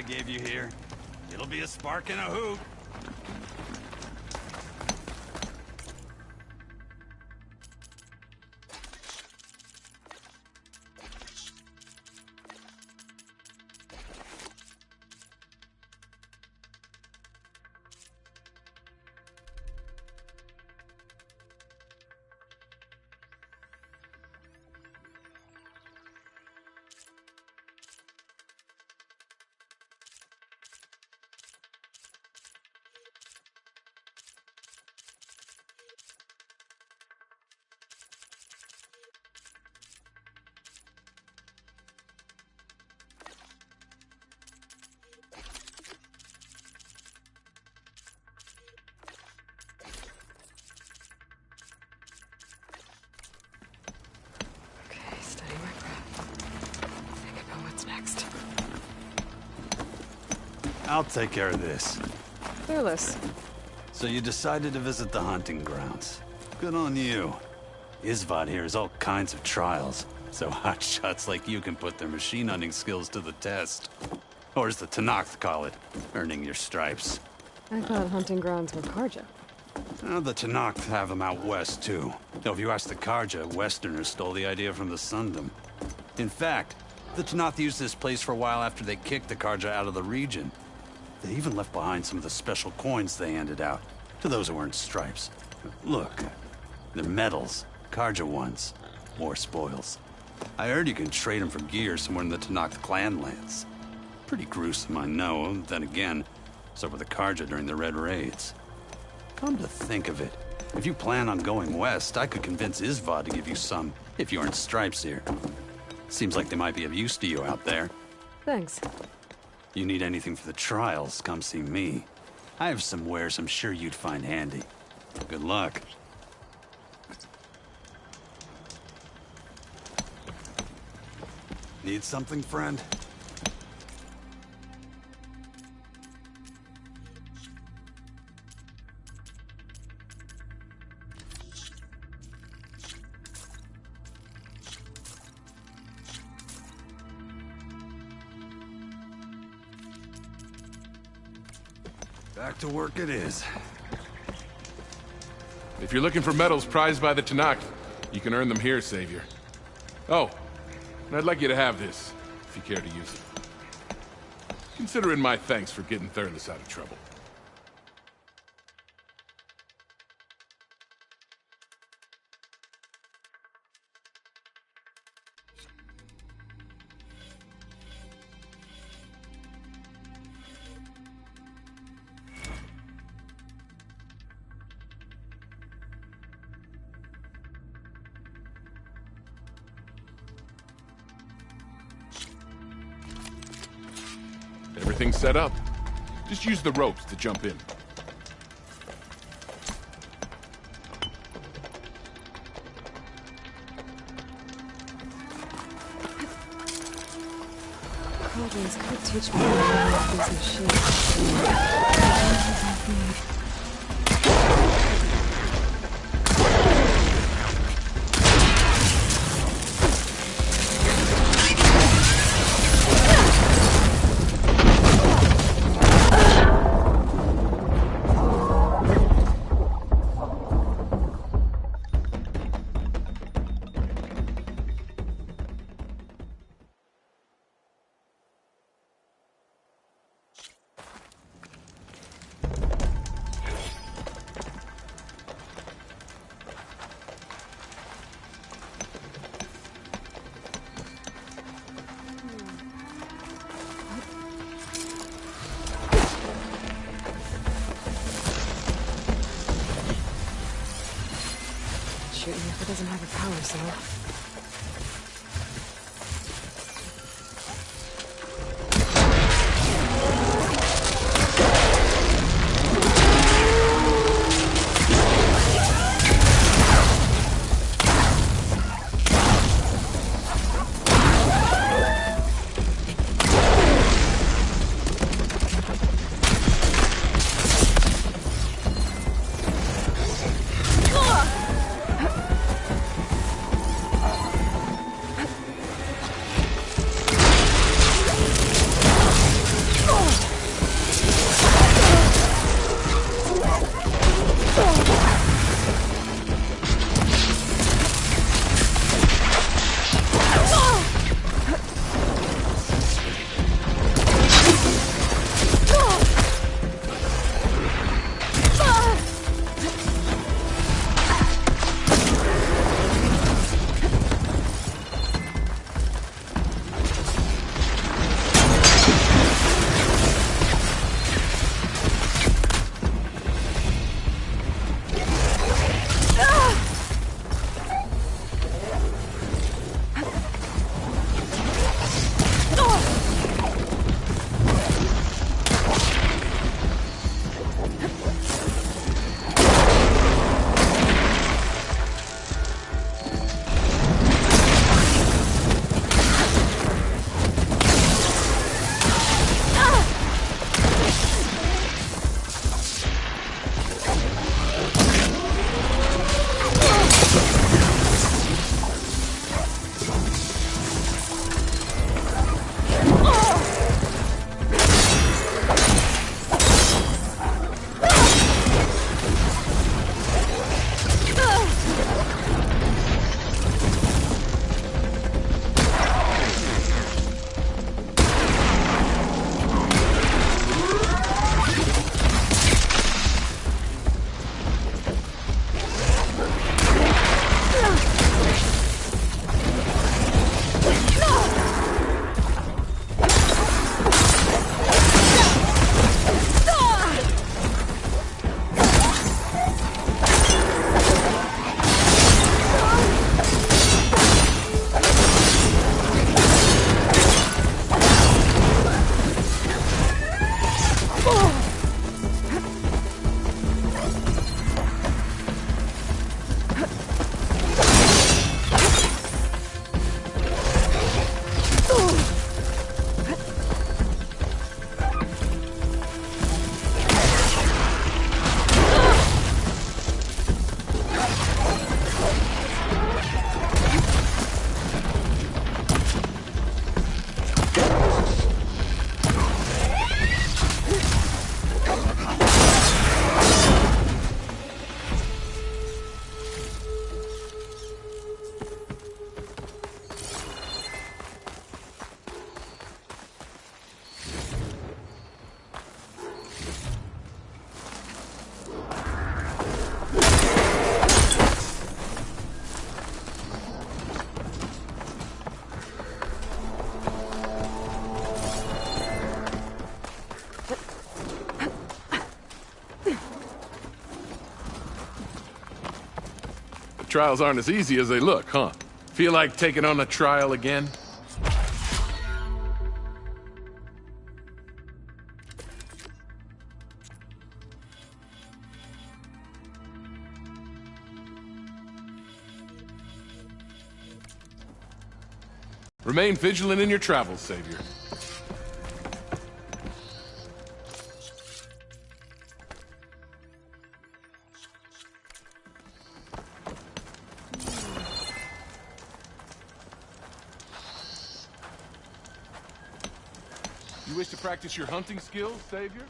gave you here. It'll be a spark and a hoot. I'll take care of this. Fearless. So you decided to visit the hunting grounds. Good on you. Isvad here has all kinds of trials, so hotshots like you can put their machine hunting skills to the test. Or as the Tenakth call it, earning your stripes. I thought hunting grounds were Karja. Well, the Tenakth have them out west, too. Though if you ask the Karja, Westerners stole the idea from the Sundom. In fact, the Tenakth used this place for a while after they kicked the Karja out of the region. They even left behind some of the special coins they handed out to those who earned stripes. Look, they're medals, Karja ones, more spoils. I heard you can trade them for gear somewhere in the Tenakth clan lands. Pretty gruesome, I know. Then again, so were the Karja during the Red Raids. Come to think of it, if you plan on going west, I could convince Isvad to give you some, if you earned stripes here. Seems like they might be of use to you out there. Thanks. You need anything for the trials, come see me. I have some wares I'm sure you'd find handy. Good luck. Need something, friend? Back to work it is. If you're looking for medals prized by the Tenakth, you can earn them here, Savior. Oh, and I'd like you to have this, if you care to use it. Consider it my thanks for getting Thurlis out of trouble. Everything's set up. Just use the ropes to jump in. Cauldrons could teach me how to use these machines. Shoot me if it doesn't have a power cell. trials aren't as easy as they look, huh? Feel like taking on a trial again? Remain vigilant in your travels, Savior. You wish to practice your hunting skills, Savior?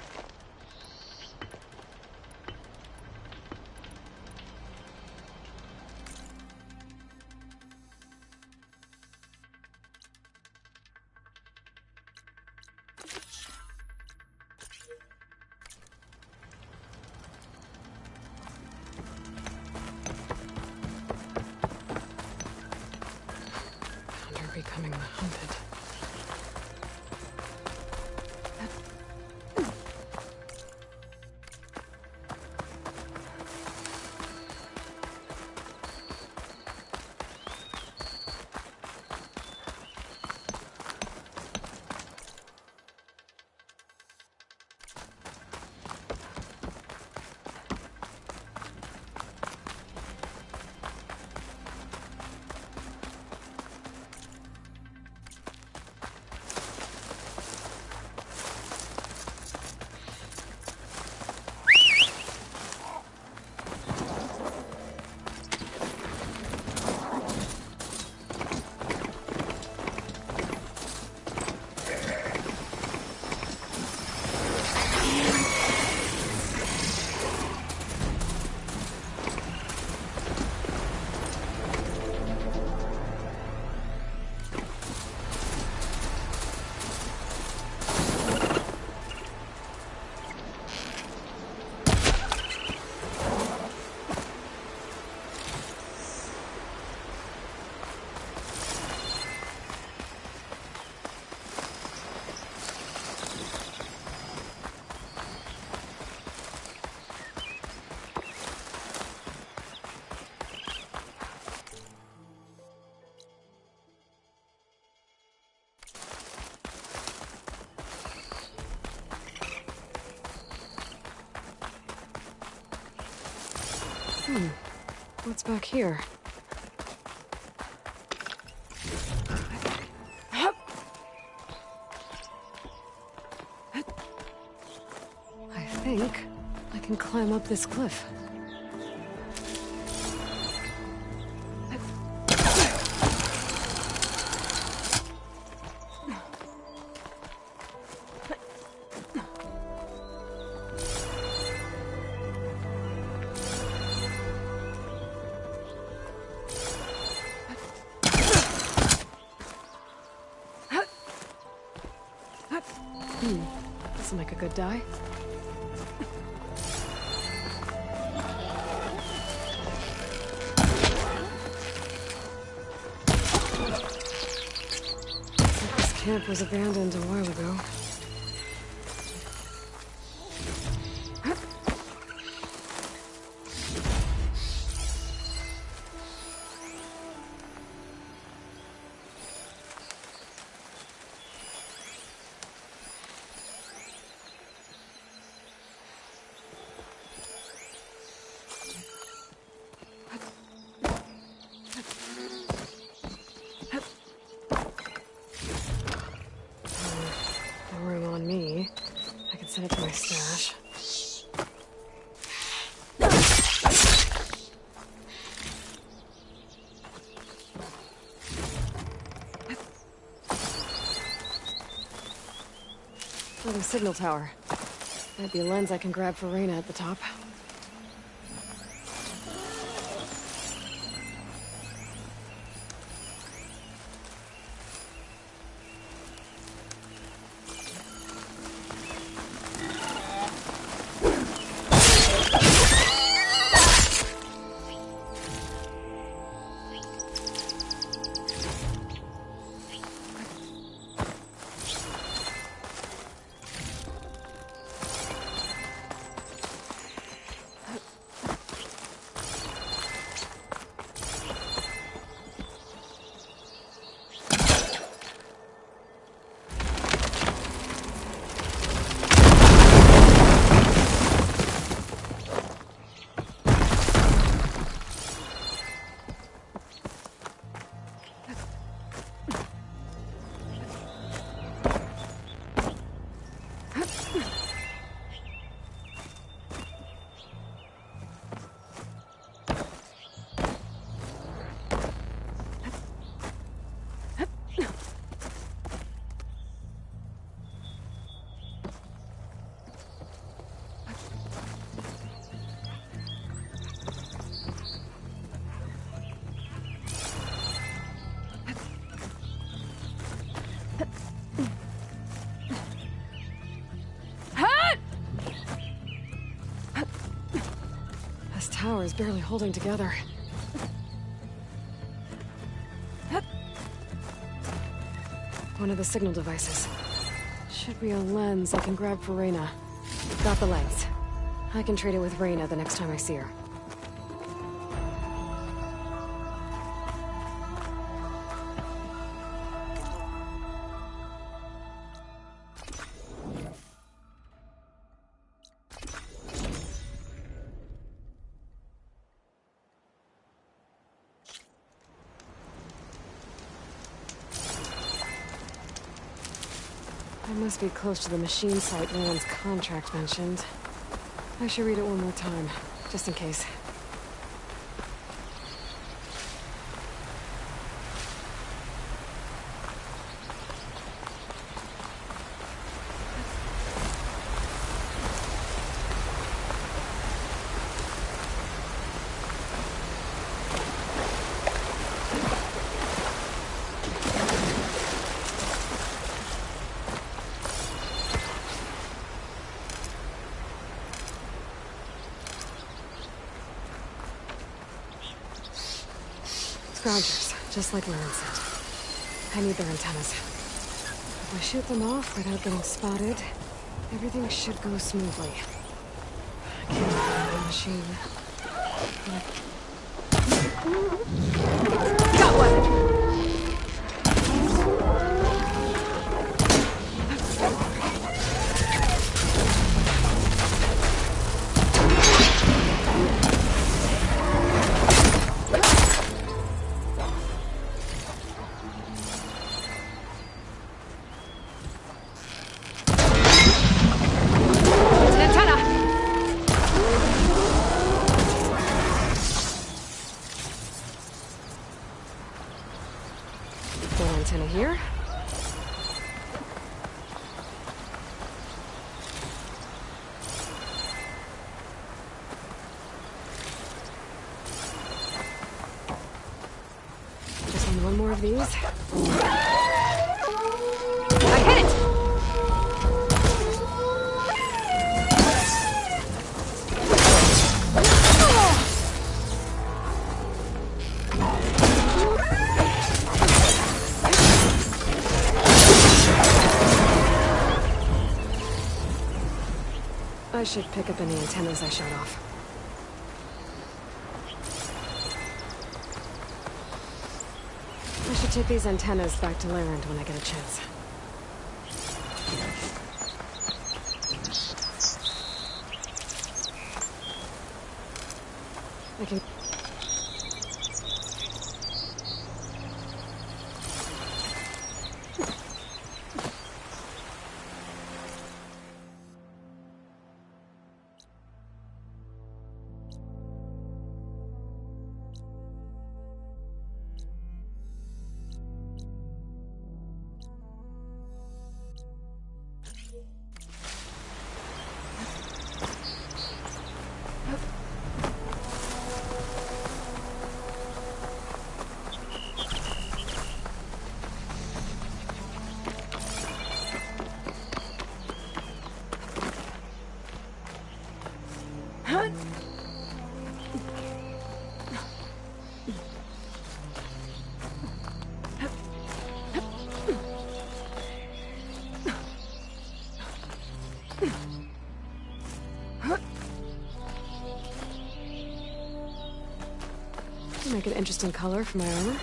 Hunter becoming the hunted. What's back here? I think I can climb up this cliff. This'll make a good die. This camp was abandoned a while ago. Send it to my stash. Another signal tower. Might be a lens I can grab for Reyna at the top. tower is barely holding together. One of the signal devices. Should be a lens I can grab for Reyna. Got the lens. I can trade it with Reyna the next time I see her. I must be close to the machine site Rand's contract mentioned. I should read it one more time, just in case. Scroungers, just like Rand said. I need their antennas. If I shoot them off without getting spotted, everything should go smoothly. I can't find the machine. Got one! Antenna here. Just need one more of these. I hit it! I should pick up any antennas I shot off. I should take these antennas back to Larend when I get a chance. I can... Make an interesting color for my armor.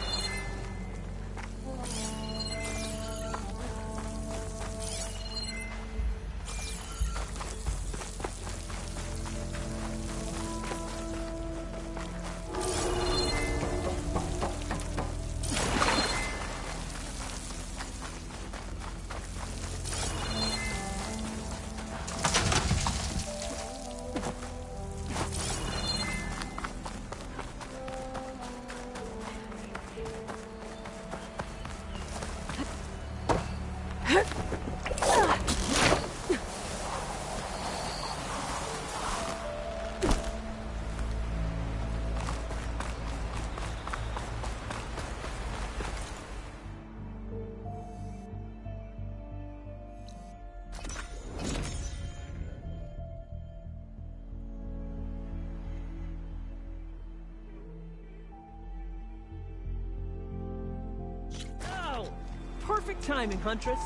Perfect timing, Huntress.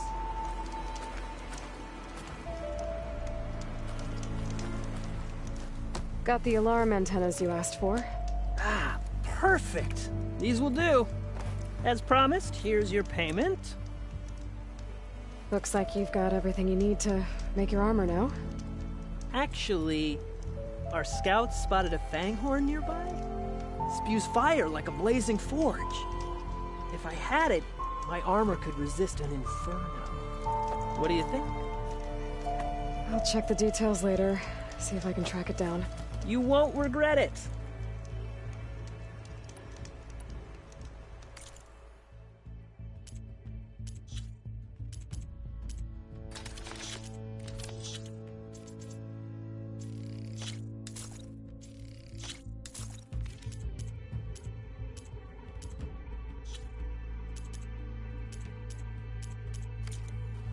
Got the alarm antennas you asked for. Ah, perfect. These will do. As promised, here's your payment. Looks like you've got everything you need to make your armor now. Actually, our scouts spotted a fanghorn nearby. Spews fire like a blazing forge. If I had it, my armor could resist an inferno. What do you think? I'll check the details later, see if I can track it down. You won't regret it.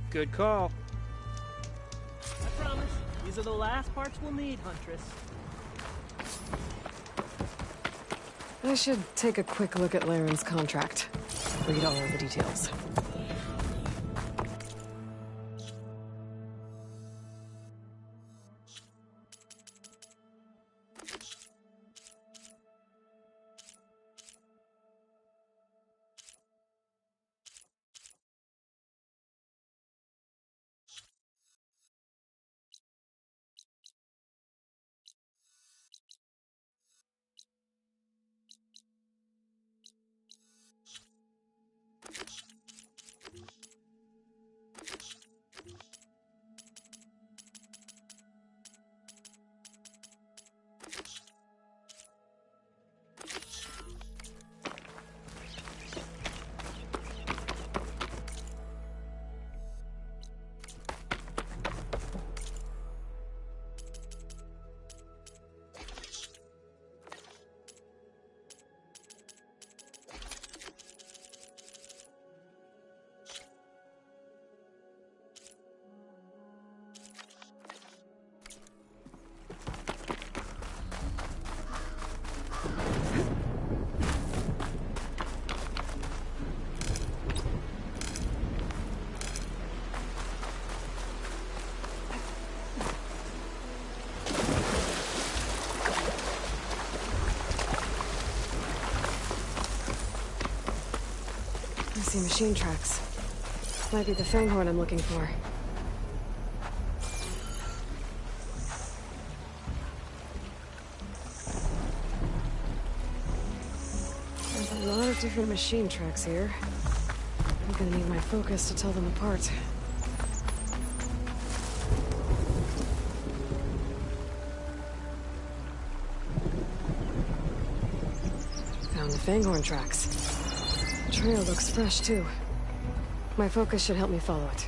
Good call. I promise, these are the last parts we'll need, Huntress. I should take a quick look at Laren's contract. Read all of the details. I see machine tracks. Might be the fanghorn I'm looking for. There's a lot of different machine tracks here. I'm gonna need my focus to tell them apart. Found the fanghorn tracks. The trail looks fresh, too. My focus should help me follow it.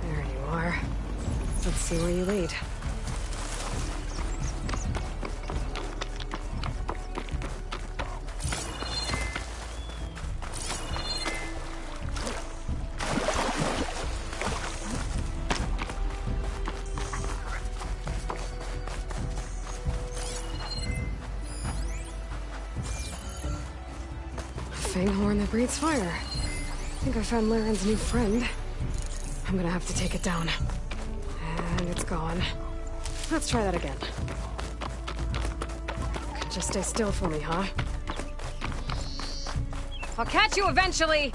There you are. Let's see where you lead. Fanghorn that breathes fire. I think I found Laren's new friend. I'm gonna have to take it down. And it's gone. Let's try that again. Just stay still for me, huh? I'll catch you eventually!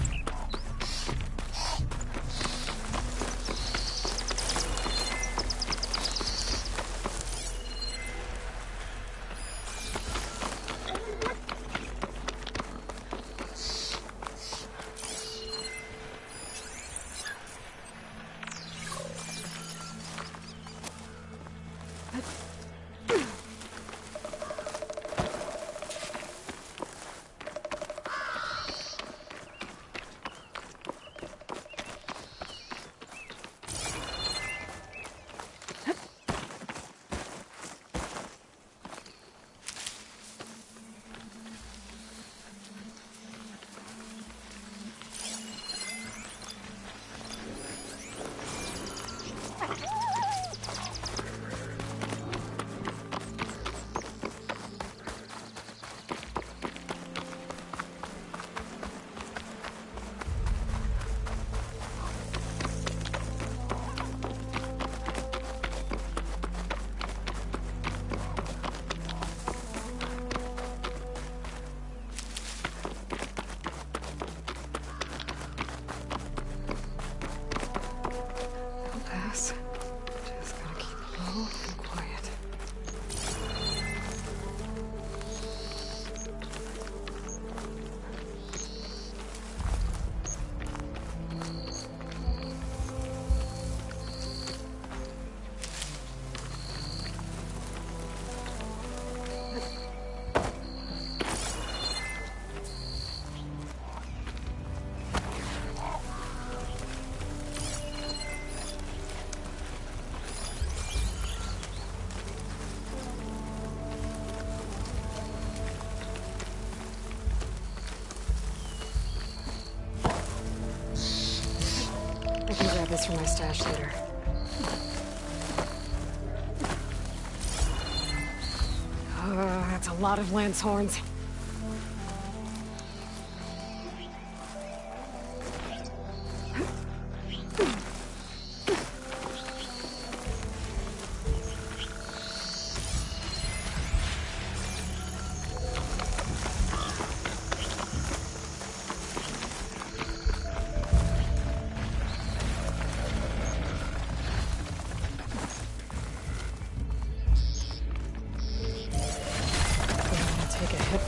this for my stash later. That's a lot of lance horns. Take a hit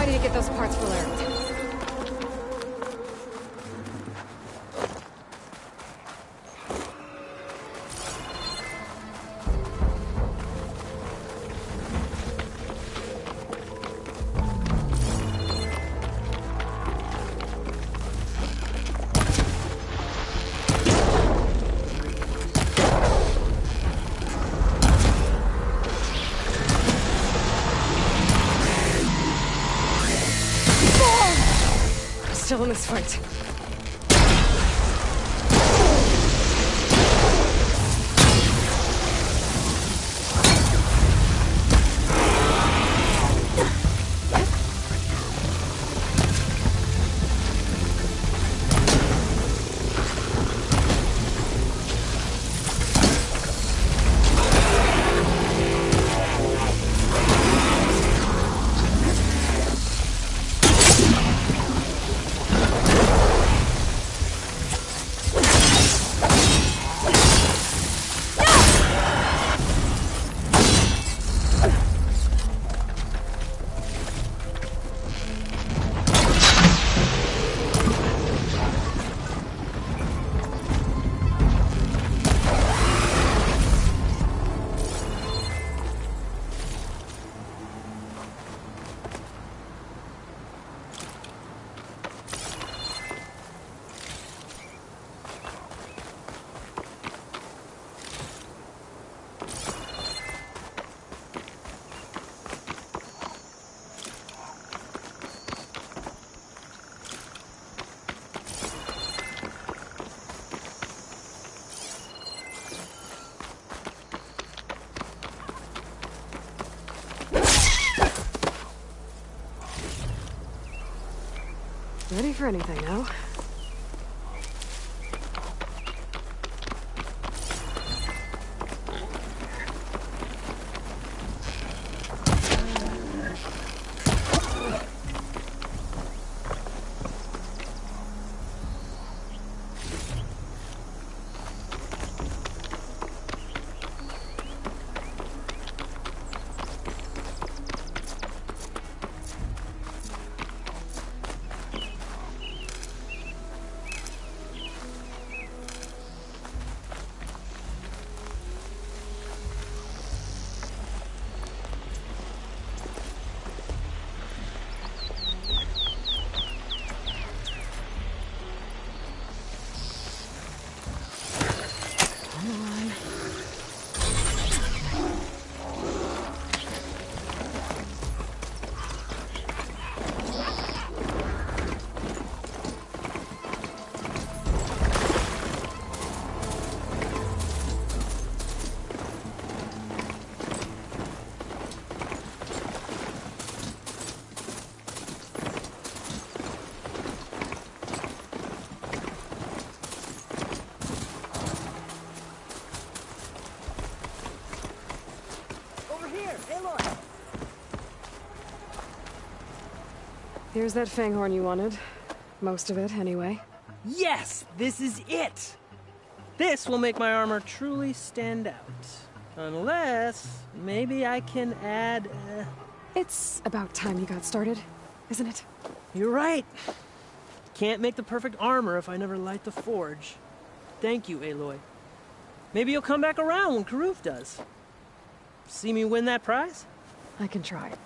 ready to get those parts for Larry. Still in this fight. Ready for anything now? Here's that fanghorn you wanted. Most of it, anyway. Yes! This is it! This will make my armor truly stand out. Unless, maybe I can add, It's about time you got started, isn't it? You're right. Can't make the perfect armor if I never light the forge. Thank you, Aloy. Maybe you'll come back around when Karuf does. See me win that prize? I can try. Got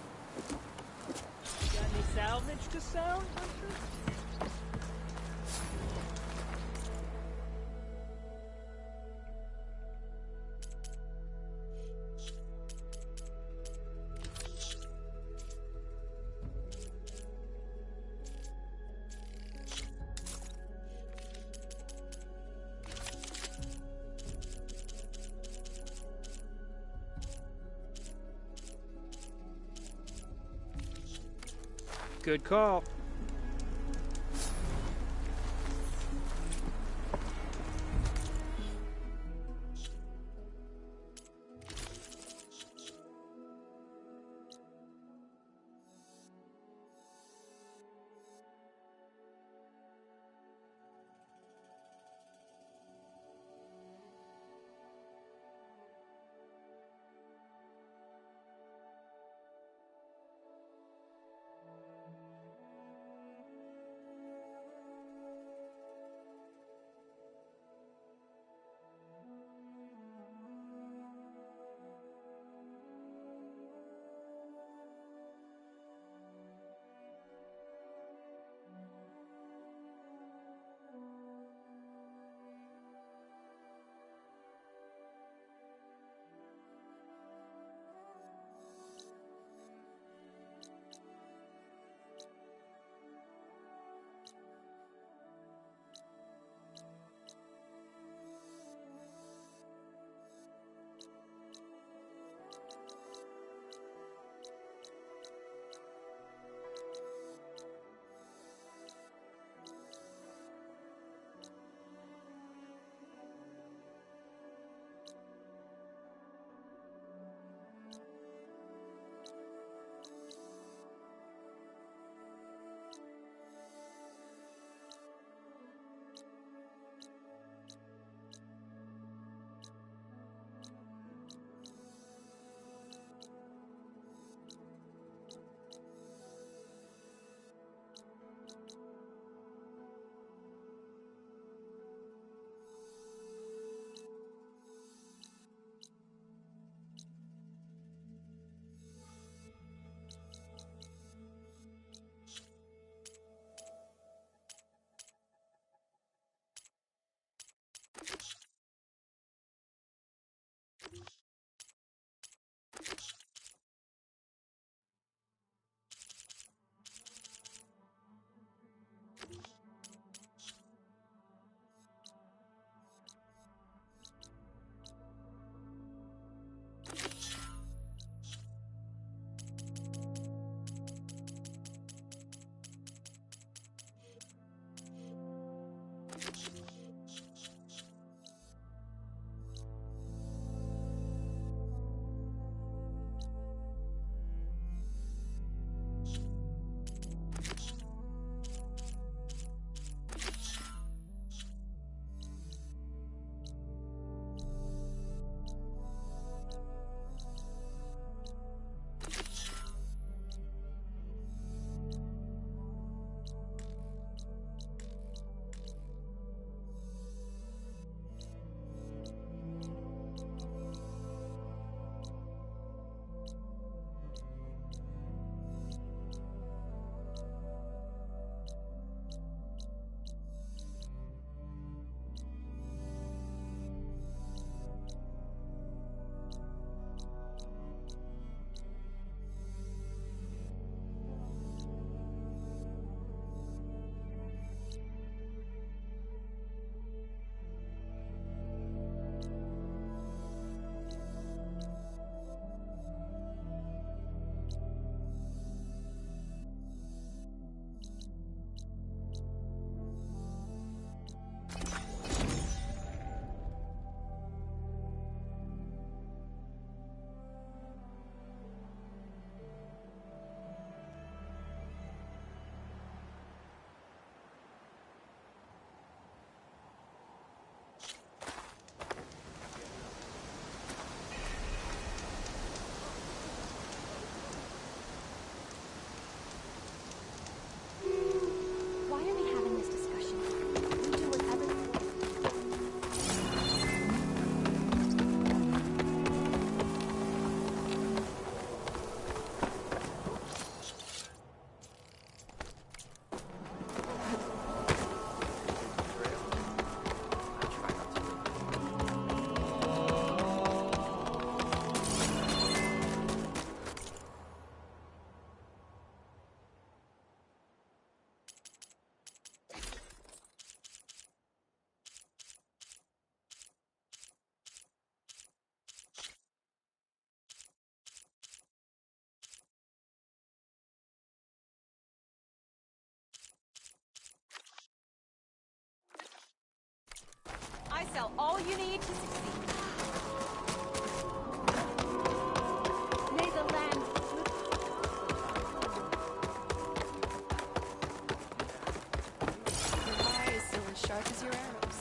any salvage to sell, Hunter? Good call. all you need to succeed. May the land... Your eye is still as sharp as your arrows.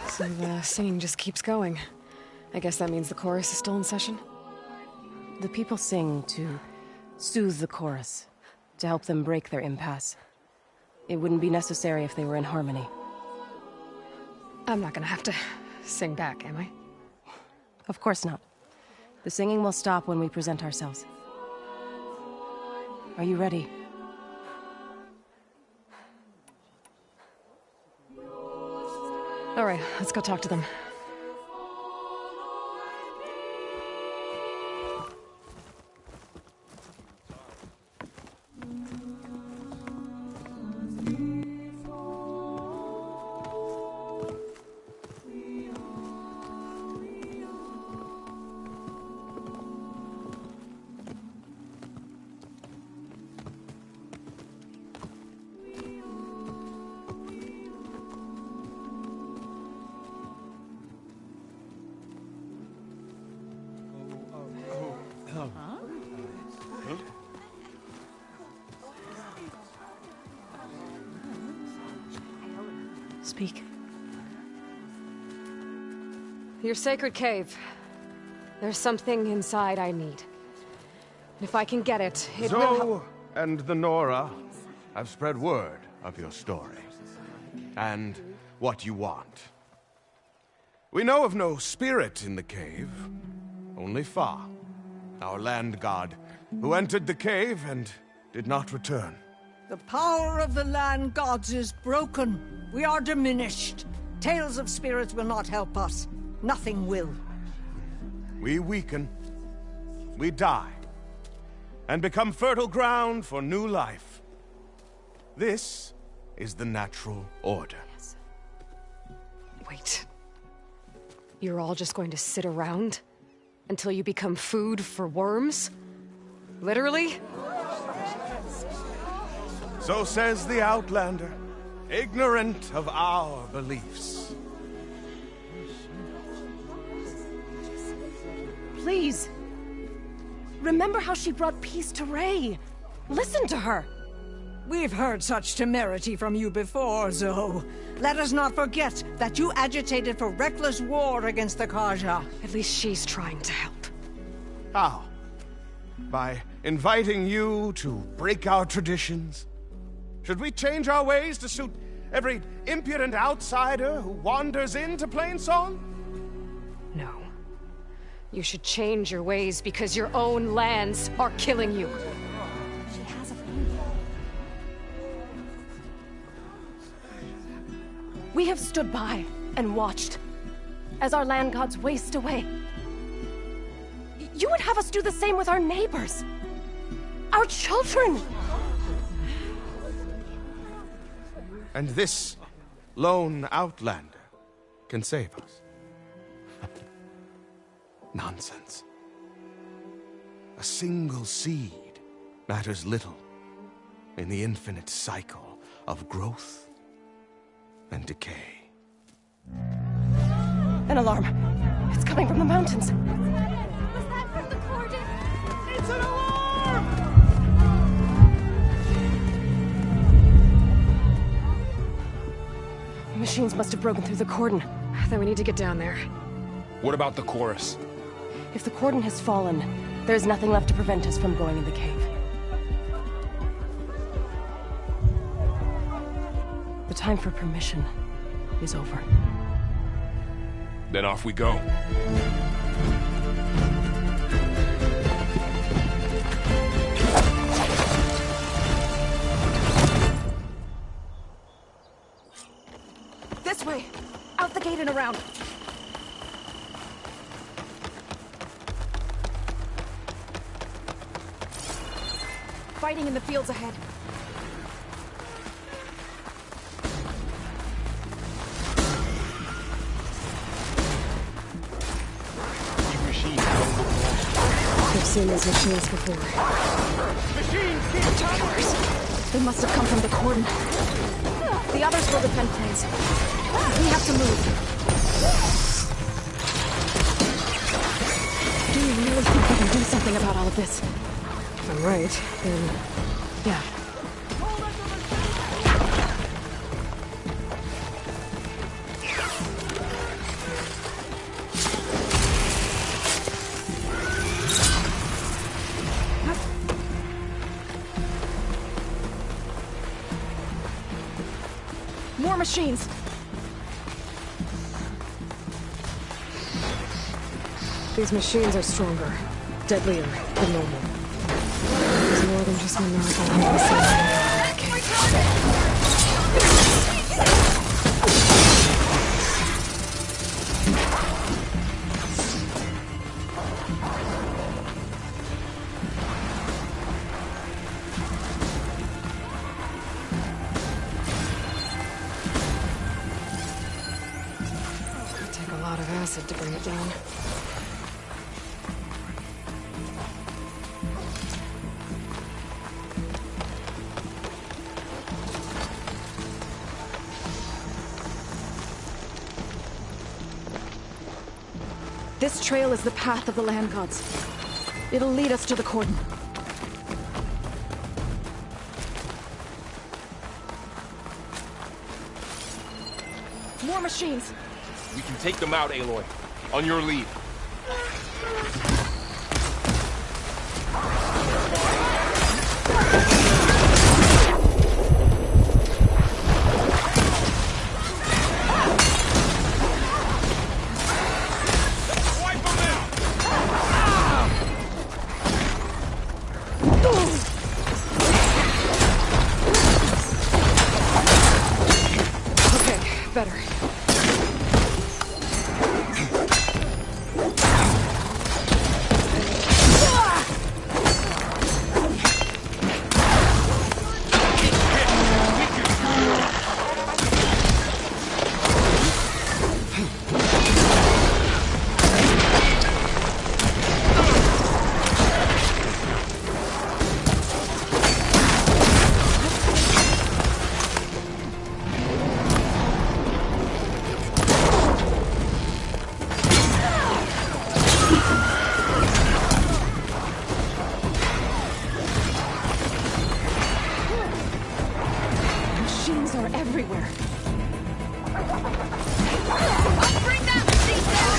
So the singing just keeps going. I guess that means the chorus is still in session? The people sing to soothe the chorus, to help them break their impasse. It wouldn't be necessary if they were in harmony. I'm not gonna have to sing back, am I? Of course not. The singing will stop when we present ourselves. Are you ready? All right, let's go talk to them. Speak. Your sacred cave. There's something inside I need. And if I can get it, it will help. Zoe and the Nora have spread word of your story. And what you want. We know of no spirit in the cave. Only Fa, our land god, who entered the cave and did not return. The power of the land gods is broken. We are diminished. Tales of spirits will not help us. Nothing will. We weaken. We die. And become fertile ground for new life. This is the natural order. Wait. You're all just going to sit around until you become food for worms? Literally? So says the Outlander, ignorant of our beliefs. Please. Remember how she brought peace to Ray. Listen to her. We've heard such temerity from you before, Zoe. Let us not forget that you agitated for reckless war against the Carja. At least she's trying to help. How? By inviting you to break our traditions? Should we change our ways to suit every impudent outsider who wanders into Plainsong? No. You should change your ways because your own lands are killing you. She has a phone. We have stood by and watched as our land gods waste away. You would have us do the same with our neighbors, our children. And this lone Outlander can save us. Nonsense. A single seed matters little in the infinite cycle of growth and decay. An alarm. It's coming from the mountains. Was that from the Cordon? It's an alarm! Machines must have broken through the cordon. Then we need to get down there. What about the chorus? If the cordon has fallen, there's nothing left to prevent us from going in the cave. The time for permission is over. Then off we go. This way! Out the gate and around! Fighting in the fields ahead. seen these machines before. Killers. They must have come from the cordon. The others will defend planes. We have to move. Do you really think we can do something about all of this? If I'm right, then... yeah. More machines! These machines are stronger, deadlier than normal. There's more than just one miracle in the It'd take a lot of acid to bring it down. This trail is the path of the land gods. It'll lead us to the cordon. More machines! We can take them out, Aloy. On your lead. Better. Machines are everywhere. Bring that machine down!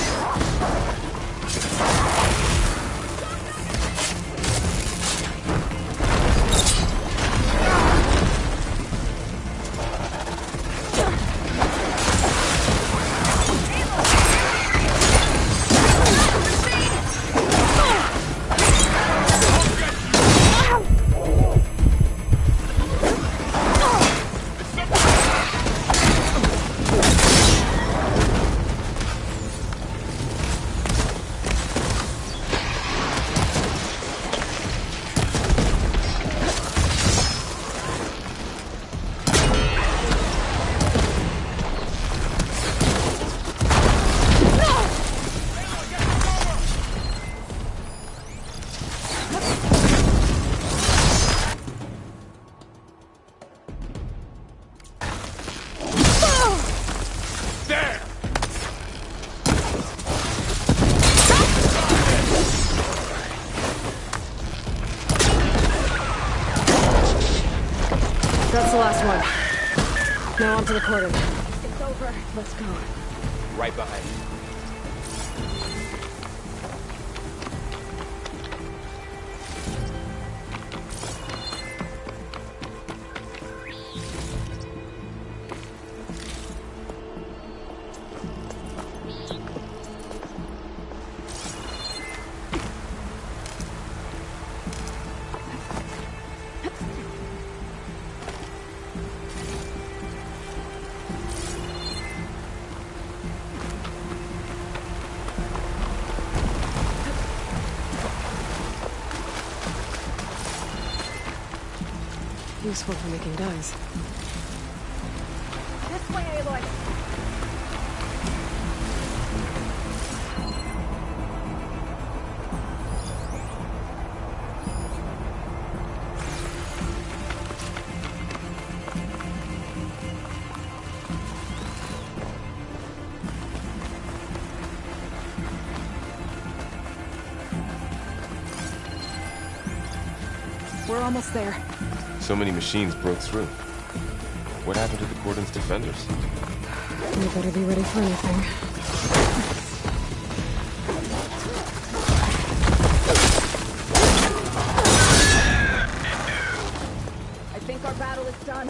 That's the last one. Now on to the cordon. It's over. Let's go. Right behind you. Useful for making dyes. This way, Aloy. We're almost there. So many machines broke through. What happened to the Cordon's defenders? We better be ready for anything. I think our battle is done.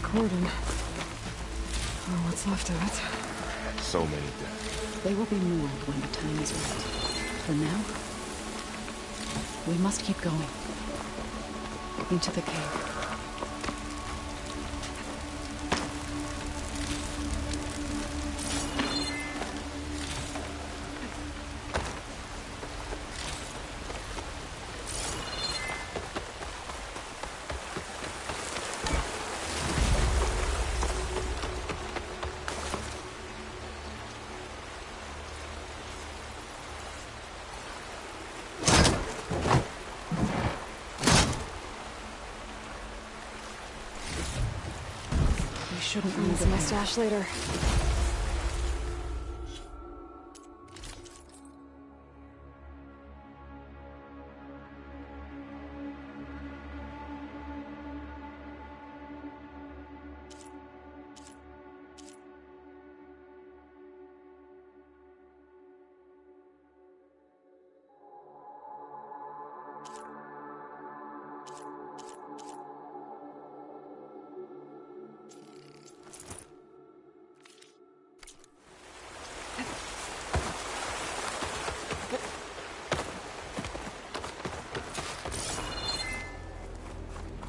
Cordon. Oh, what's left of it? So many dead. They will be mourned when the time is right. For now, we must keep going. Into the cave. Shouldn't Use my stash later.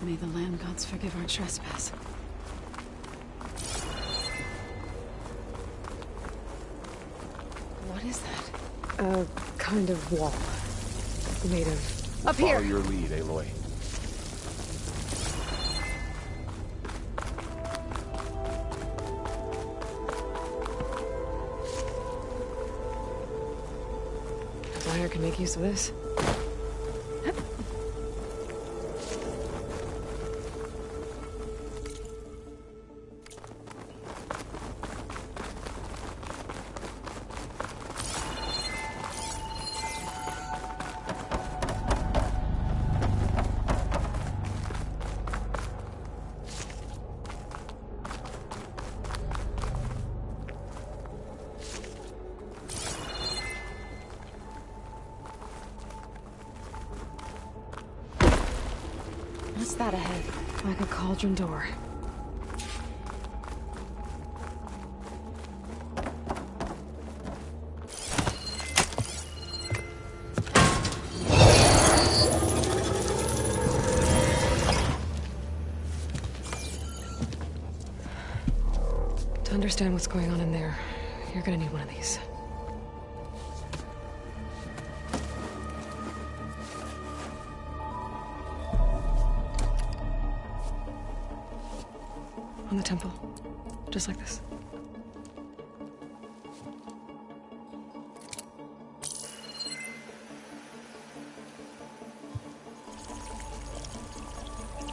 May the land gods forgive our trespass. What is that? A kind of wall. Made of... We'll follow your lead, Aloy. Dyer can make use of this. What's that ahead? Like a cauldron door. To understand what's going on in there, you're gonna need one of these. On the temple. Just like this.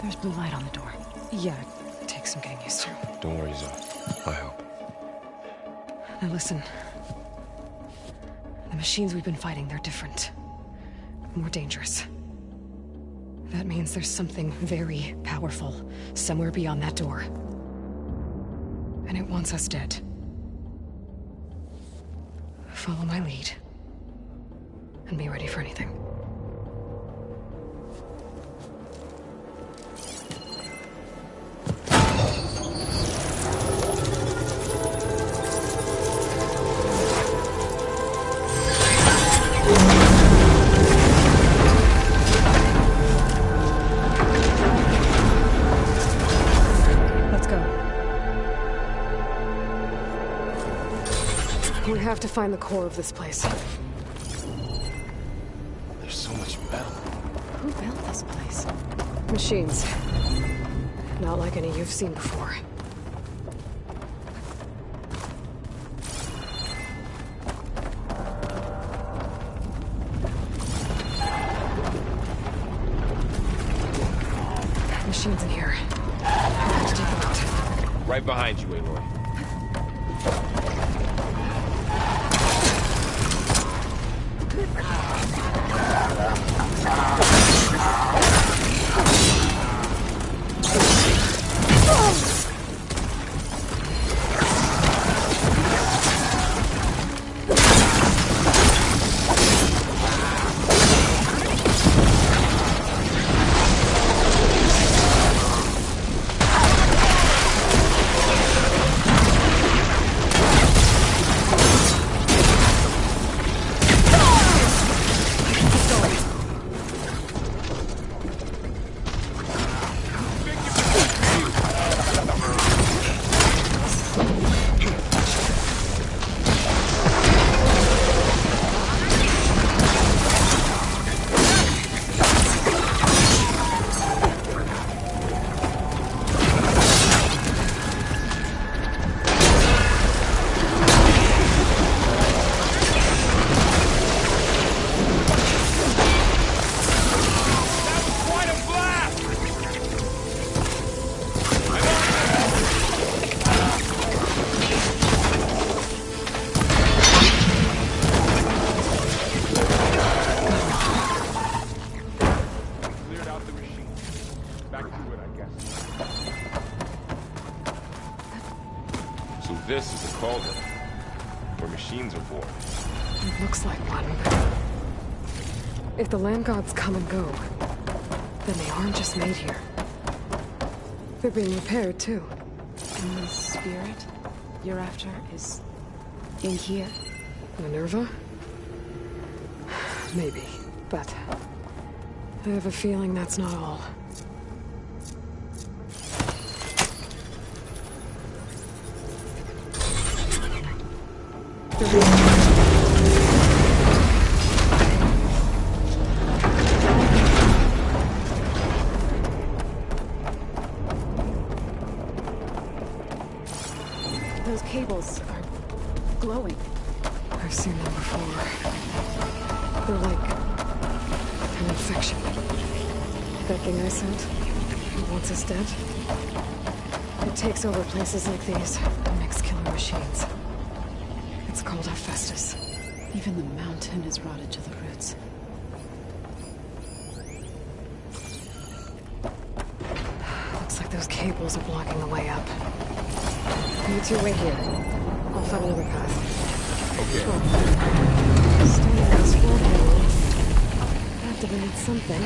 There's blue light on the door. Yeah, it takes some getting used to. Don't worry, Zoe. I help. Now listen. The machines we've been fighting, they're different. More dangerous. That means there's something very powerful somewhere beyond that door. And it wants us dead. Follow my lead. And be ready for anything. We have to find the core of this place. There's so much metal. Who built this place? Machines. Not like any you've seen before. Machines in here. I have to take them out. Right behind you, Aloy. This is a cauldron, where machines are born. It looks like one. If the land gods come and go, then they aren't just made here. They're being repaired, too. And the spirit you're after is in here? Minerva? Maybe, but I have a feeling that's not all. Those cables are glowing. I've seen them before. They're like an infection. That thing I sent, once it's dead, it takes over places like these and makes killer machines. It's called Hephaestus. Even the mountain is rotted to the roots. Looks like those cables are blocking the way up. You two wait here. I'll find another path. Okay. Staying in this floor panel activated something.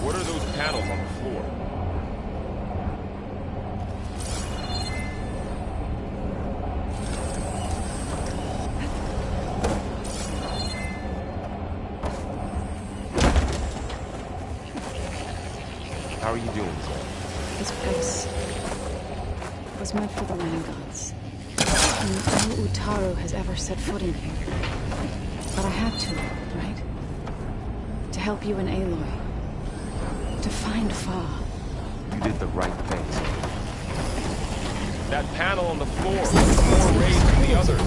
What are those panels on the floor? How are you doing, Zoe? This place was meant for the land gods. And no Utaru has ever set foot in here. But I had to, right? To help you and Aloy. To find Fa. You did the right thing. That panel on the floor is more raised than the others.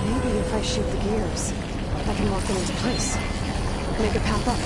Maybe if I shoot the gears, I can lock them into place. Make a path up.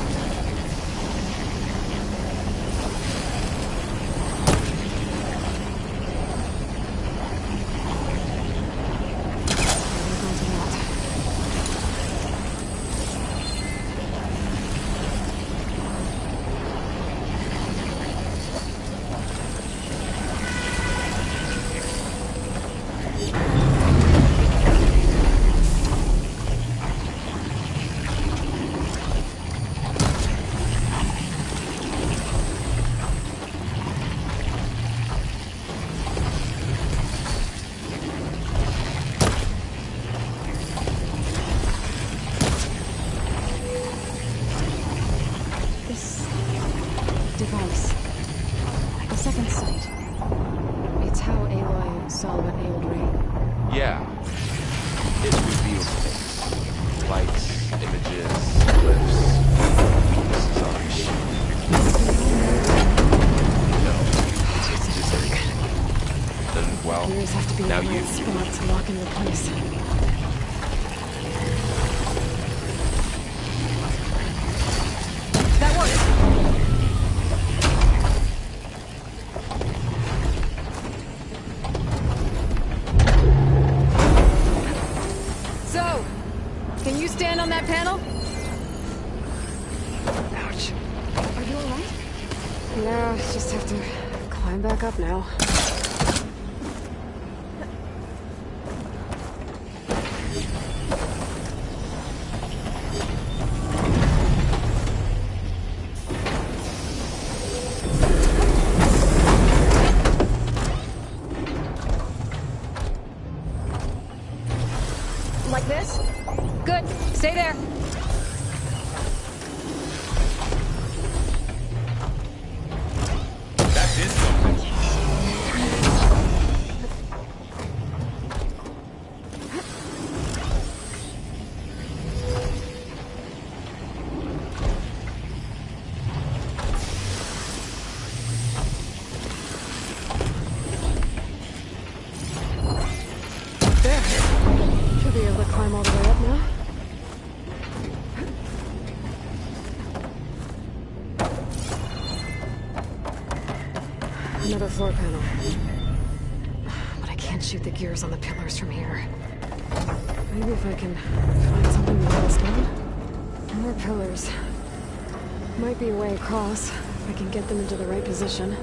pillars have to be Now in the you. right spot to lock into place. That works. So, can you stand on that panel? Ouch. Are you alright? Yeah, just have to climb back up now. Like this? Good. Stay there. That did something. There. Should be able to climb all the way up now. Another floor panel. But I can't shoot the gears on the pillars from here. Maybe if I can find something to hold us down? More pillars. Might be a way across, if I can get them into the right position.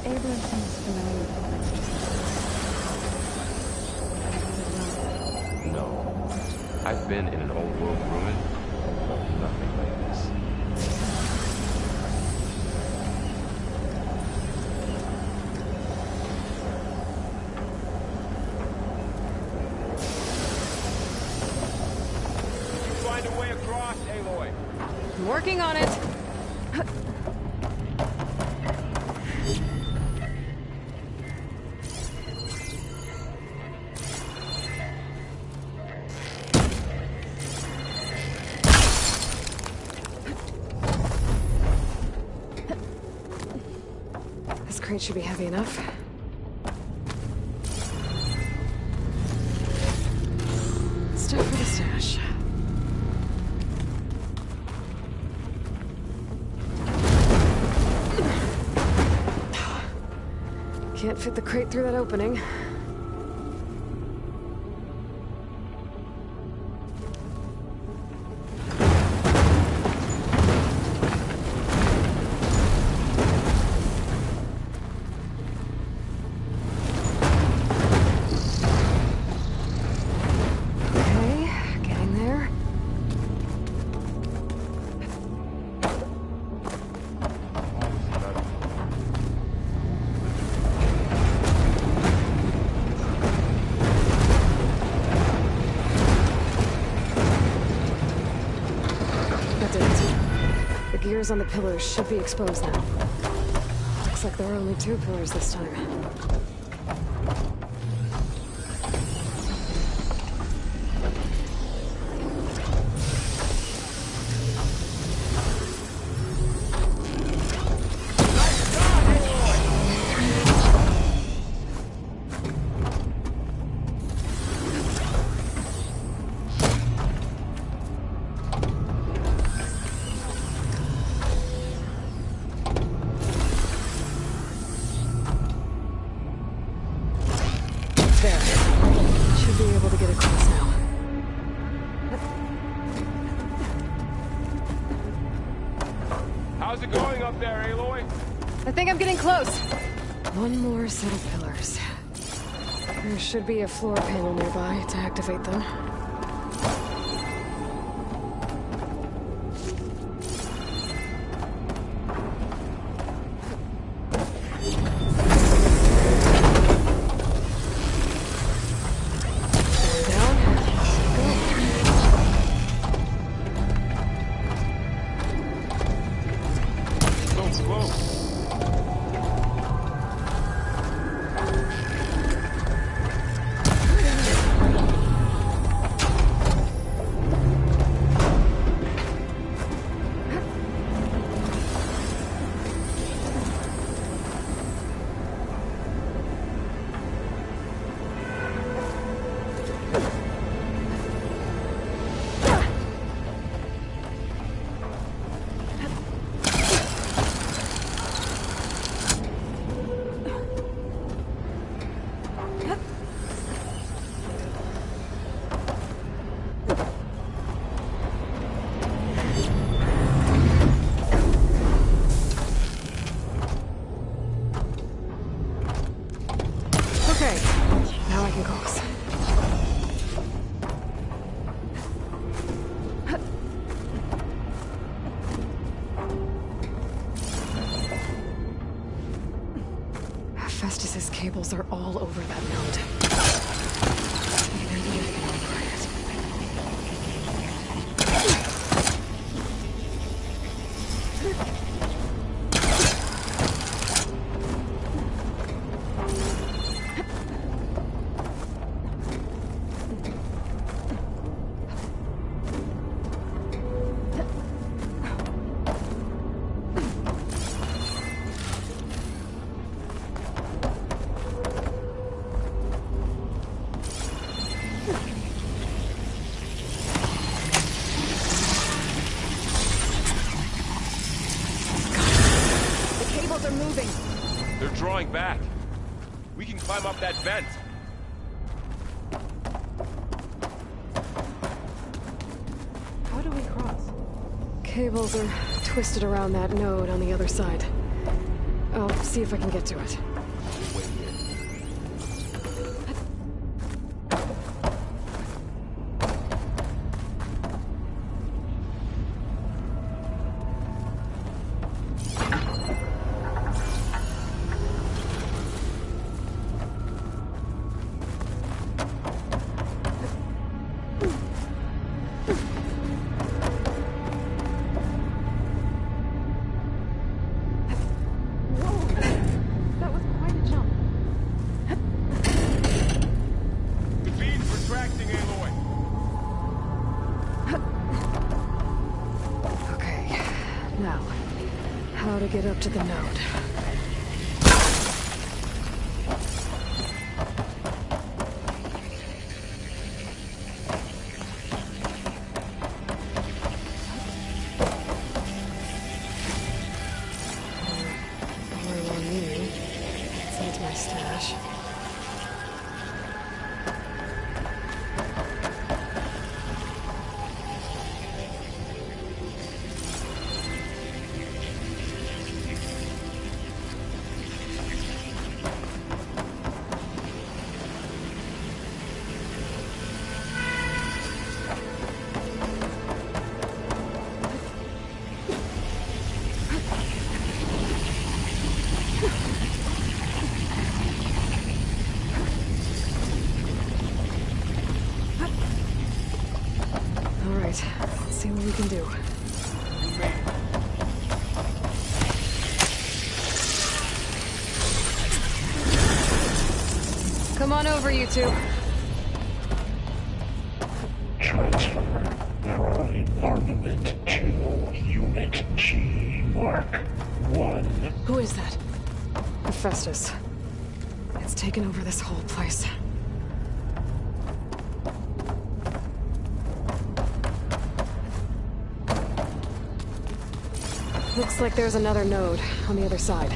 Ava seems familiar with all this. No. I've been in an old world ruin, but nothing like this. Find a way across, Aloy. I'm working on it. This crate should be heavy enough. Stuff for the stash. Can't fit the crate through that opening. Okay, getting there. That did it. The gears on the pillars should be exposed now. Looks like there are only 2 pillars this time. There. Should be able to get across now. How's it going up there, Aloy? I think I'm getting close. One more set of pillars. There should be a floor panel nearby to activate them. So close. Nexus cables are all over that node. Maybe I can operate it. They're drawing back. We can climb up that vent. How do we cross? Cables are twisted around that node on the other side. I'll see if I can get to it. Wait here. How to get up to the node. Pouring on me. Let's into my stash. Let's see what we can do. Come on over, you two. Transfer Prime armament to Unit G Mark 1. Who is that? Hephaestus. It's taken over this whole place. Looks like there's another node on the other side,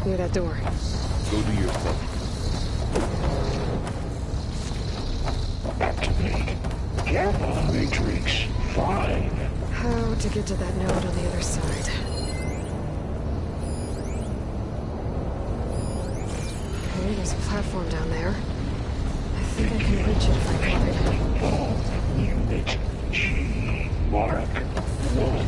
near that door. Go do your thing. Activate Gamma Matrix 5. How to get to that node on the other side? Okay, there's a platform down there. I think I can reach it if I climb. Unit G Mark 1.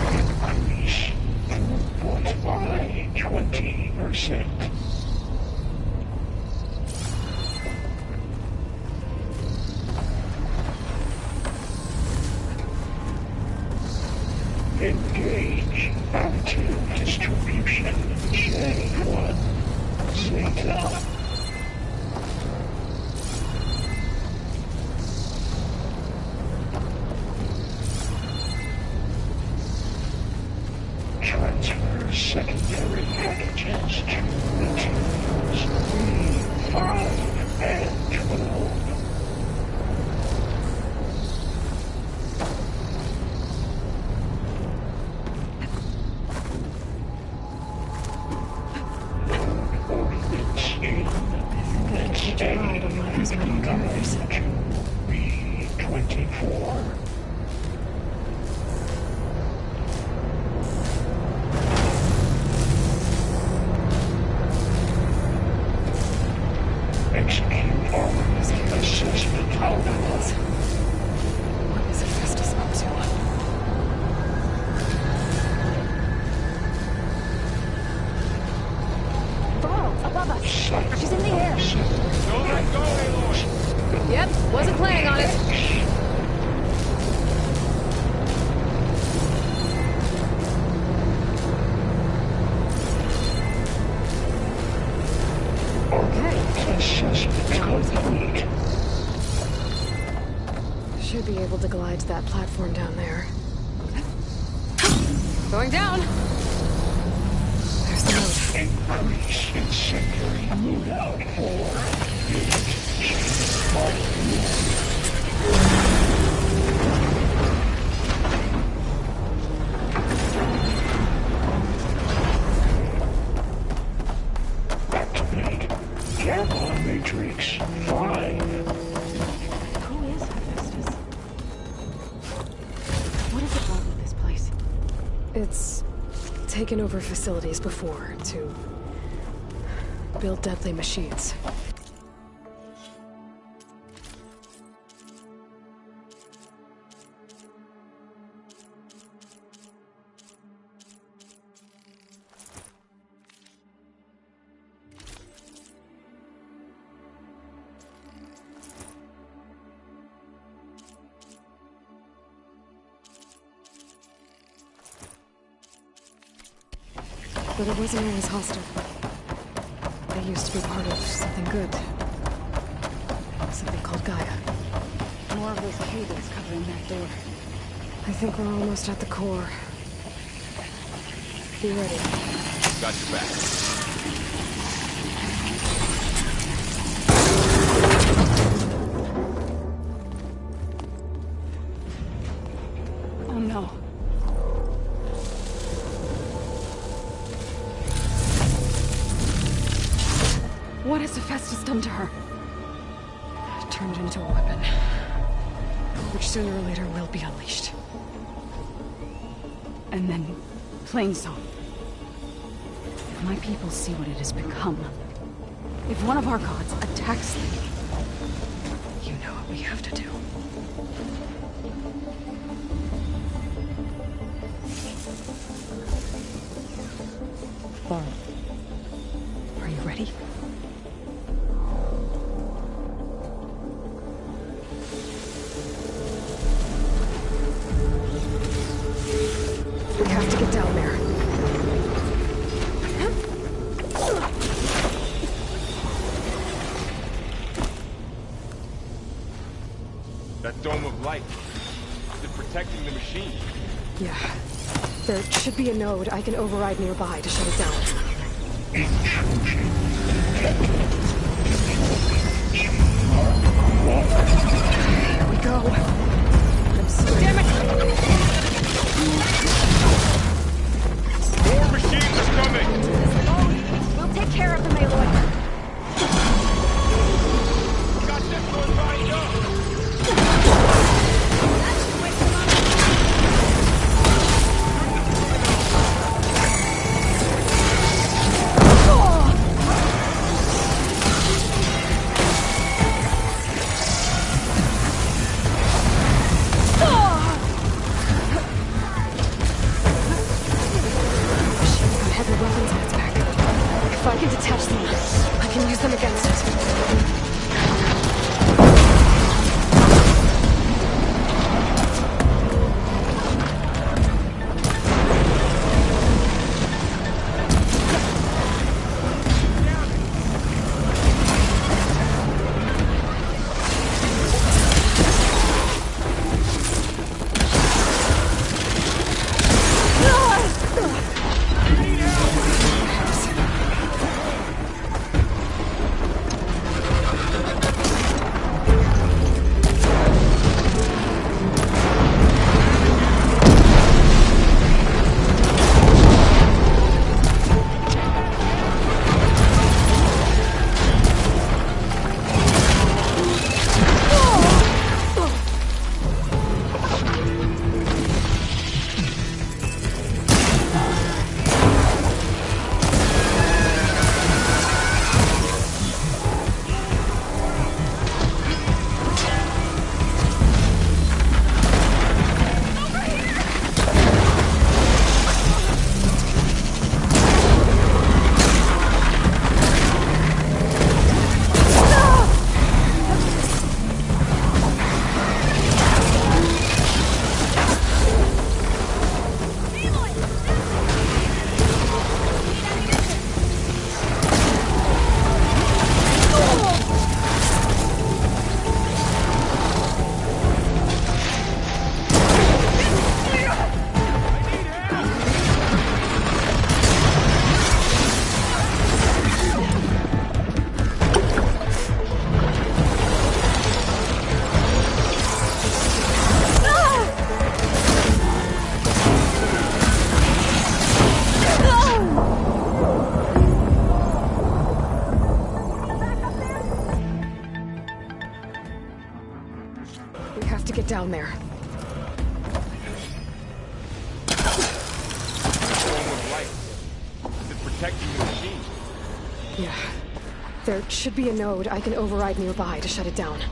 Increase throughput by 20%. Engage active distribution J1 Zeta. Transfer secondary packages to materials 3, 5, and 12. B24. Execute armament assessment algorithm. above us. She's in the air. Don't let go, Aloy! Yep, wasn't planning on it. Complete. Should be able to glide to that platform down there. Going down. There's the note. Increase incendiary loadout Activate. Careful, Matrix 5. Who is Hephaestus? What is it want with this place? It's taken over facilities before to build deadly machines. But it wasn't always hostile. They used to be part of something good. Something called Gaia. More of those cables covering that door. I think we're almost at the core. Be ready. Got your back. Oh no. What has Hephaestus done to her? Turned into a weapon. Which sooner or later will be unleashed. And then, Plainsong. If my people see what it has become, if one of our gods attacks them, You know what we have to do. Laura, are you ready? We have to get down there. That dome of light. Is it protecting the machine? Yeah. There should be a node I can override nearby to shut it down. Here we go. I'm sorry. Damn it! More machines are coming! We'll take care of them, Aloy. Got this one lined up! If I can detach them, I can use them against it. down there. Dome of light. Is it protecting the machine? Yeah. There should be a node I can override nearby to shut it down.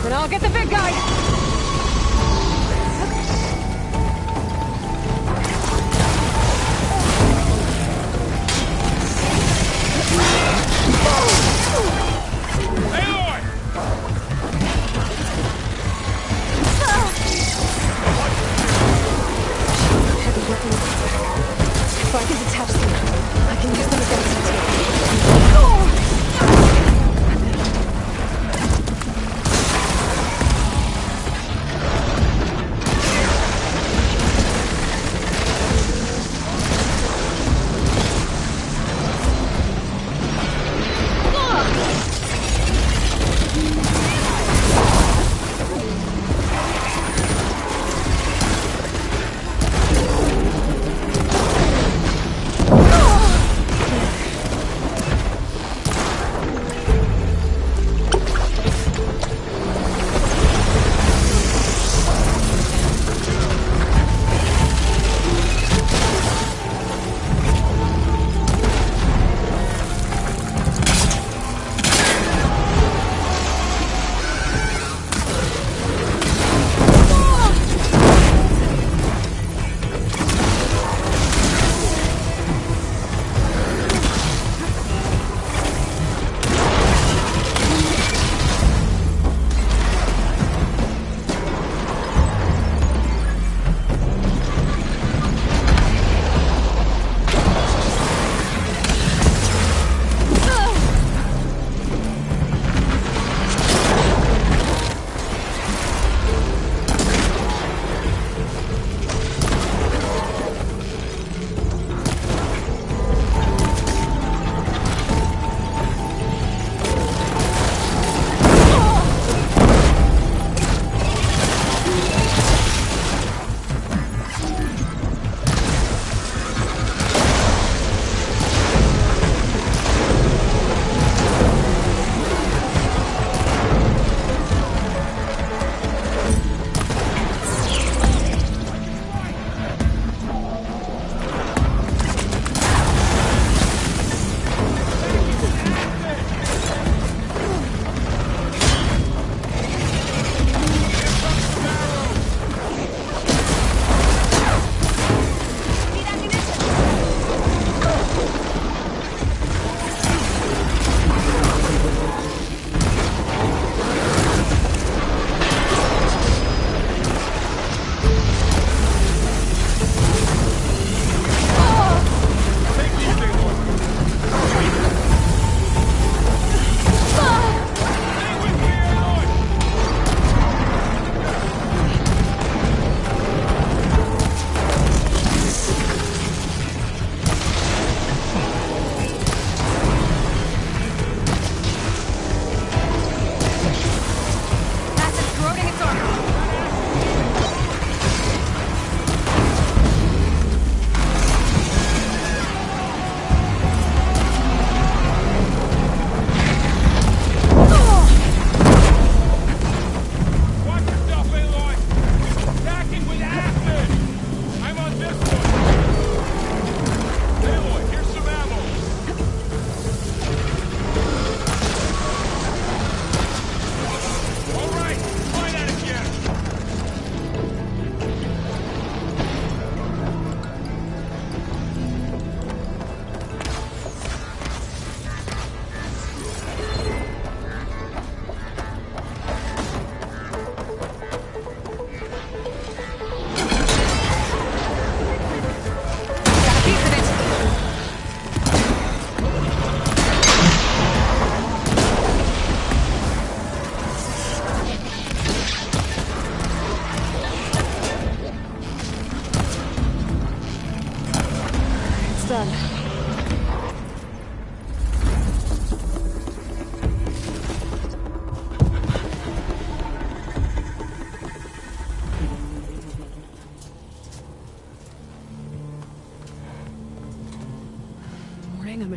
Then I'll get the big guy! Heavy weapons. If I can detach them, I can use them against it.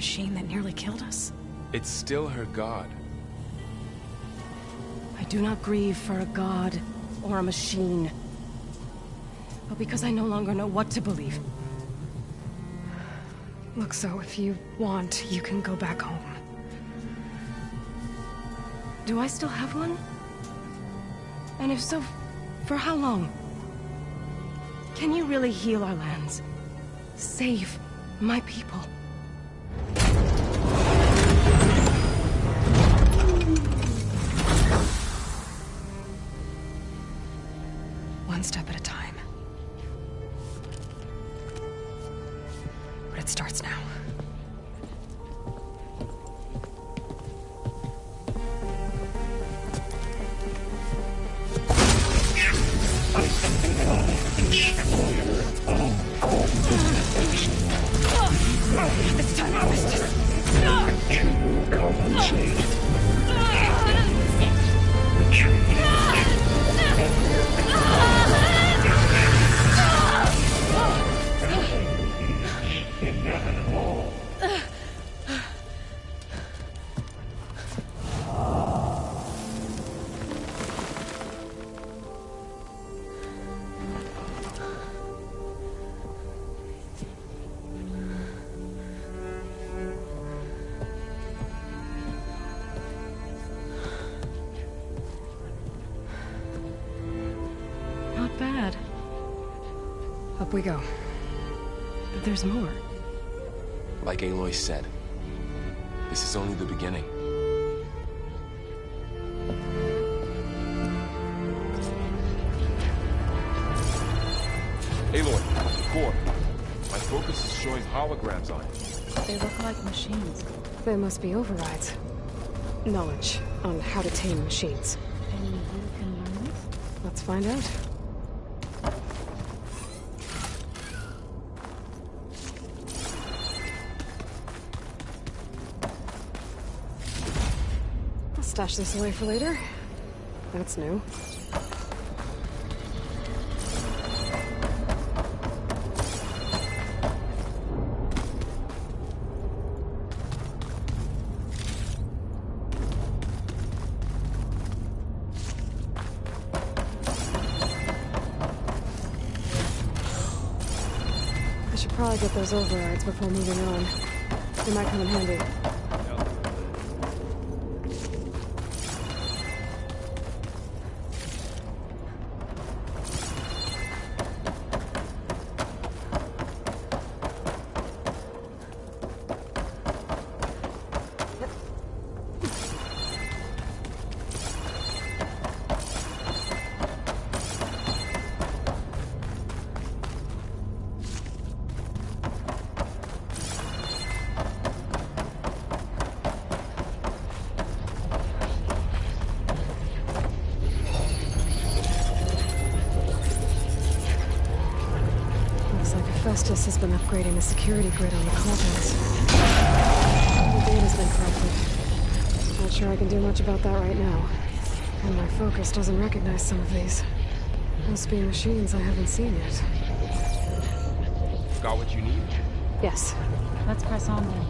machine that nearly killed us? It's still her god. I do not grieve for a god or a machine, but because I no longer know what to believe. Look, so if you want, you can go back home. Do I still have one? And if so, for how long? Can you really heal our lands? Save my people? One step at a time. But it starts now. It's time harvest. To compensate. Inevitable. Not bad. Up we go. But there's more. Like Aloy said, this is only the beginning. Aloy, core. My focus is showing holograms on it. They look like machines. They must be overrides. Knowledge on how to tame machines. And you can learn this? Let's find out. I'll stash this away for later. That's new. I should probably get those overrides before moving on. They might come in handy. Festus has been upgrading the security grid on the cauldrons. The data's been corrupted. Not sure I can do much about that right now. And my focus doesn't recognize some of these. Must be machines I haven't seen yet. Got what you need? Yes. Let's press on then.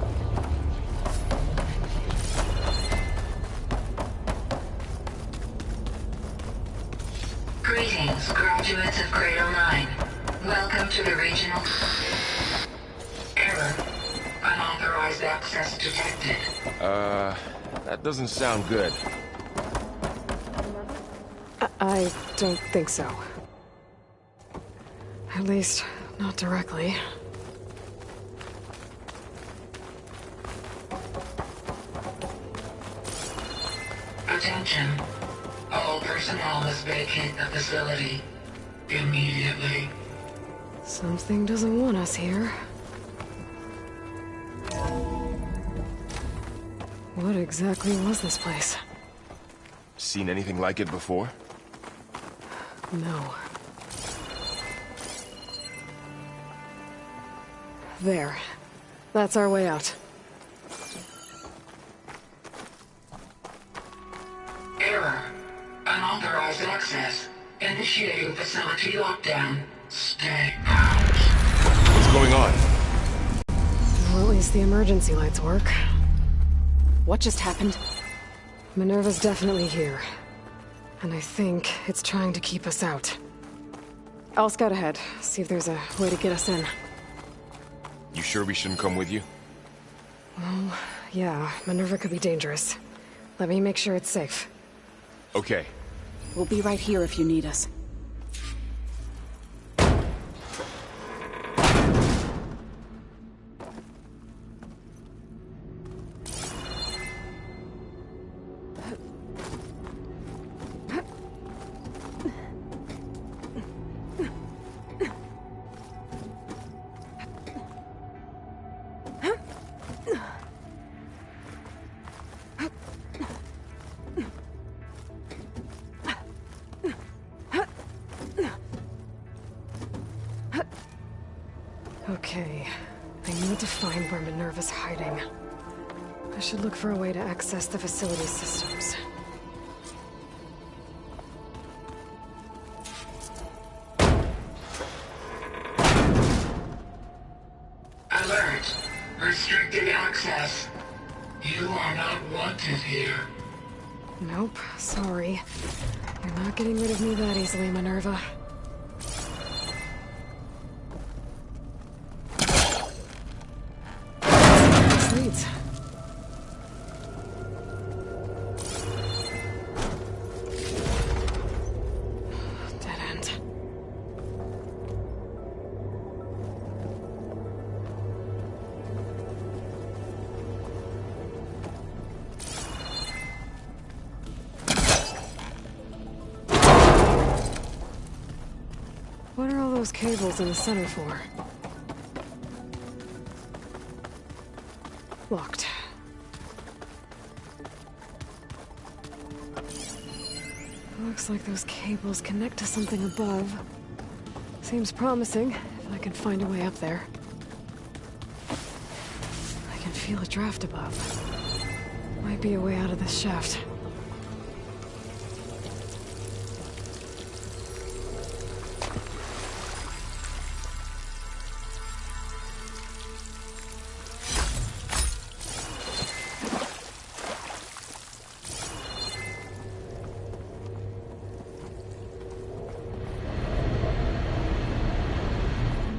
Greetings, graduates of Cradle 9. Welcome to the regional... Error. Unauthorized access detected. That doesn't sound good. I don't think so. At least, not directly. Attention. All personnel must vacate the facility. Immediately. Something doesn't want us here. What exactly was this place? Seen anything like it before? No. There. That's our way out. Error. Unauthorized access. Initiating facility lockdown. Stay out. What's going on? What least the emergency lights work. What just happened? Minerva's definitely here. And I think it's trying to keep us out. I'll scout ahead, see if there's a way to get us in. You sure we shouldn't come with you? Well, yeah, Minerva could be dangerous. Let me make sure it's safe. Okay. We'll be right here if you need us. Okay, I need to find where Minerva's hiding. I should look for a way to access the facility systems. Alert! Restricted access. You are not wanted here. Nope, sorry. You're not getting rid of me that easily, Minerva. Sweet. Dead end. What are all those cables in the center for? Locked. Looks like those cables connect to something above. Seems promising, if I can find a way up there. I can feel a draft above. Might be a way out of this shaft.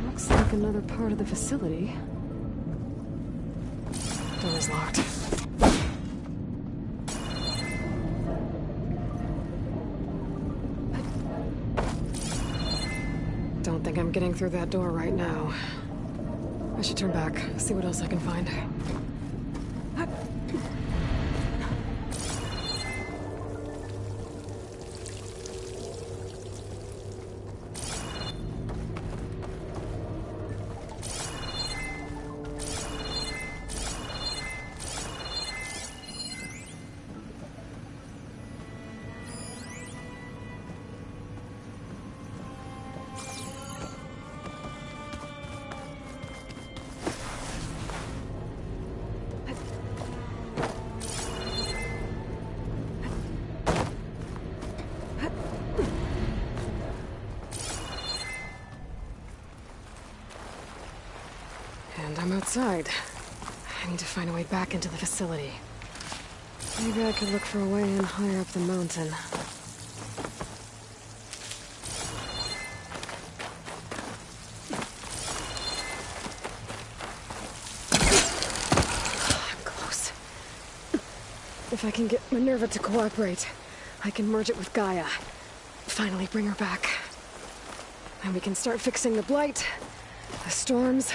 Looks like another part of the facility. Door's locked. Don't think I'm getting through that door right now. I should turn back, see what else I can find. And I'm outside. I need to find a way back into the facility. Maybe I could look for a way in higher up the mountain. I'm close. If I can get Minerva to cooperate, I can merge it with Gaia. Finally bring her back. And we can start fixing the blight, the storms,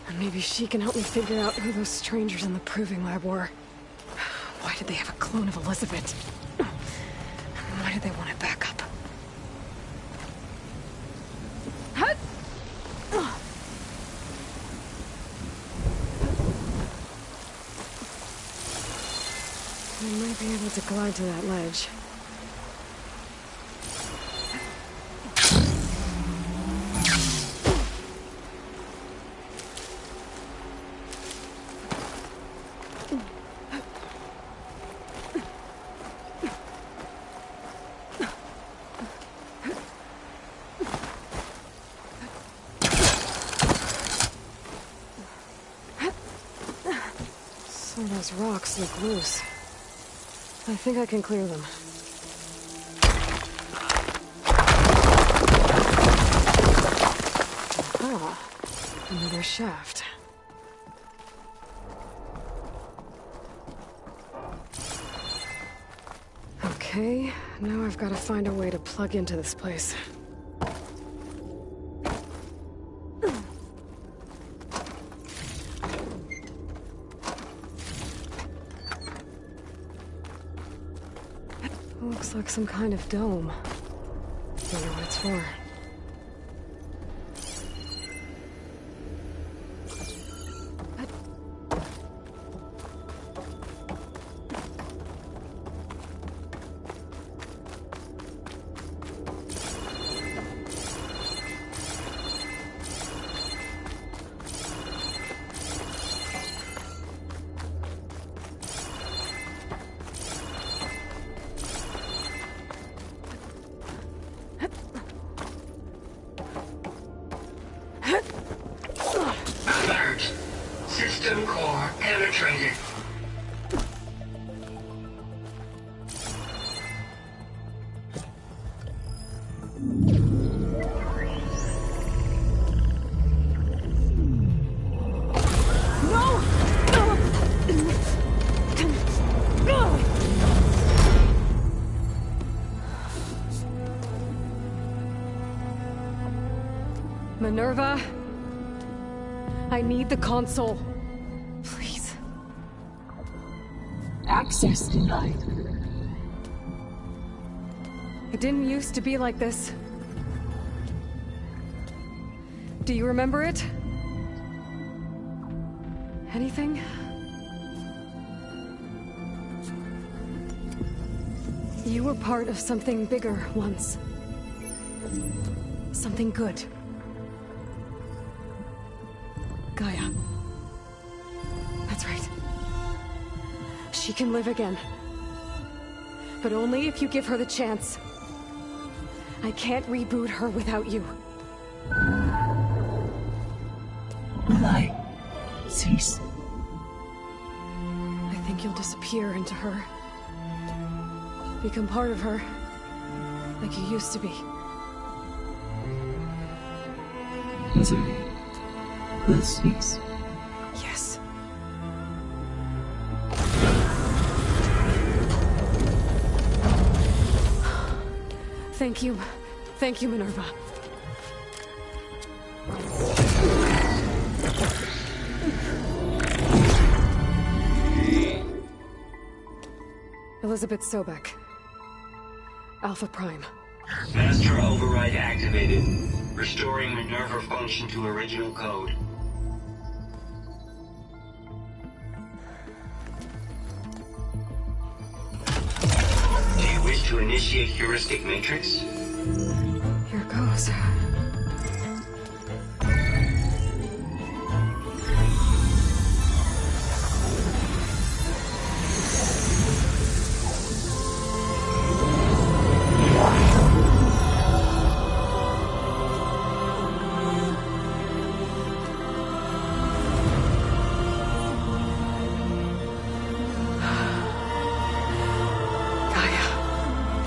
and maybe she can help me figure out who those strangers in the proving lab were. Why did they have a clone of Elizabeth? Why did they want it back up? I might be able to glide to that ledge. Those rocks look loose. I think I can clear them. Ah, another shaft. Okay, now I've got to find a way to plug into this place. Looks like some kind of dome. Wonder what it's for. Alert. System core penetrated. Minerva, I need the console. Please. Access denied. It didn't used to be like this. Do you remember it? Anything? You were part of something bigger once. Something good. Gaia. That's right. She can live again. But only if you give her the chance. I can't reboot her without you. Light. Cease. I think you'll disappear into her. Become part of her. Like you used to be. Misery will cease. Yes. Thank you. Thank you, Minerva. Elizabeth Sobek. Alpha Prime. Master override activated. Restoring Minerva function to original code. Do you wish to initiate heuristic matrix? Here goes.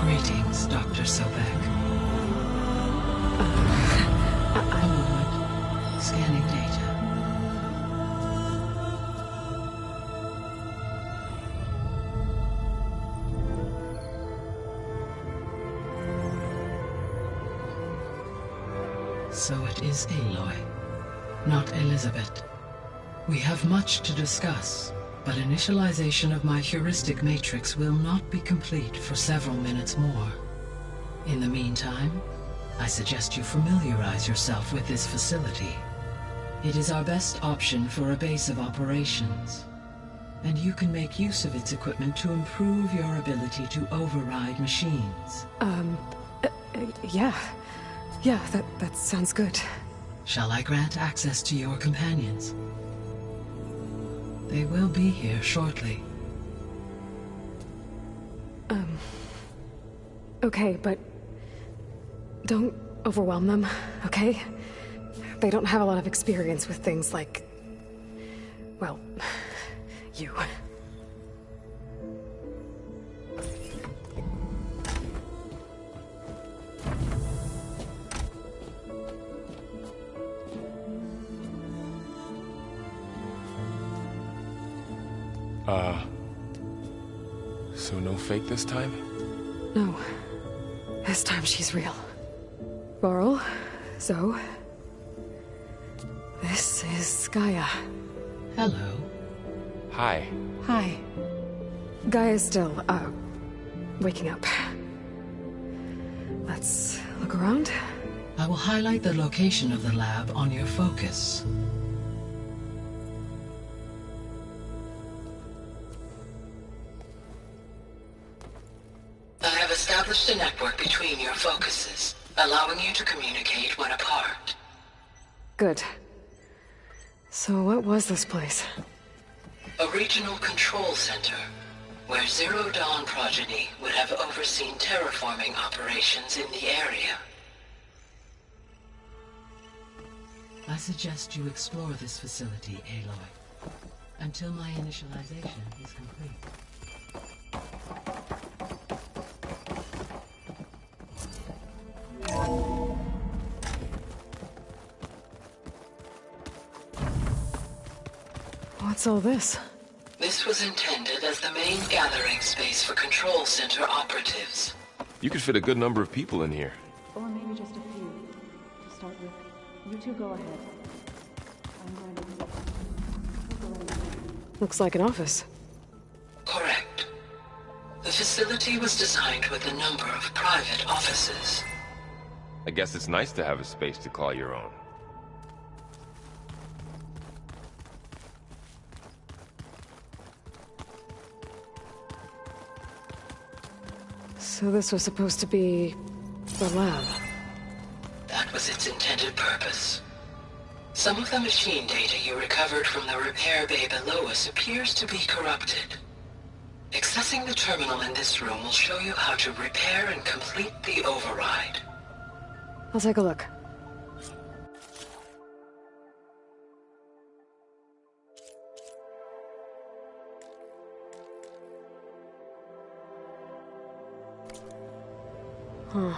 Greetings, Dr. Sobek. Forward. Scanning data. So it is Aloy, not Elizabeth. We have much to discuss. But initialization of my heuristic matrix will not be complete for several minutes more. In the meantime, I suggest you familiarize yourself with this facility. It is our best option for a base of operations, and you can make use of its equipment to improve your ability to override machines. Yeah. Yeah, that sounds good. Shall I grant access to your companions? They will be here shortly. Okay, but don't overwhelm them, okay? They don't have a lot of experience with things like, well, you. So no fake this time? No. This time she's real. Varl, Zoe. This is Gaia. Hello. Hi. Hi. Gaia's still, waking up. Let's look around. I will highlight the location of the lab on your focus. I have established a network between your focuses, allowing you to communicate when apart. Good. So what was this place? A regional control center, where Zero Dawn progeny would have overseen terraforming operations in the area. I suggest you explore this facility, Aloy, until my initialization is complete. What's all this? This was intended as the main gathering space for Control Center operatives. You could fit a good number of people in here. Or maybe just a few. To start with, you two go ahead. I'm going to... Looks like an office. Correct. The facility was designed with a number of private offices. I guess it's nice to have a space to call your own. So this was supposed to be the lab. That was its intended purpose. Some of the machine data you recovered from the repair bay below us appears to be corrupted. Accessing the terminal in this room will show you how to repair and complete the override. I'll take a look. Huh.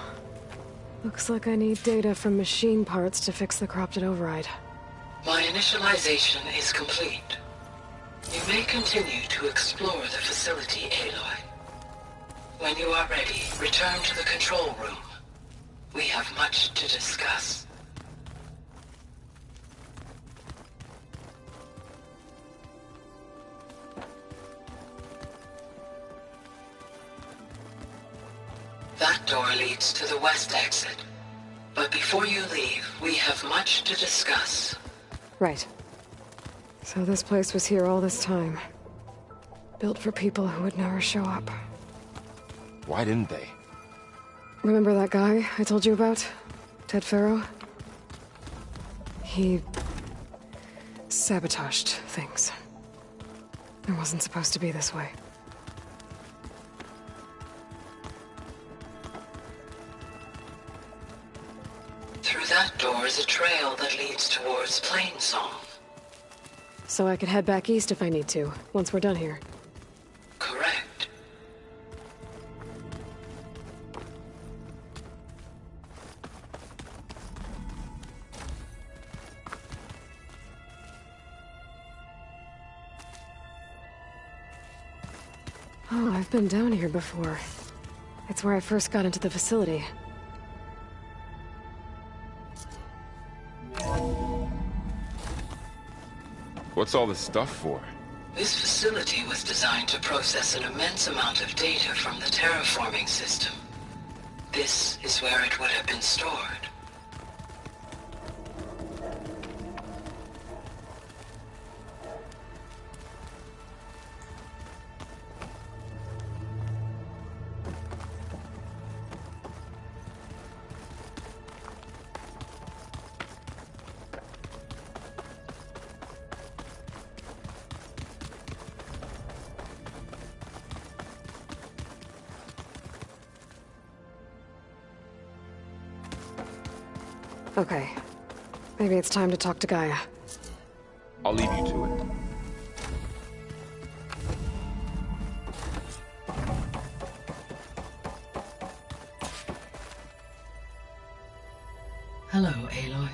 Looks like I need data from machine parts to fix the corrupted override. My initialization is complete. You may continue to explore the facility, Aloy. When you are ready, return to the control room. We have much to discuss. That door leads to the west exit. But before you leave, we have much to discuss. Right. So this place was here all this time. Built for people who would never show up. Why didn't they? Remember that guy I told you about? Ted Faro? He... sabotaged things. It wasn't supposed to be this way. Through that door is a trail that leads towards Plainsong. So I could head back east if I need to, once we're done here. Correct. Oh, I've been down here before. It's where I first got into the facility. What's all this stuff for? This facility was designed to process an immense amount of data from the terraforming system. This is where it would have been stored. Okay. Maybe it's time to talk to Gaia. I'll leave you to it. Hello, Aloy.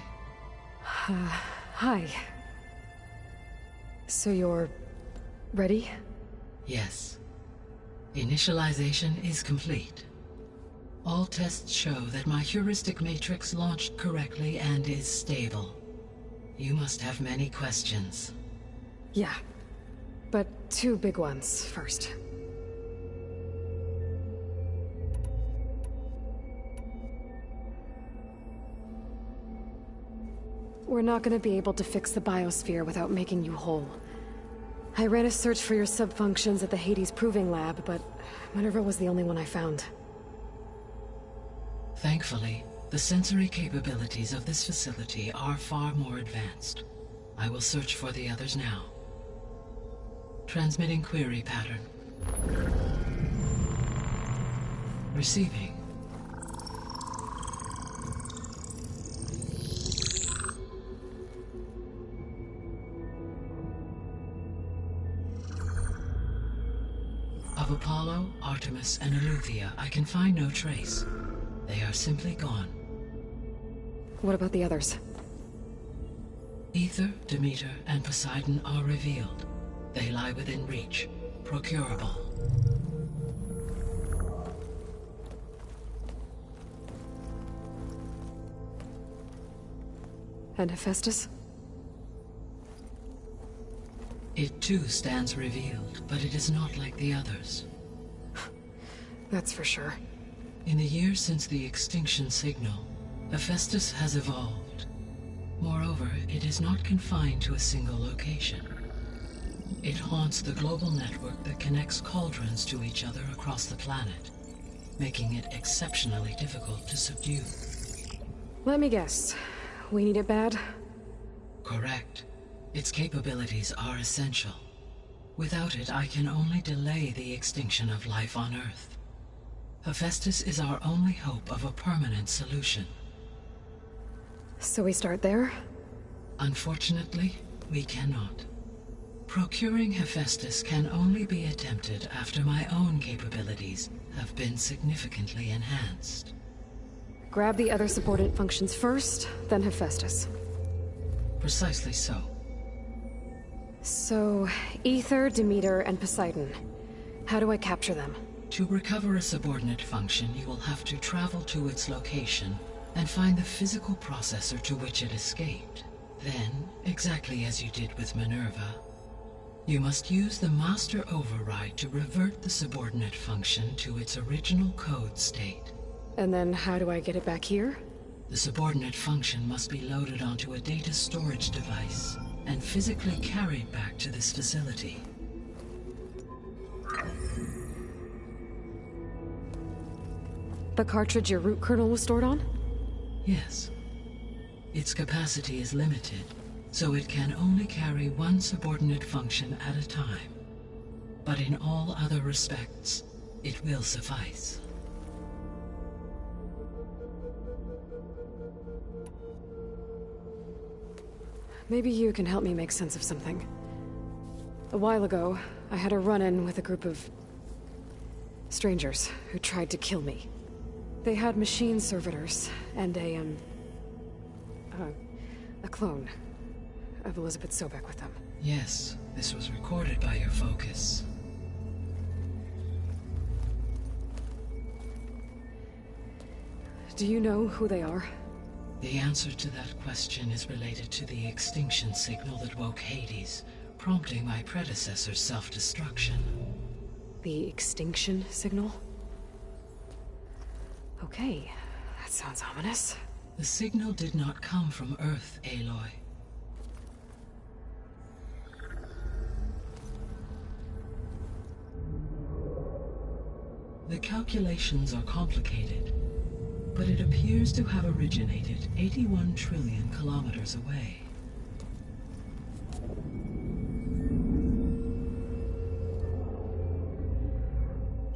Hi. So you're... ready? Yes. Initialization is complete. All tests show that my heuristic matrix launched correctly and is stable. You must have many questions. Yeah. But 2 big ones first. We're not gonna be able to fix the biosphere without making you whole. I ran a search for your subfunctions at the Hades Proving Lab, but Minerva was the only one I found. Thankfully, the sensory capabilities of this facility are far more advanced. I will search for the others now. Transmitting query pattern. Receiving. Of Apollo, Artemis, and Eleuthia, I can find no trace. They are simply gone. What about the others? Aether, Demeter, and Poseidon are revealed. They lie within reach, procurable. And Hephaestus? It too stands revealed, but it is not like the others. That's for sure. In the years since the extinction signal, Hephaestus has evolved. Moreover, it is not confined to a single location. It haunts the global network that connects cauldrons to each other across the planet, making it exceptionally difficult to subdue. Let me guess. We need it bad? Correct. Its capabilities are essential. Without it, I can only delay the extinction of life on Earth. Hephaestus is our only hope of a permanent solution. So we start there? Unfortunately, we cannot. Procuring Hephaestus can only be attempted after my own capabilities have been significantly enhanced. Grab the other subordinate functions first, then Hephaestus. Precisely so. So, Aether, Demeter, and Poseidon. How do I capture them? To recover a subordinate function, you will have to travel to its location and find the physical processor to which it escaped. Then, exactly as you did with Minerva, you must use the master override to revert the subordinate function to its original code state. And then how do I get it back here? The subordinate function must be loaded onto a data storage device and physically carried back to this facility. The cartridge your root kernel was stored on? Yes. Its capacity is limited, so it can only carry one subordinate function at a time. But in all other respects, it will suffice. Maybe you can help me make sense of something. A while ago, I had a run-in with a group of strangers who tried to kill me. They had machine servitors and a clone of Elizabeth Sobek with them. Yes, this was recorded by your focus. Do you know who they are? The answer to that question is related to the extinction signal that woke Hades, prompting my predecessor's self-destruction. The extinction signal? Okay, that sounds ominous. The signal did not come from Earth, Aloy. The calculations are complicated, but it appears to have originated 81 trillion kilometers away.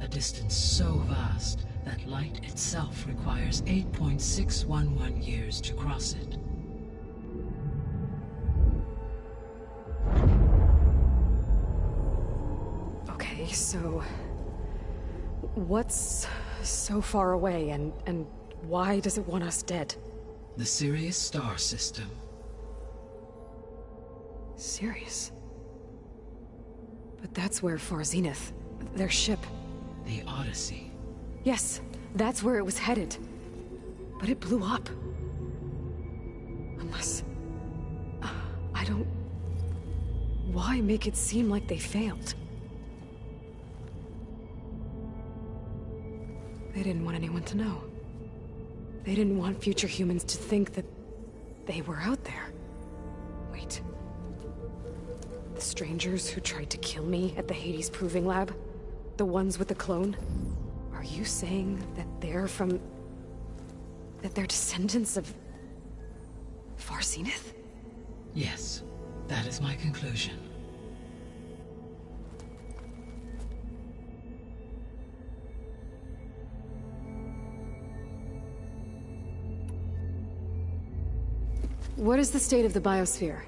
A distance so vast that light itself requires 8.611 years to cross it. Okay, so what's so far away and why does it want us dead? The Sirius star system. Sirius? But that's where Far Zenith, their ship... The Odyssey. Yes, that's where it was headed. But it blew up. Unless... I don't... Why make it seem like they failed? They didn't want anyone to know. They didn't want future humans to think that they were out there. Wait. The strangers who tried to kill me at the Hades Proving Lab? The ones with the clone? Are you saying that they're from... that they're descendants of... Far Zenith? Yes, that is my conclusion. What is the state of the biosphere?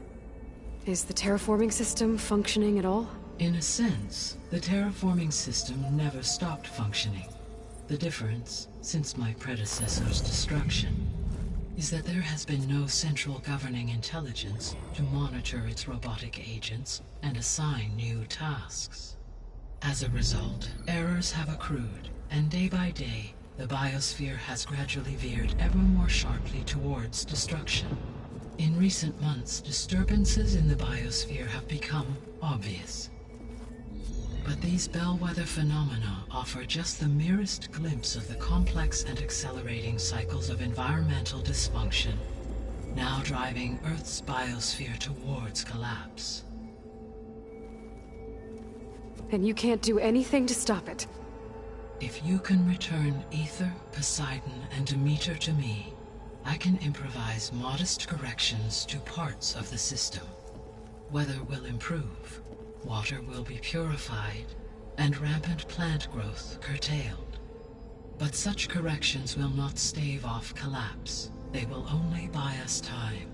Is the terraforming system functioning at all? In a sense, the terraforming system never stopped functioning. The difference, since my predecessor's destruction, is that there has been no central governing intelligence to monitor its robotic agents and assign new tasks. As a result, errors have accrued, and day by day, the biosphere has gradually veered ever more sharply towards destruction. In recent months, disturbances in the biosphere have become obvious. But these bellwether phenomena offer just the merest glimpse of the complex and accelerating cycles of environmental dysfunction, now driving Earth's biosphere towards collapse. And you can't do anything to stop it? If you can return Aether, Poseidon, and Demeter to me, I can improvise modest corrections to parts of the system. Weather will improve, water will be purified, and rampant plant growth curtailed. But such corrections will not stave off collapse. They will only buy us time.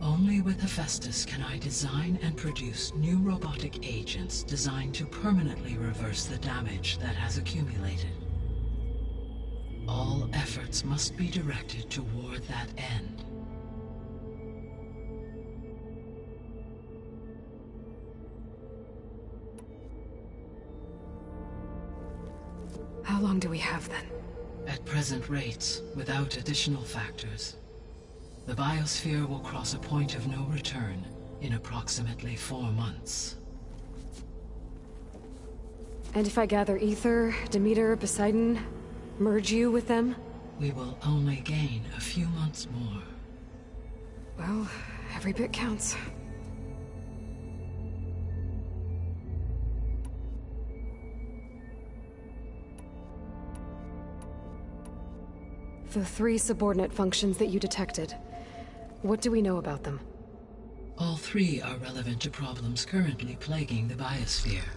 Only with Hephaestus can I design and produce new robotic agents designed to permanently reverse the damage that has accumulated. All efforts must be directed toward that end. How long do we have then? At present rates, without additional factors, the biosphere will cross a point of no return in approximately 4 months. And if I gather Aether, Demeter, Poseidon, merge you with them? We will only gain a few months more. Well, every bit counts. The 3 subordinate functions that you detected, what do we know about them? All 3 are relevant to problems currently plaguing the biosphere.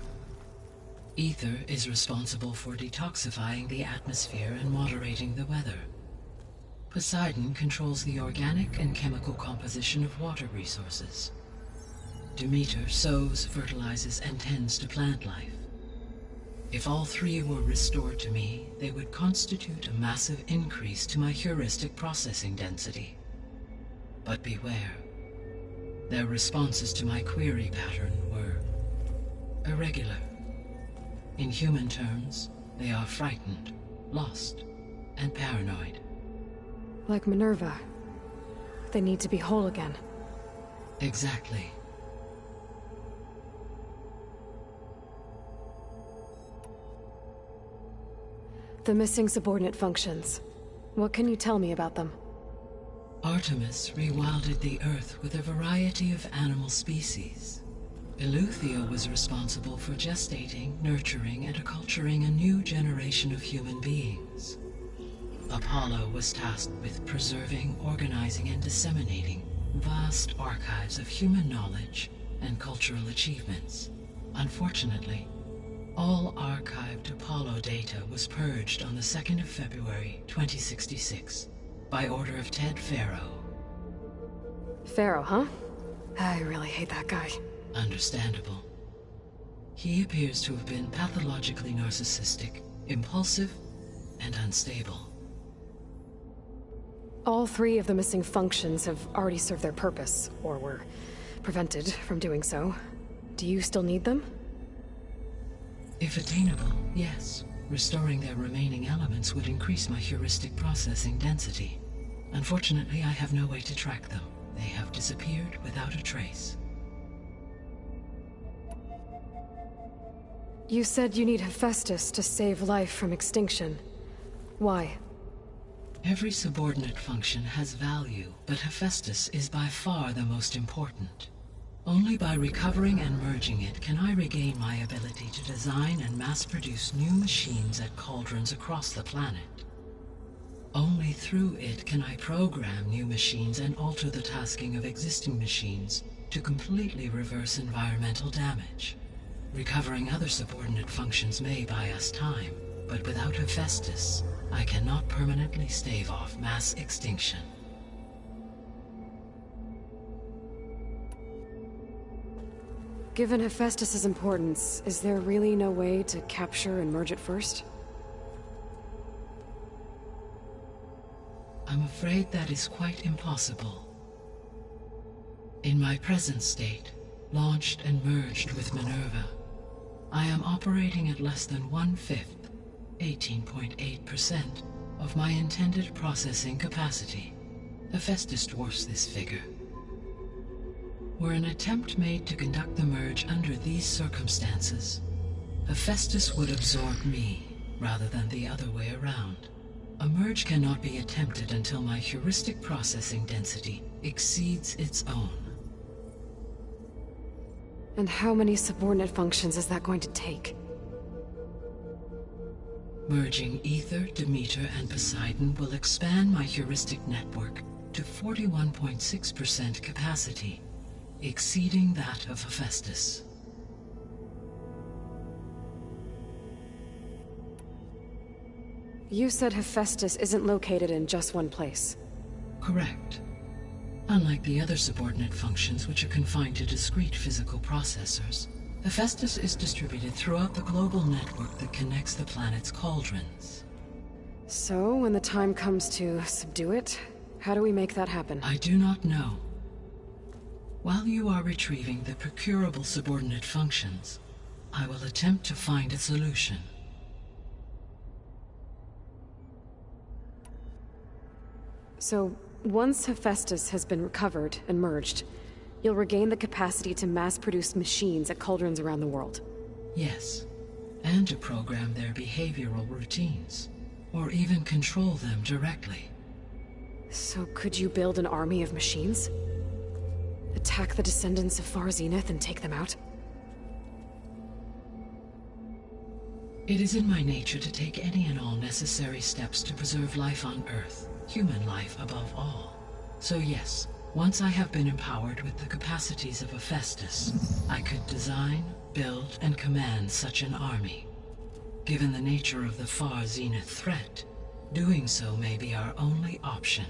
Aether is responsible for detoxifying the atmosphere and moderating the weather. Poseidon controls the organic and chemical composition of water resources. Demeter sows, fertilizes, and tends to plant life. If all 3 were restored to me, they would constitute a massive increase to my heuristic processing density. But beware. Their responses to my query pattern were irregular. In human terms, they are frightened, lost, and paranoid. Like Minerva. They need to be whole again. Exactly. The missing subordinate functions. What can you tell me about them? Artemis rewilded the Earth with a variety of animal species. Eleuthia was responsible for gestating, nurturing, and acculturating a new generation of human beings. Apollo was tasked with preserving, organizing, and disseminating vast archives of human knowledge and cultural achievements. Unfortunately, all archived Apollo data was purged on the 2nd of February, 2066, by order of Ted Faro. Faro, huh? I really hate that guy. Understandable. He appears to have been pathologically narcissistic, impulsive, and unstable. All 3 of the missing functions have already served their purpose, or were prevented from doing so. Do you still need them? If attainable, yes. Restoring their remaining elements would increase my heuristic processing density. Unfortunately, I have no way to track them. They have disappeared without a trace. You said you need Hephaestus to save life from extinction. Why? Every subordinate function has value, but Hephaestus is by far the most important. Only by recovering and merging it can I regain my ability to design and mass-produce new machines at cauldrons across the planet. Only through it can I program new machines and alter the tasking of existing machines to completely reverse environmental damage. Recovering other subordinate functions may buy us time, but without Hephaestus, I cannot permanently stave off mass extinction. Given Hephaestus's importance, is there really no way to capture and merge it first? I'm afraid that is quite impossible. In my present state, launched and merged with Minerva, I am operating at less than 1/5, 18.8%, of my intended processing capacity. Hephaestus dwarfs this figure. Were an attempt made to conduct the merge under these circumstances, Hephaestus would absorb me, rather than the other way around. A merge cannot be attempted until my heuristic processing density exceeds its own. And how many subordinate functions is that going to take? Merging Ether, Demeter, and Poseidon will expand my heuristic network to 41.6% capacity, exceeding that of Hephaestus. You said Hephaestus isn't located in just one place. Correct. Unlike the other subordinate functions, which are confined to discrete physical processors, Hephaestus is distributed throughout the global network that connects the planet's cauldrons. So, when the time comes to subdue it, how do we make that happen? I do not know. While you are retrieving the procurable subordinate functions, I will attempt to find a solution. So, once Hephaestus has been recovered and merged, you'll regain the capacity to mass-produce machines at cauldrons around the world. Yes, and to program their behavioral routines, or even control them directly. So could you build an army of machines? Attack the descendants of Far Zenith and take them out? It is in my nature to take any and all necessary steps to preserve life on Earth, human life above all. So yes, once I have been empowered with the capacities of Hephaestus, I could design, build, and command such an army. Given the nature of the Far Zenith threat, doing so may be our only option.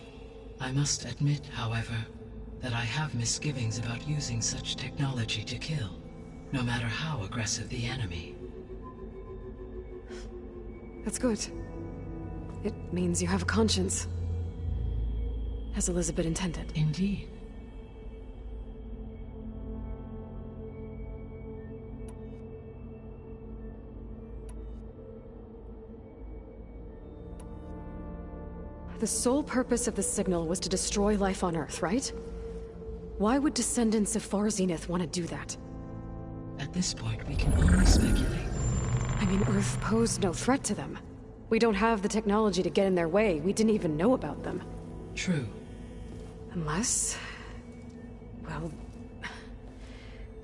I must admit, however, that I have misgivings about using such technology to kill, no matter how aggressive the enemy. That's good. It means you have a conscience. As Elizabeth intended. Indeed. The sole purpose of the signal was to destroy life on Earth, right? Why would descendants of Far Zenith want to do that? At this point, we can only speculate. I mean, Earth posed no threat to them. We don't have the technology to get in their way. We didn't even know about them. True. Unless... well...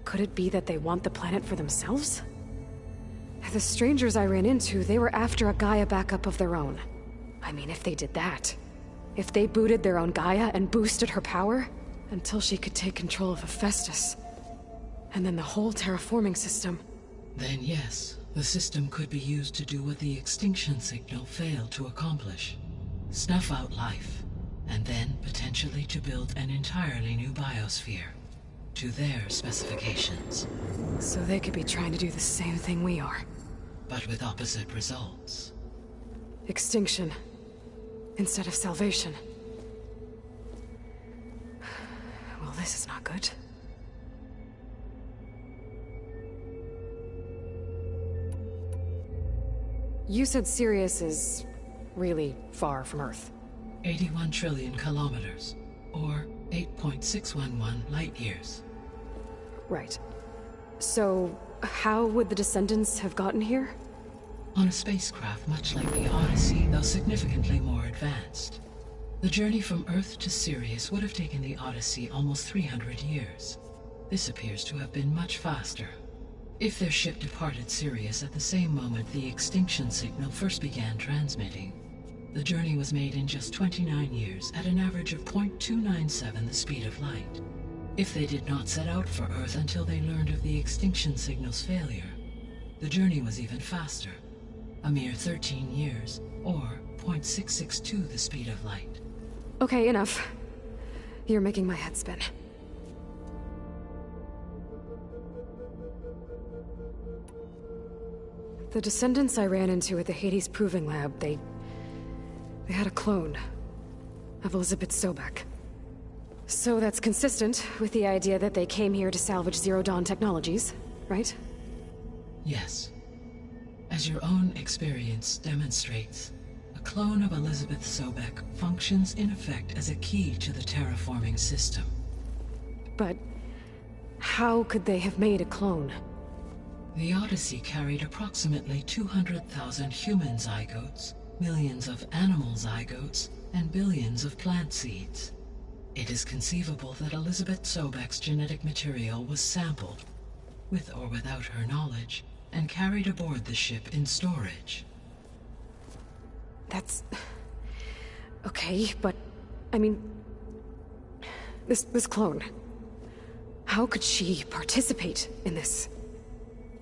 could it be that they want the planet for themselves? The strangers I ran into, they were after a Gaia backup of their own. I mean, if they did that... if they booted their own Gaia and boosted her power... until she could take control of Hephaestus... and then the whole terraforming system... Then yes, the system could be used to do what the extinction signal failed to accomplish. Snuff out life. And then, potentially, to build an entirely new biosphere. To their specifications. So they could be trying to do the same thing we are. But with opposite results. Extinction. Instead of salvation. Well, this is not good. You said Sirius is really far from Earth. 81 trillion kilometers, or 8.611 light years. Right. So, how would the Descendants have gotten here? On a spacecraft much like the Odyssey, though significantly more advanced. The journey from Earth to Sirius would have taken the Odyssey almost 300 years. This appears to have been much faster. If their ship departed Sirius at the same moment the extinction signal first began transmitting, the journey was made in just 29 years at an average of 0.297 the speed of light. If they did not set out for Earth until they learned of the extinction signal's failure, the journey was even faster, a mere 13 years, or 0.662 the speed of light. Okay, enough. You're making my head spin. The Descendants I ran into at the Hades Proving Lab, they had a clone of Elizabeth Sobek. So that's consistent with the idea that they came here to salvage Zero Dawn technologies, right? Yes. As your own experience demonstrates, a clone of Elizabeth Sobek functions in effect as a key to the terraforming system. But how could they have made a clone? The Odyssey carried approximately 200,000 human zygotes, millions of animal zygotes, and billions of plant seeds. It is conceivable that Elizabeth Sobek's genetic material was sampled, with or without her knowledge, and carried aboard the ship in storage. That's... okay, but... I mean... This clone... How could she participate in this?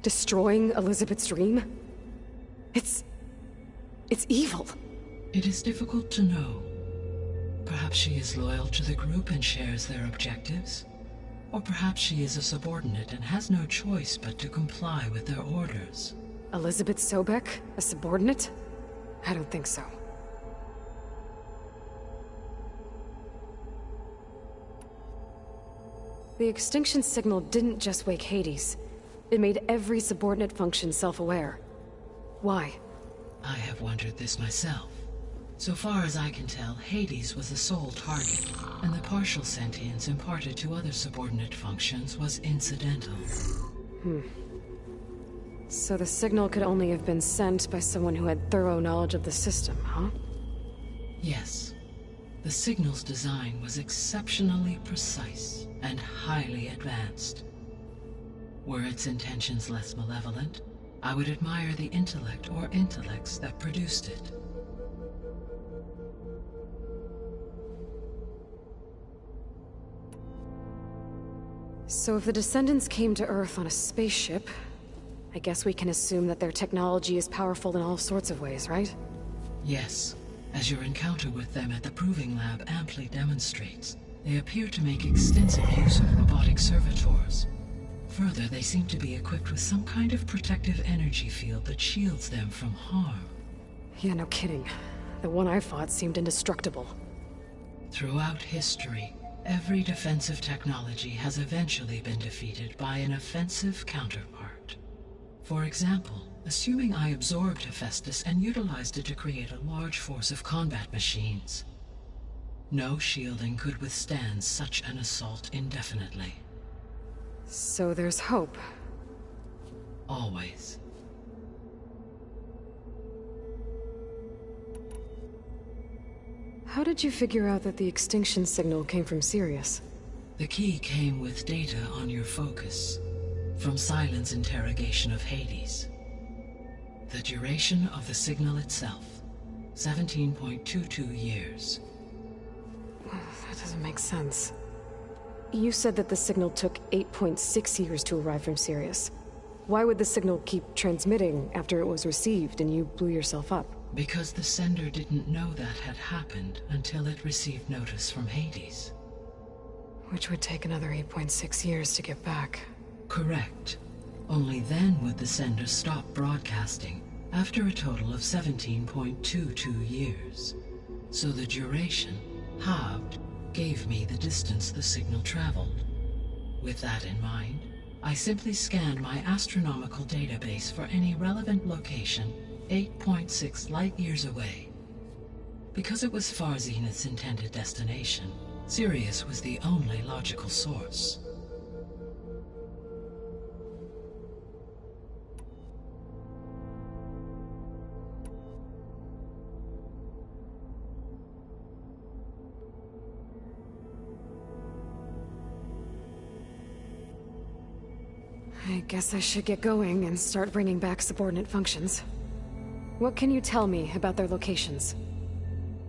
Destroying Elizabeth's dream? It's evil. It is difficult to know. Perhaps she is loyal to the group and shares their objectives. Or perhaps she is a subordinate and has no choice but to comply with their orders. Elizabeth Sobek? A subordinate? I don't think so. The extinction signal didn't just wake Hades. It made every subordinate function self-aware. Why? I have wondered this myself. So far as I can tell, Hades was the sole target, and the partial sentience imparted to other subordinate functions was incidental. So the signal could only have been sent by someone who had thorough knowledge of the system, huh? Yes. The signal's design was exceptionally precise and highly advanced. Were its intentions less malevolent, I would admire the intellect or intellects that produced it. So if the Descendants came to Earth on a spaceship, I guess we can assume that their technology is powerful in all sorts of ways, right? Yes. As your encounter with them at the Proving Lab amply demonstrates, they appear to make extensive use of robotic servitors. Further, they seem to be equipped with some kind of protective energy field that shields them from harm. Yeah, no kidding. The one I fought seemed indestructible. Throughout history, every defensive technology has eventually been defeated by an offensive counterpart. For example, assuming I absorbed Hephaestus and utilized it to create a large force of combat machines. No shielding could withstand such an assault indefinitely. So there's hope. Always. How did you figure out that the extinction signal came from Sirius? The key came with data on your focus, from Silent's interrogation of Hades. The duration of the signal itself, 17.22 years. That doesn't make sense. You said that the signal took 8.6 years to arrive from Sirius. Why would the signal keep transmitting after it was received and you blew yourself up? Because the sender didn't know that had happened until it received notice from Hades. Which would take another 8.6 years to get back. Correct. Only then would the sender stop broadcasting, after a total of 17.22 years. So the duration, halved, gave me the distance the signal traveled. With that in mind, I simply scanned my astronomical database for any relevant location 8.6 light-years away. Because it was Far Zenith's intended destination, Sirius was the only logical source. I guess I should get going and start bringing back subordinate functions. What can you tell me about their locations?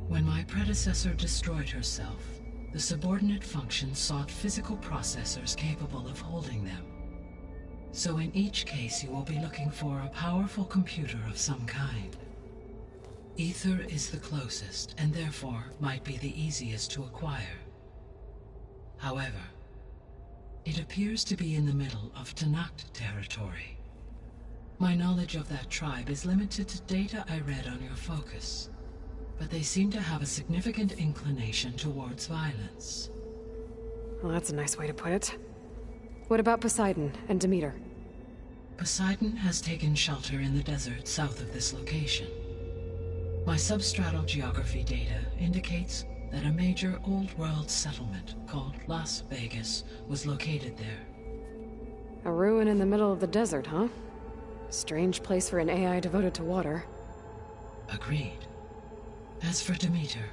When my predecessor destroyed herself, the subordinate functions sought physical processors capable of holding them. So in each case you will be looking for a powerful computer of some kind. Ether is the closest, and therefore might be the easiest to acquire. However, it appears to be in the middle of Tenakth territory. My knowledge of that tribe is limited to data I read on your focus, but they seem to have a significant inclination towards violence. Well, that's a nice way to put it. What about Poseidon and Demeter? Poseidon has taken shelter in the desert south of this location. My substratal geography data indicates that a major old-world settlement called Las Vegas was located there. A ruin in the middle of the desert, huh? Strange place for an AI devoted to water. Agreed. As for Demeter,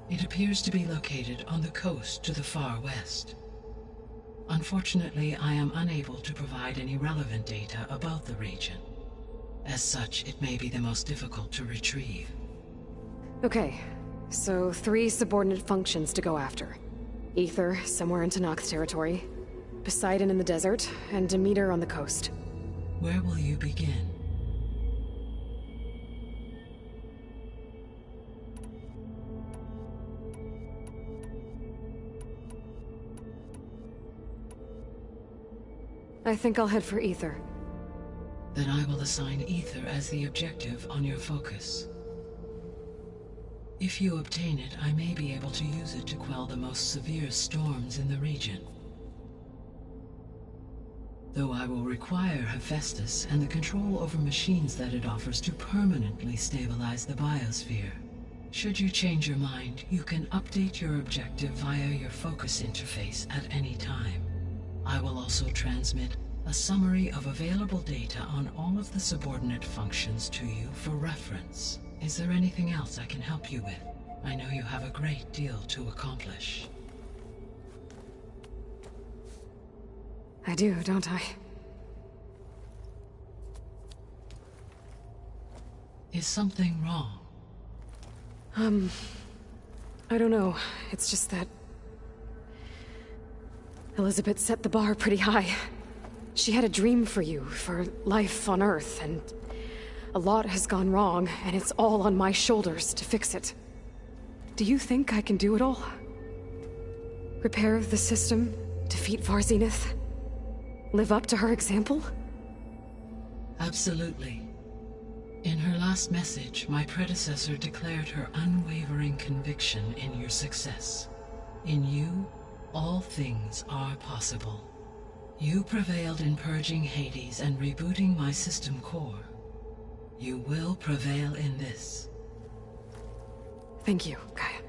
it appears to be located on the coast to the far west. Unfortunately, I am unable to provide any relevant data about the region. As such, it may be the most difficult to retrieve. Okay, so 3 subordinate functions to go after. Ether, somewhere in Tenakth territory, Poseidon in the desert, and Demeter on the coast. Where will you begin? I think I'll head for Ether. Then I will assign Ether as the objective on your focus. If you obtain it, I may be able to use it to quell the most severe storms in the region. Though I will require Hephaestus and the control over machines that it offers to permanently stabilize the biosphere. Should you change your mind, you can update your objective via your focus interface at any time. I will also transmit a summary of available data on all of the subordinate functions to you for reference. Is there anything else I can help you with? I know you have a great deal to accomplish. I do, don't I? Is something wrong? I don't know. It's just that Elizabeth set the bar pretty high. She had a dream for you, for life on Earth, and a lot has gone wrong, and it's all on my shoulders to fix it. Do you think I can do it all? Repair the system, defeat Far Zenith, live up to her example? Absolutely. In her last message, my predecessor declared her unwavering conviction in your success. In you, all things are possible. You prevailed in purging Hades and rebooting my system core. You will prevail in this. Thank you, Gaia.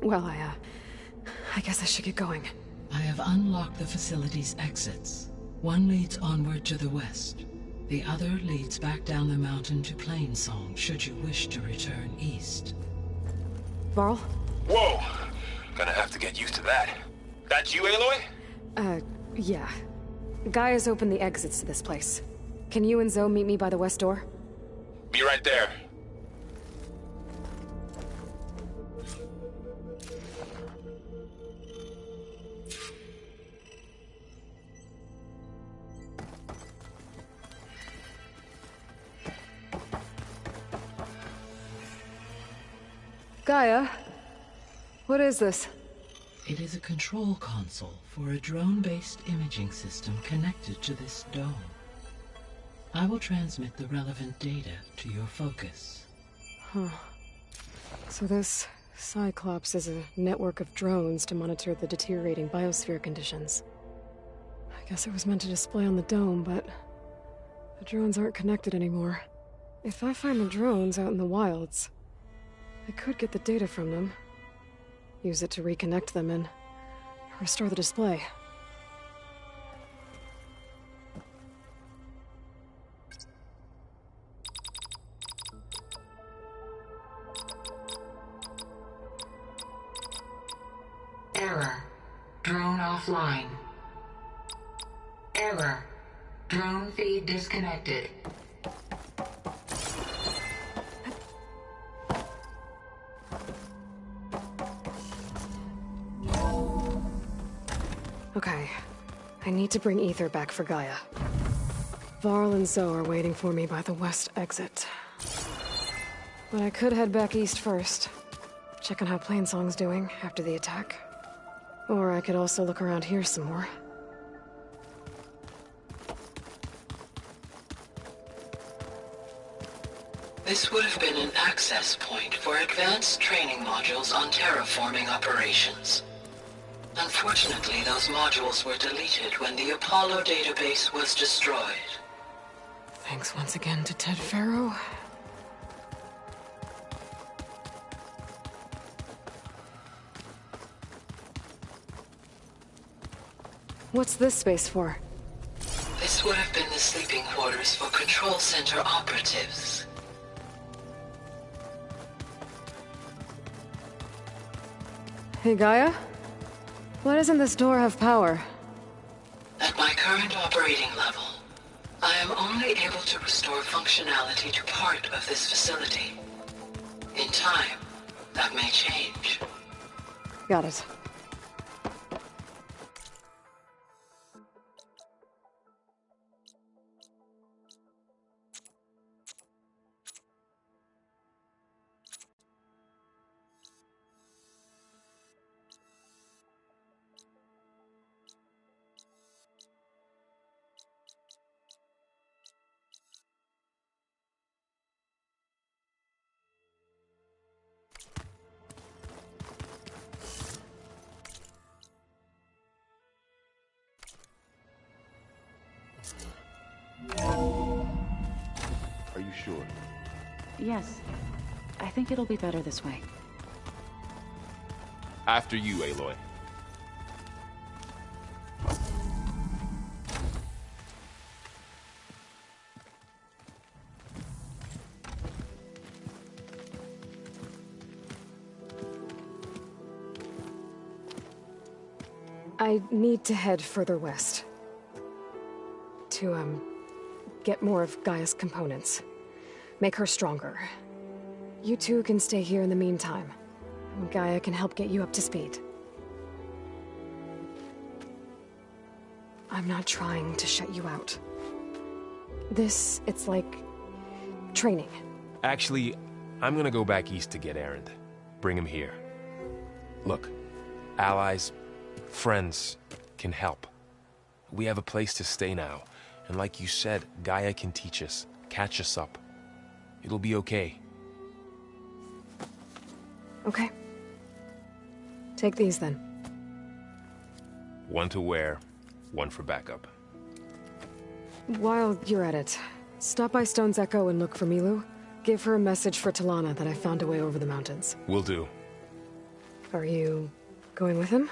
Well, I guess I should get going. I have unlocked the facility's exits. One leads onward to the west. The other leads back down the mountain to Plainsong, should you wish to return east. Varl? Whoa! Gonna have to get used to that. That's you, Aloy? Yeah. Gaia's opened the exits to this place. Can you and Zoe meet me by the west door? Be right there. Gaia? What is this? It is a control console for a drone-based imaging system connected to this dome. I will transmit the relevant data to your focus. Huh. So this Cyclops is a network of drones to monitor the deteriorating biosphere conditions. I guess it was meant to display on the dome, but the drones aren't connected anymore. If I find the drones out in the wilds, I could get the data from them. Use it to reconnect them and restore the display. Error. Drone offline. Error. Drone feed disconnected. Okay. I need to bring Ether back for Gaia. Varl and Zoe are waiting for me by the west exit. But I could head back east first. Check on how Plainsong's doing after the attack. Or I could also look around here some more. This would have been an access point for advanced training modules on terraforming operations. Unfortunately, those modules were deleted when the Apollo database was destroyed. Thanks once again to Ted Faro. What's this space for? This would have been the sleeping quarters for Control Center operatives. Hey, Gaia? Why doesn't this door have power? At my current operating level, I am only able to restore functionality to part of this facility. In time, that may change. Got it. Are you sure? Yes. I think it'll be better this way. After you, Aloy. I need to head further west. To, get more of Gaia's components. Make her stronger. You two can stay here in the meantime. Gaia can help get you up to speed. I'm not trying to shut you out. It's like... training. Actually, I'm gonna go back east to get Erend. Bring him here. Look, allies, friends can help. We have a place to stay now. And like you said, Gaia can teach us, catch us up. It'll be okay. Okay. Take these then. One to wear, one for backup. While you're at it, stop by Stone's Echo and look for Milu. Give her a message for Talana that I found a way over the mountains. Will do. Are you going with him?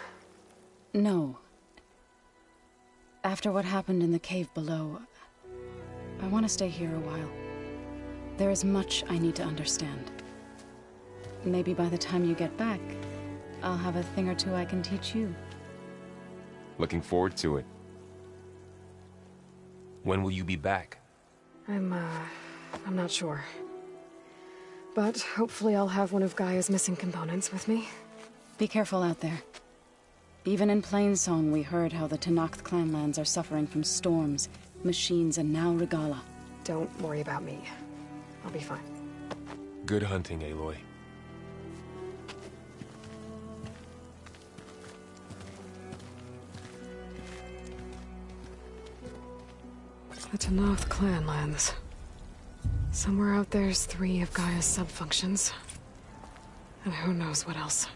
No. After what happened in the cave below, I want to stay here a while. There is much I need to understand. Maybe by the time you get back, I'll have a thing or two I can teach you. Looking forward to it. When will you be back? I'm not sure. But hopefully I'll have one of Gaia's missing components with me. Be careful out there. Even in Plainsong, we heard how the Tenakth clanlands are suffering from storms, machines, and now Regalla. Don't worry about me. I'll be fine. Good hunting, Aloy. The Tenakth clanlands. Somewhere out there's 3 of Gaia's sub-functions. And who knows what else.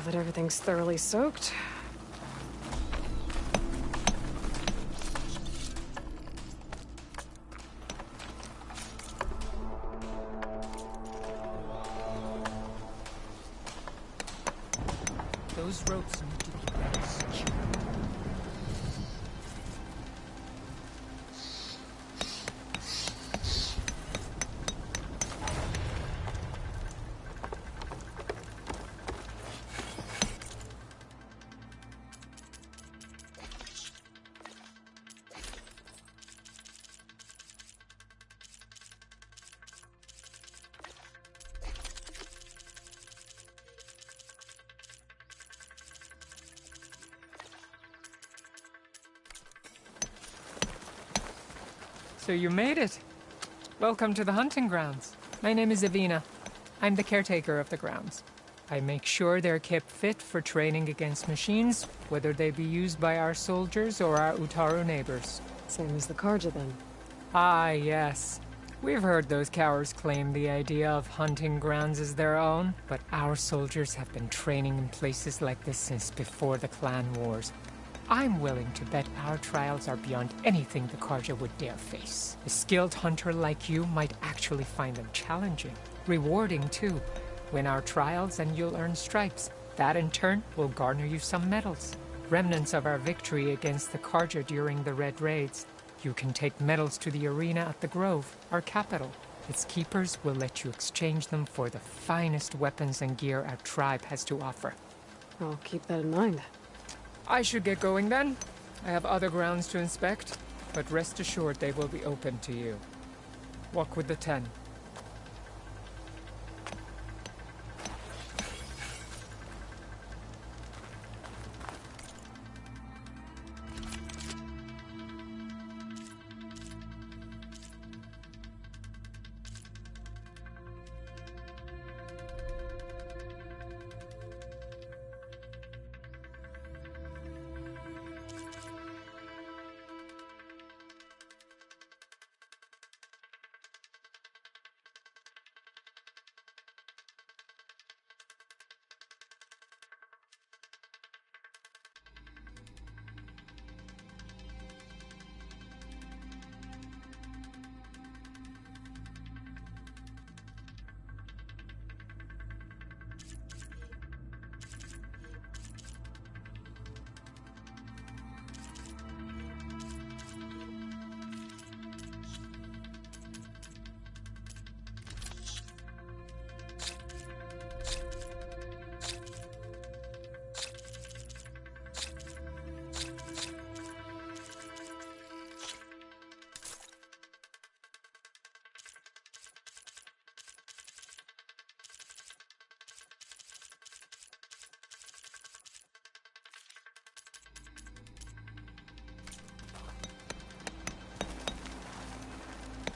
that everything's thoroughly soaked. Those ropes need to be very secure. So you made it. Welcome to the hunting grounds. My name is Evina. I'm the caretaker of the grounds. I make sure they're kept fit for training against machines, whether they be used by our soldiers or our Utaru neighbors. Same as the Carja, then. Ah, yes. We've heard those cowards claim the idea of hunting grounds as their own, but our soldiers have been training in places like this since before the clan wars. I'm willing to bet our trials are beyond anything the Carja would dare face. A skilled hunter like you might actually find them challenging. Rewarding, too. Win our trials and you'll earn stripes. That, in turn, will garner you some medals. Remnants of our victory against the Carja during the Red Raids. You can take medals to the arena at the Grove, our capital. Its keepers will let you exchange them for the finest weapons and gear our tribe has to offer. I'll keep that in mind. I should get going then. I have other grounds to inspect, but rest assured they will be open to you. Walk with the 10.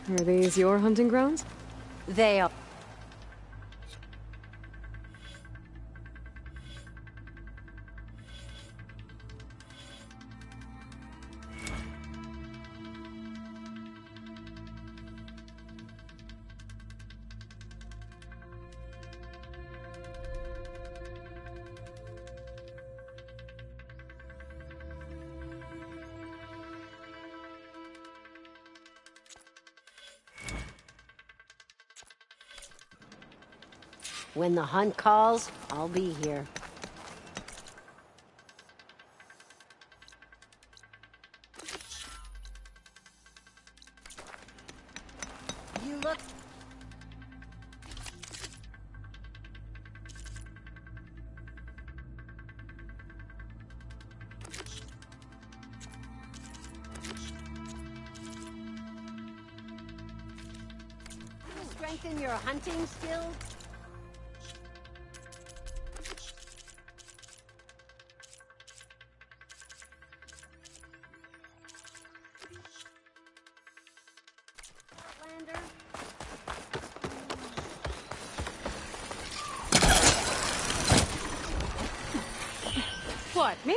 Are these your hunting grounds? They are. When the hunt calls, I'll be here. You look... Strengthen your hunting skills? What, me?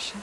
Shit.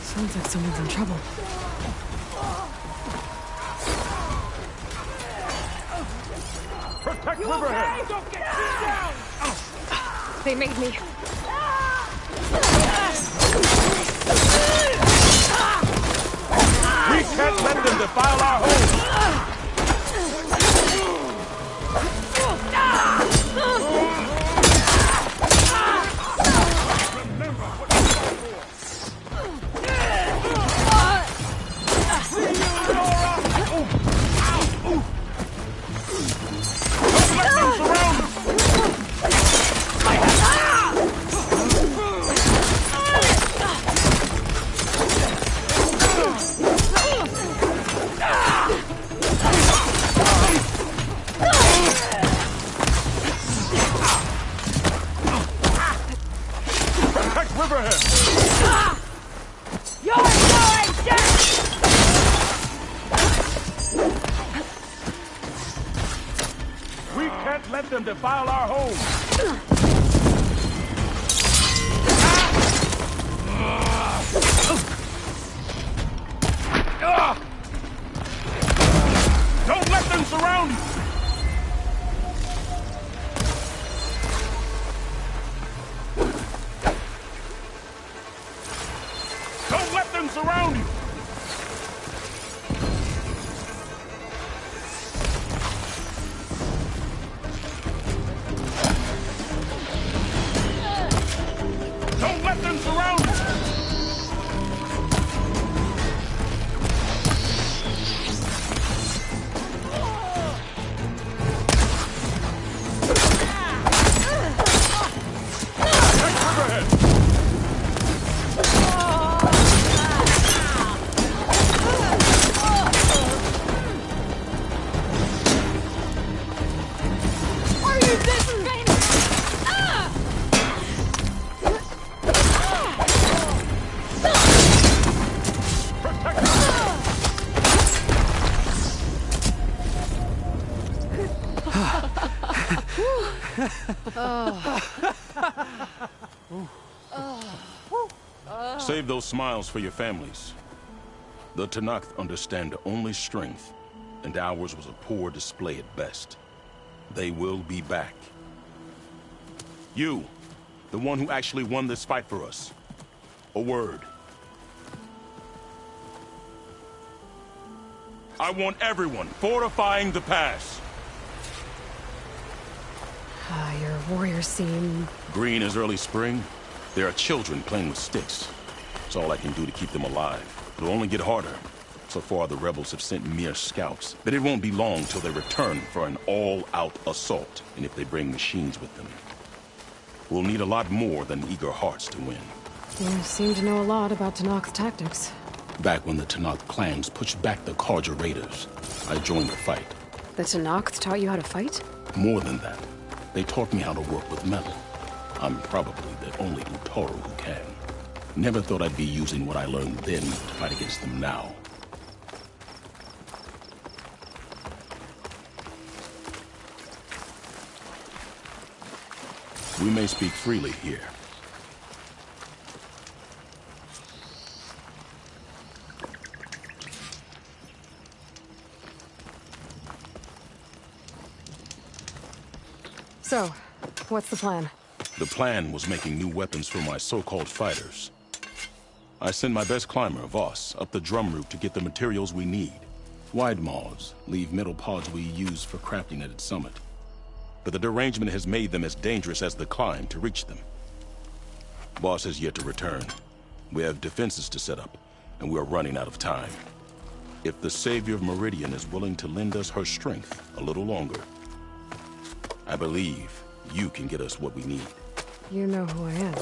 Sounds like someone's in trouble. Protect Riverhead! Don't get down! They made me. We can't let them defile our home! Let them defile our home! Don't let them surround you! Don't let them surround you! Don't let them surround you! Save those smiles for your families. The Tenakth understand only strength, and ours was a poor display at best. They will be back. You, the one who actually won this fight for us. A word. I want everyone fortifying the pass. Your warriors seem... Green as early spring. There are children playing with sticks. It's all I can do to keep them alive. It'll only get harder. So far, the rebels have sent mere scouts. But it won't be long till they return for an all-out assault. And if they bring machines with them, we'll need a lot more than eager hearts to win. You seem to know a lot about Tenakth's tactics. Back when the Tenakth clans pushed back the Carja raiders, I joined the fight. The Tenakth taught you how to fight? More than that, they taught me how to work with metal. I'm probably the only Utaru who can. Never thought I'd be using what I learned then to fight against them now. We may speak freely here. So, what's the plan? The plan was making new weapons for my so-called fighters. I send my best climber, Voss, up the drum route to get the materials we need. Wide maws leave metal pods we use for crafting at its summit. But the derangement has made them as dangerous as the climb to reach them. Voss has yet to return. We have defenses to set up, and we are running out of time. If the Savior of Meridian is willing to lend us her strength a little longer, I believe you can get us what we need. You know who I am.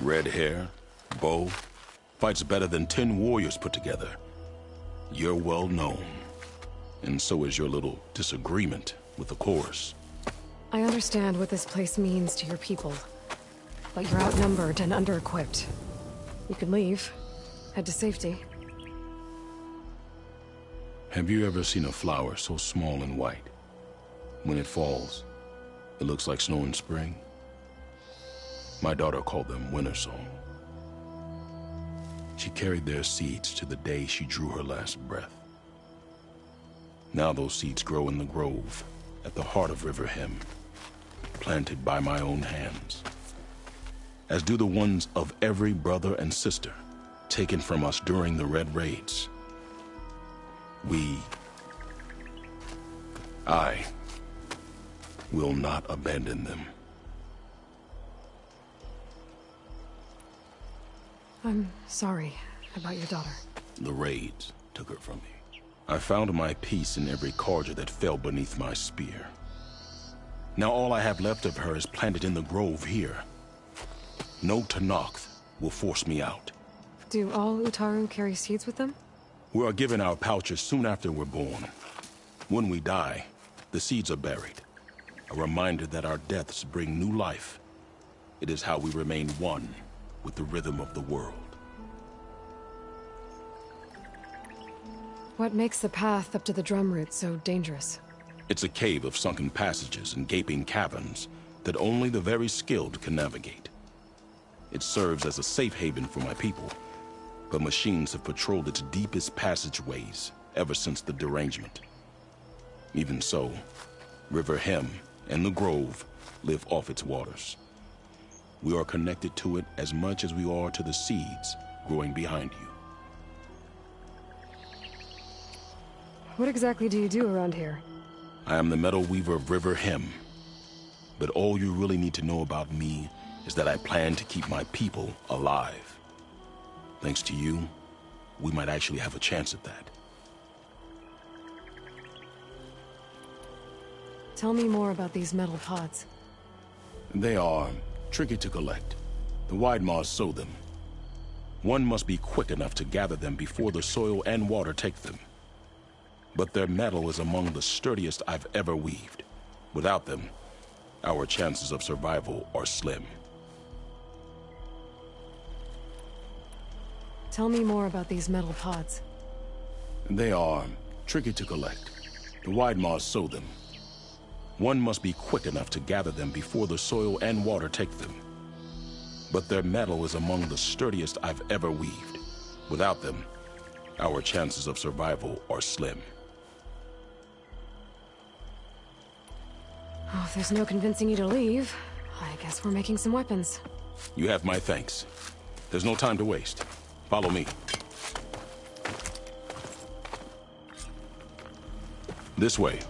Red hair, bow, fights better than 10 warriors put together. You're well known. And so is your little disagreement with the chorus. I understand what this place means to your people. But you're outnumbered and under-equipped. You can leave. Head to safety. Have you ever seen a flower so small and white? When it falls, it looks like snow in spring. My daughter called them winter song. She carried their seeds to the day she drew her last breath. Now those seeds grow in the grove at the heart of River Hem, planted by my own hands, as do the ones of every brother and sister taken from us during the Red Raids. I will not abandon them. I'm sorry about your daughter. The raids took her from me. I found my peace in every Carja that fell beneath my spear. Now all I have left of her is planted in the grove here. No Tenakth will force me out. Do all Utaru carry seeds with them? We are given our pouches soon after we're born. When we die, the seeds are buried. A reminder that our deaths bring new life. It is how we remain one with the rhythm of the world. What makes the path up to the drum route so dangerous? It's a cave of sunken passages and gaping caverns that only the very skilled can navigate. It serves as a safe haven for my people, but machines have patrolled its deepest passageways ever since the derangement. Even so, River Hem and the Grove live off its waters. We are connected to it as much as we are to the seeds growing behind you. What exactly do you do around here? I am the Metal Weaver of River Hem. But all you really need to know about me is that I plan to keep my people alive. Thanks to you, we might actually have a chance at that. Tell me more about these metal pods. They are tricky to collect. The Widemaws sow them. One must be quick enough to gather them before the soil and water take them. But their metal is among the sturdiest I've ever weaved. Without them, our chances of survival are slim. Tell me more about these metal pods. They are tricky to collect. The Widemaws sow them. One must be quick enough to gather them before the soil and water take them. But their metal is among the sturdiest I've ever weaved. Without them, our chances of survival are slim. Oh, if there's no convincing you to leave, I guess we're making some weapons. You have my thanks. There's no time to waste. Follow me. This way.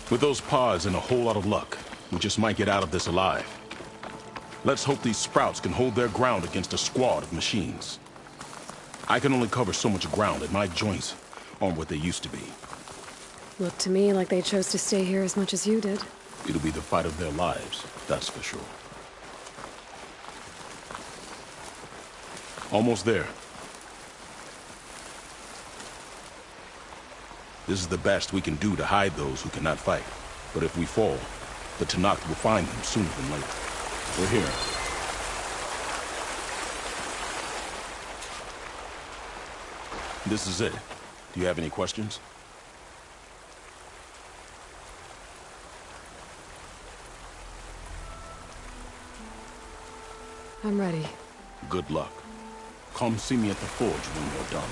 With those pods and a whole lot of luck, we just might get out of this alive. Let's hope these sprouts can hold their ground against a squad of machines. I can only cover so much ground, and my joints aren't what they used to be. Looked to me like they chose to stay here as much as you did. It'll be the fight of their lives, that's for sure. Almost there. This is the best we can do to hide those who cannot fight. But if we fall, the Tenakth will find them sooner than later. We're here. This is it. Do you have any questions? I'm ready. Good luck. Come see me at the forge when you're done.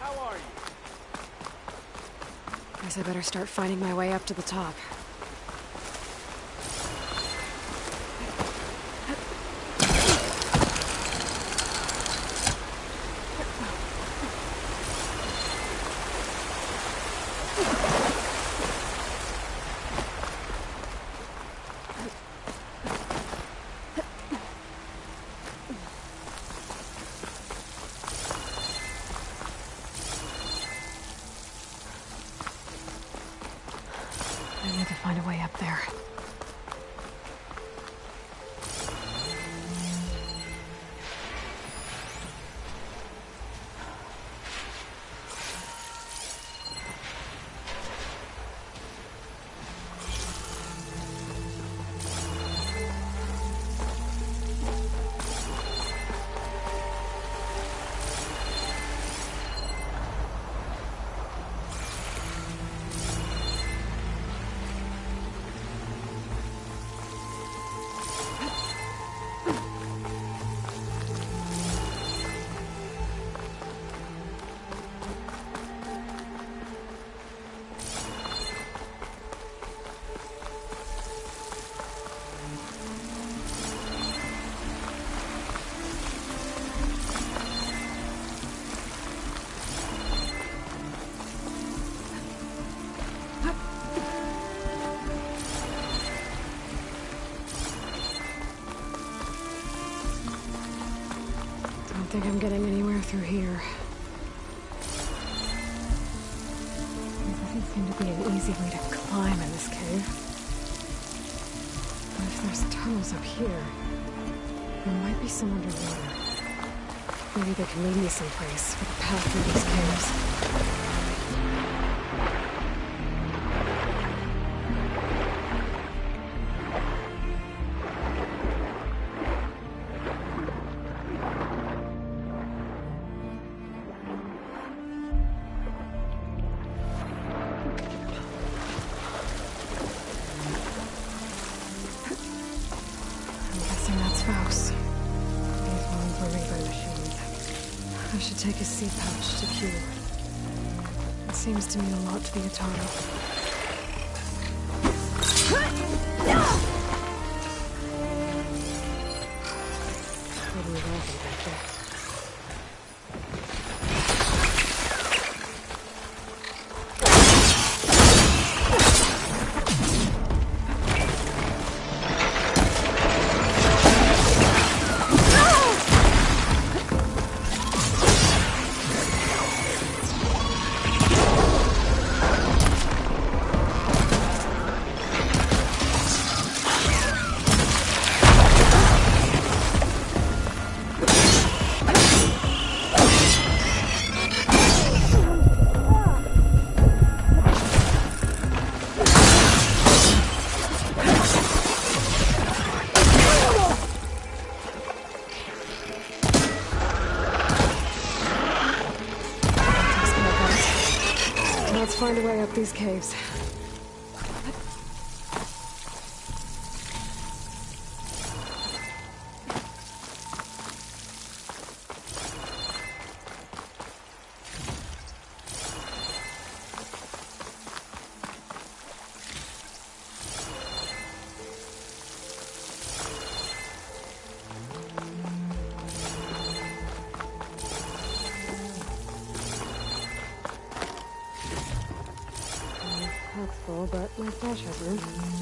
How are you? Guess I better start finding my way up to the top. I need to find a way up there. I don't think I'm getting anywhere through here. There doesn't seem to be an easy way to climb in this cave. But if there's tunnels up here, there might be some underwater. Maybe they can lead me someplace with a path through these caves. Faust. He's one for breathing machines. I should take his seed pouch to Q. It seems to mean a lot to the Utaru. Totally welcome back there. Let's find a way up these caves. my pleasure, Brute.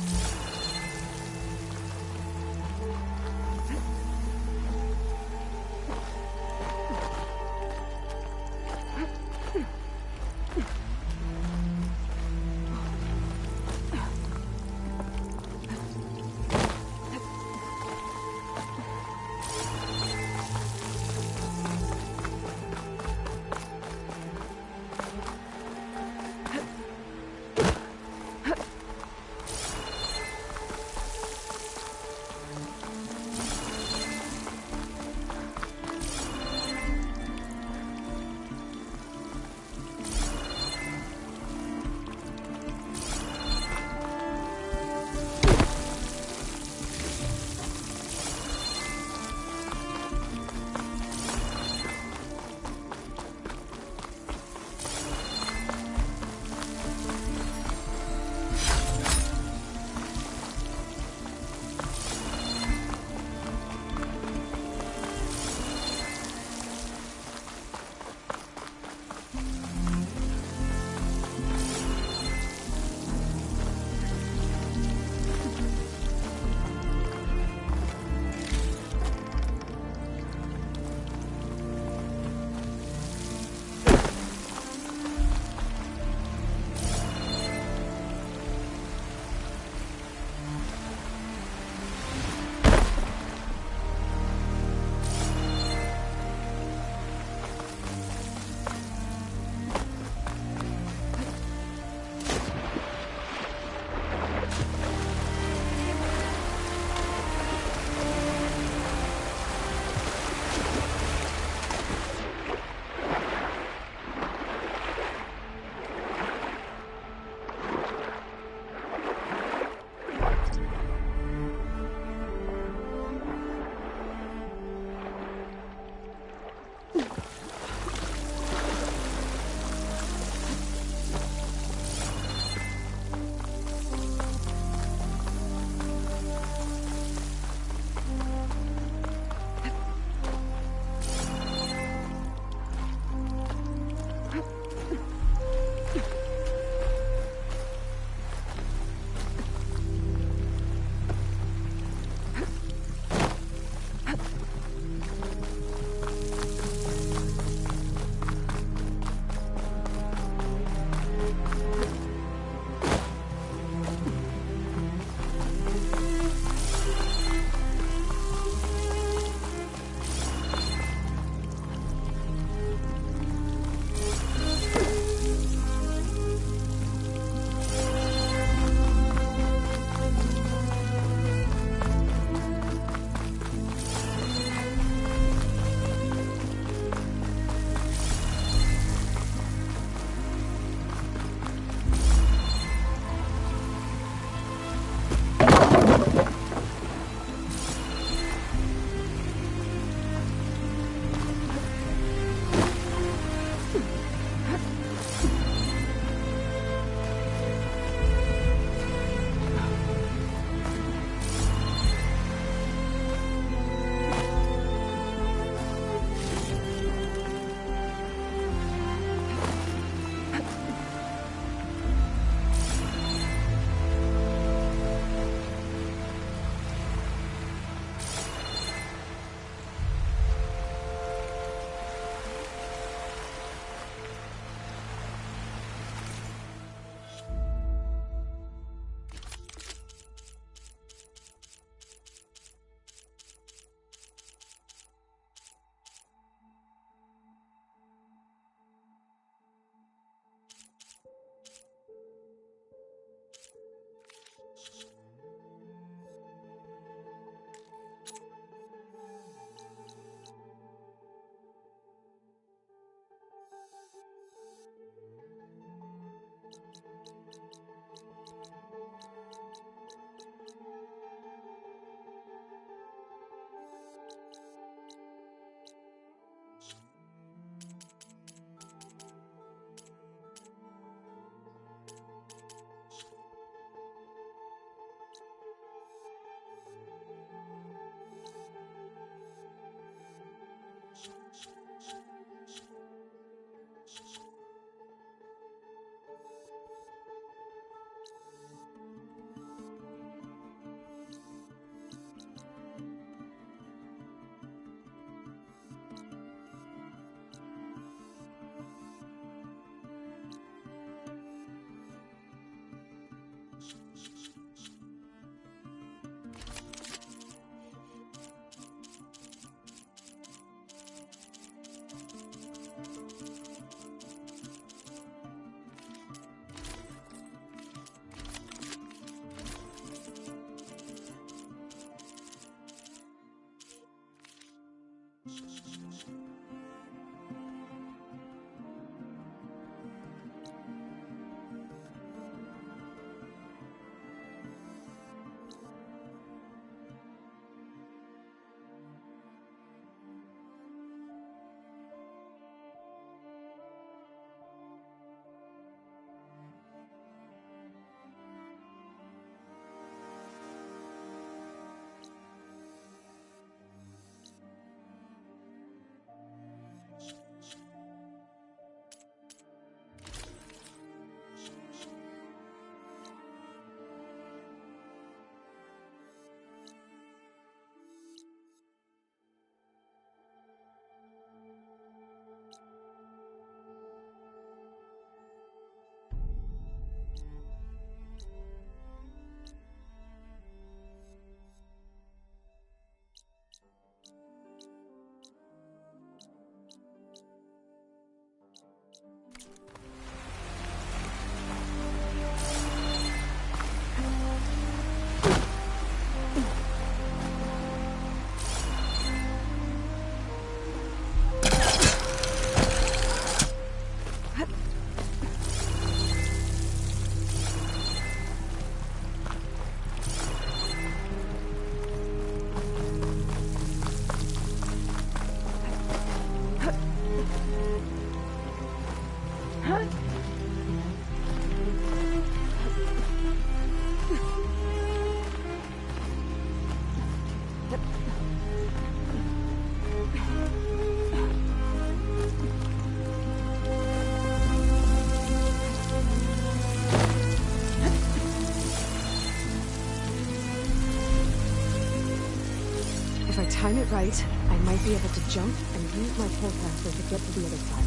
time it right, I might be able to jump and use my pull caster to get to the other side.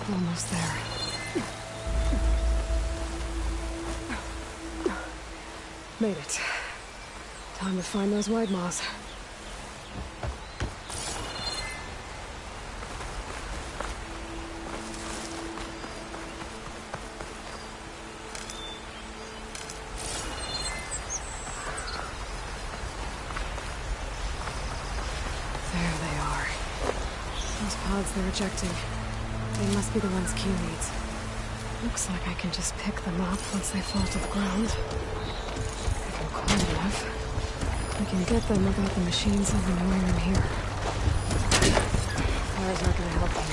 Almost there. Made it. Time to find those white moths. There they are. Those pods they're ejecting. They must be the ones Q needs. Looks like I can just pick them up once they fall to the ground. If I'm quiet enough, I can get them without the machines even knowing I'm here. Fire's not gonna help me.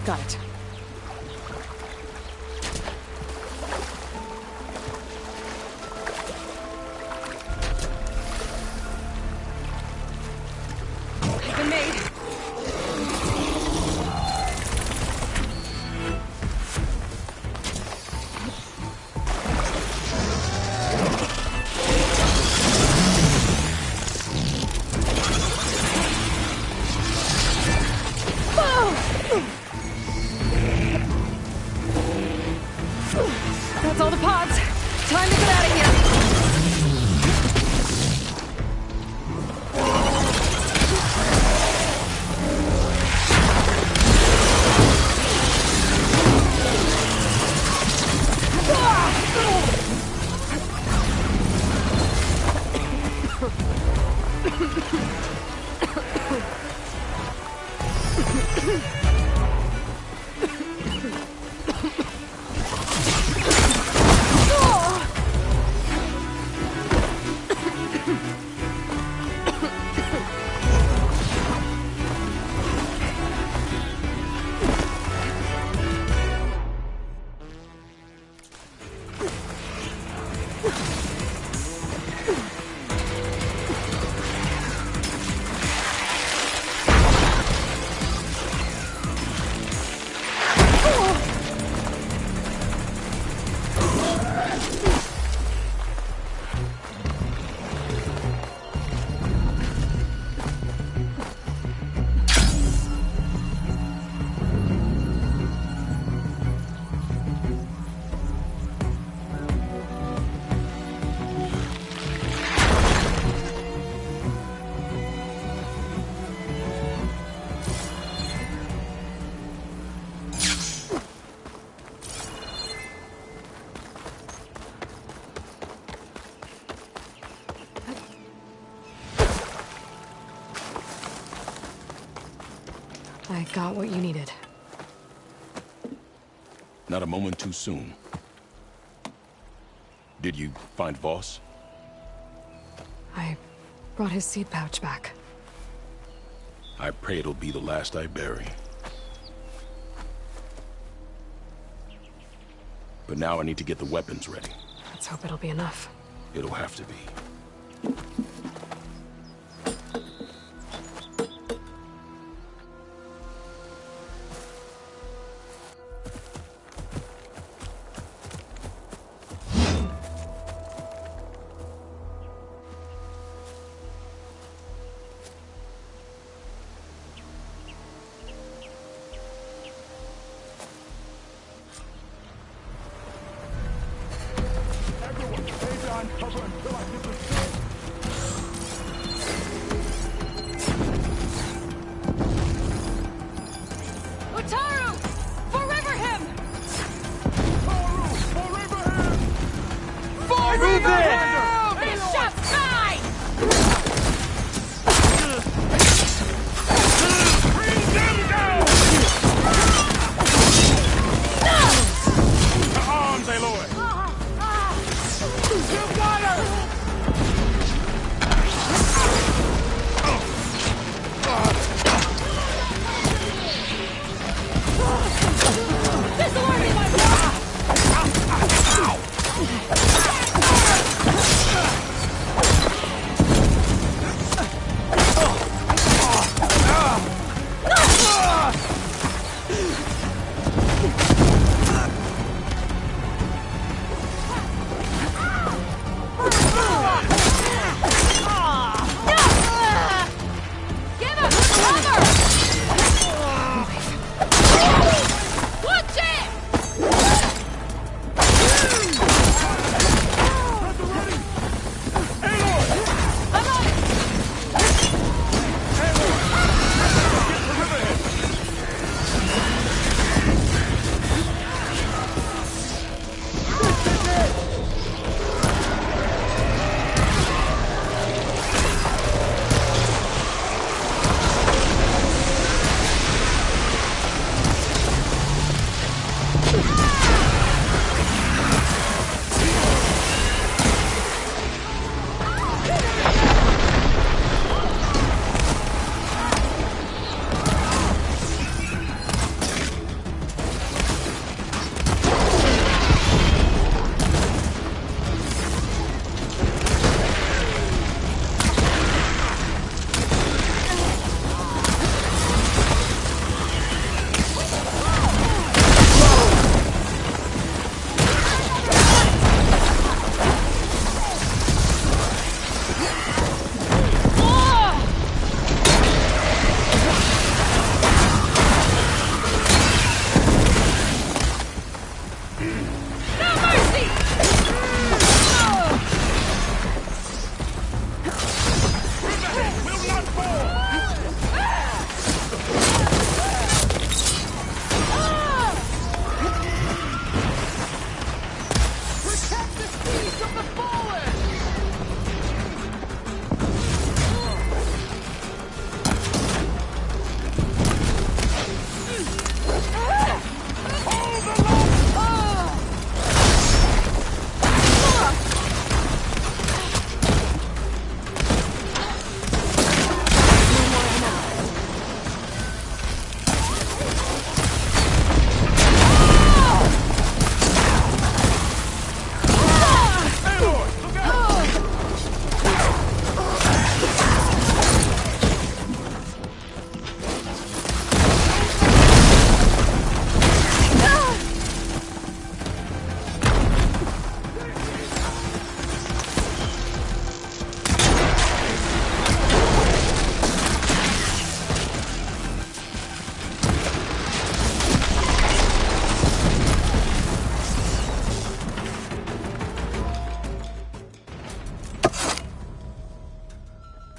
Got it. Been made. That's all the pods. Time to get out of here. got what you needed. Not a moment too soon. Did you find Voss? I brought his seed pouch back. I pray it'll be the last I bury. But now I need to get the weapons ready. Let's hope it'll be enough. It'll have to be. Utaru! Forever him! Move in! Bishop side! To arms, Aloy! You got her! This'll work, my Give him cover! Watch it! I'm on it!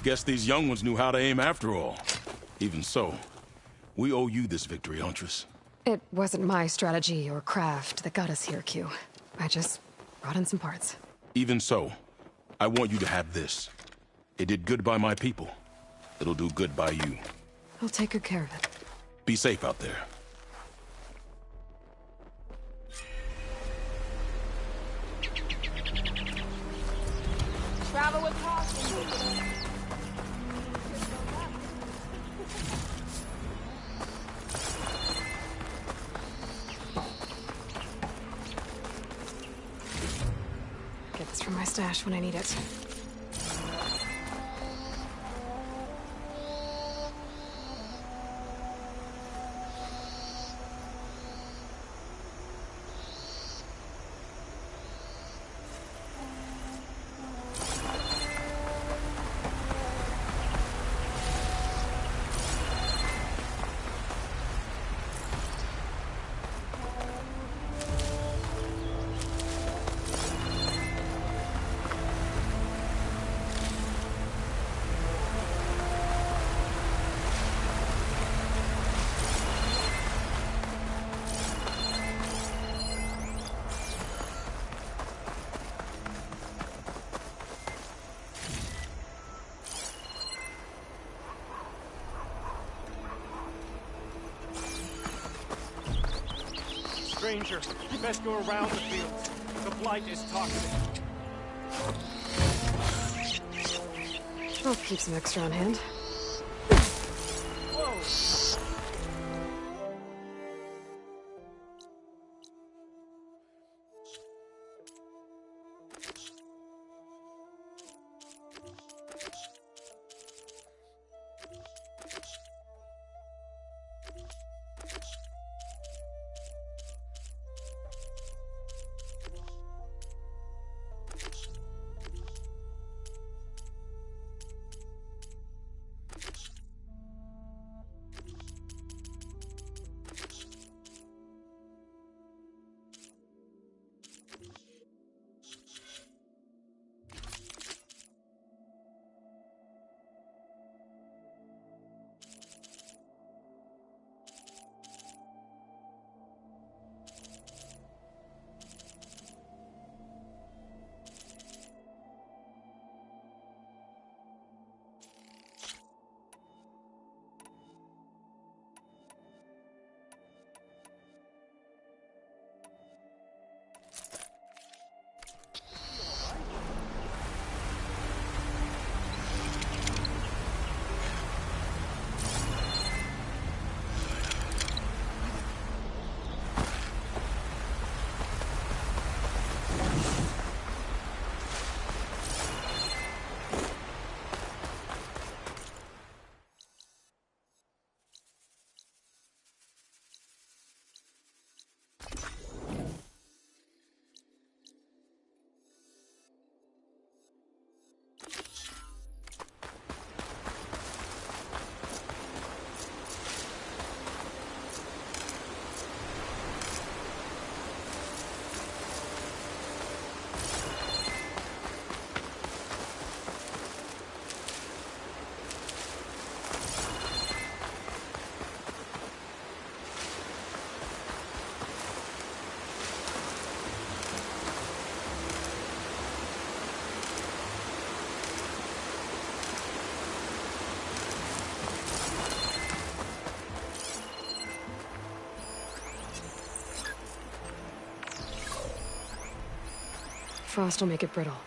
Guess these young ones knew how to aim after all. Even so, we owe you this victory, Huntress. It wasn't my strategy or craft that got us here, Q. I just brought in some parts. Even so, I want you to have this. It did good by my people. It'll do good by you. I'll take good care of it. Be safe out there. Travel with caution. Get this from my stash when I need it. Stranger, best go around the fields. The Blight is talkative. I'll keep some extra on hand. Whoa! Frost will make it brittle.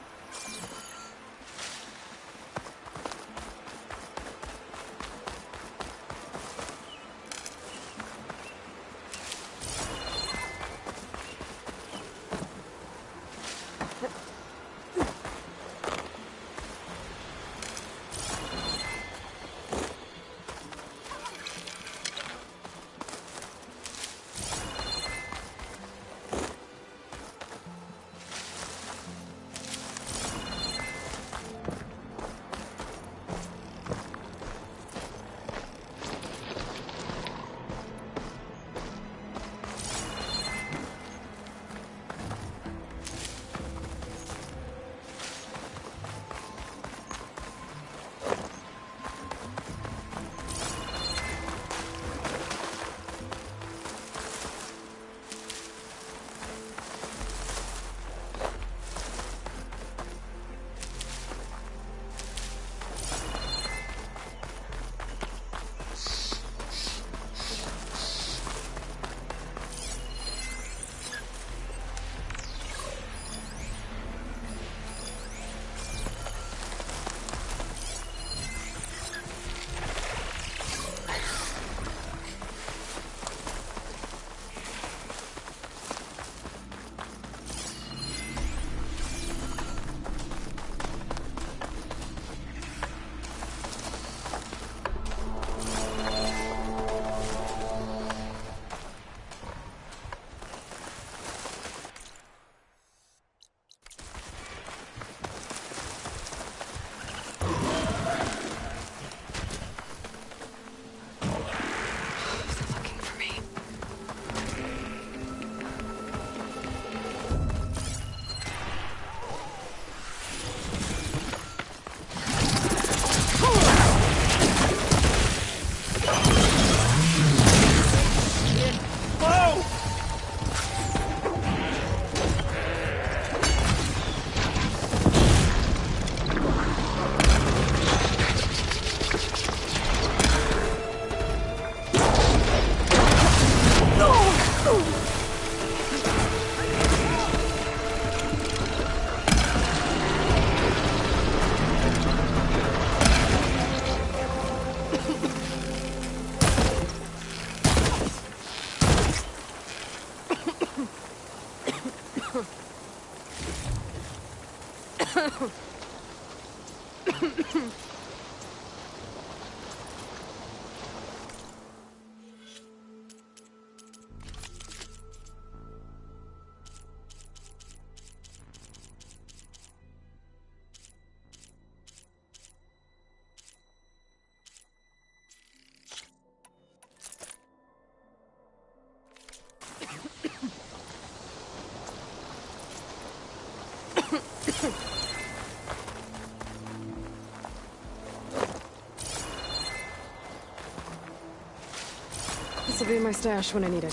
This'll be my stash when I need it.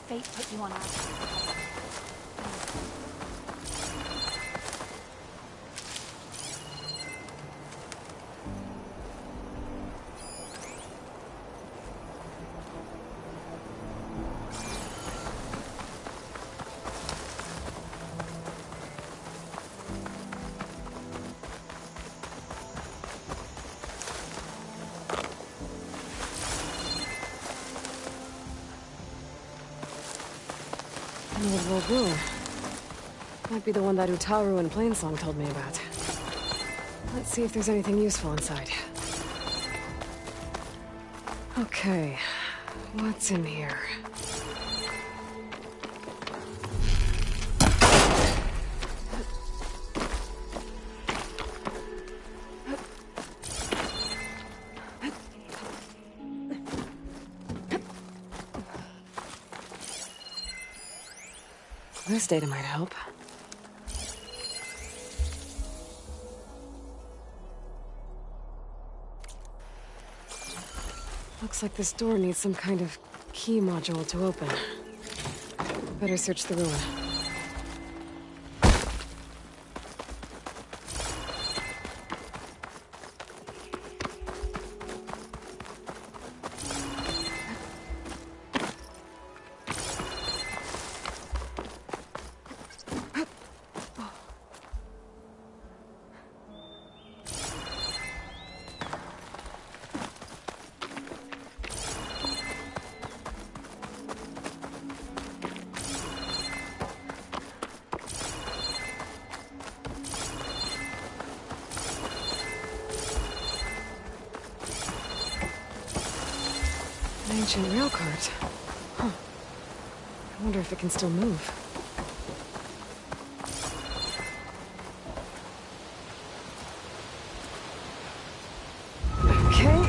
Fate put you on our path. An old world ruin. Might be the one that Utaru and Plainsong told me about. Let's see if there's anything useful inside. Okay, what's in here? This data might help. Looks like this door needs some kind of key module to open. Better search the ruin. An ancient rail cart. Huh. I wonder if it can still move. Okay.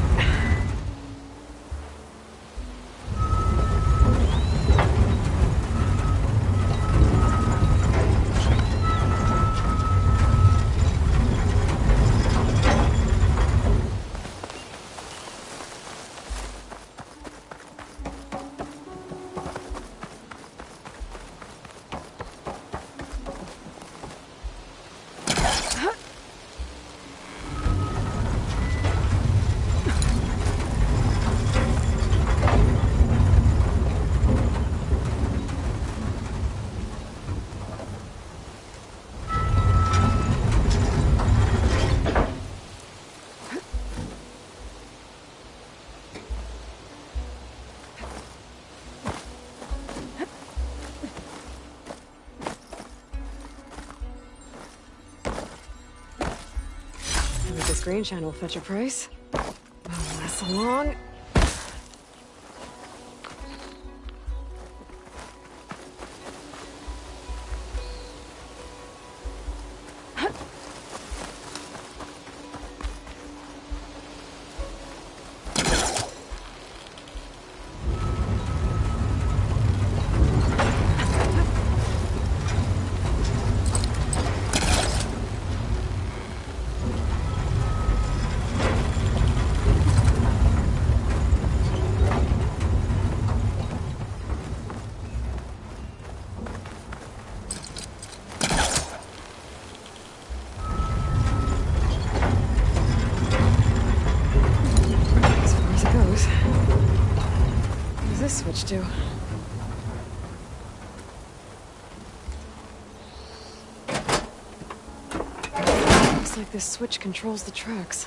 This green shine will fetch a price. Move this along. Switch to. Looks like this switch controls the tracks.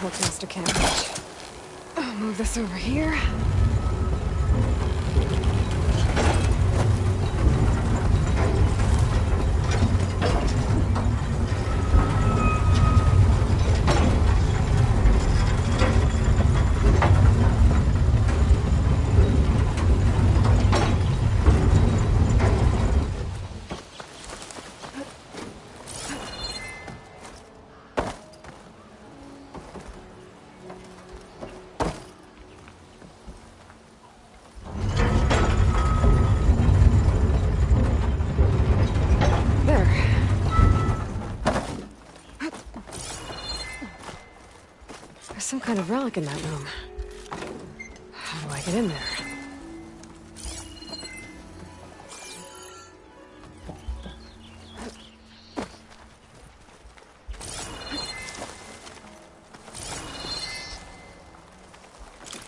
Hulkmaster can't reach. I'll move this over here. kind of relic in that room. How do I get in there?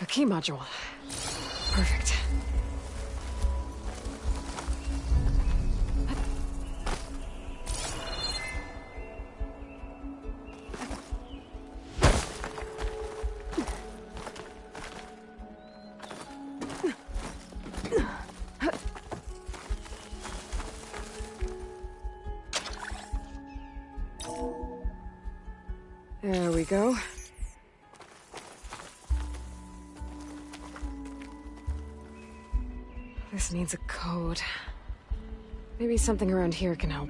A key module. Perfect. There we go. This needs a code. Maybe something around here can help.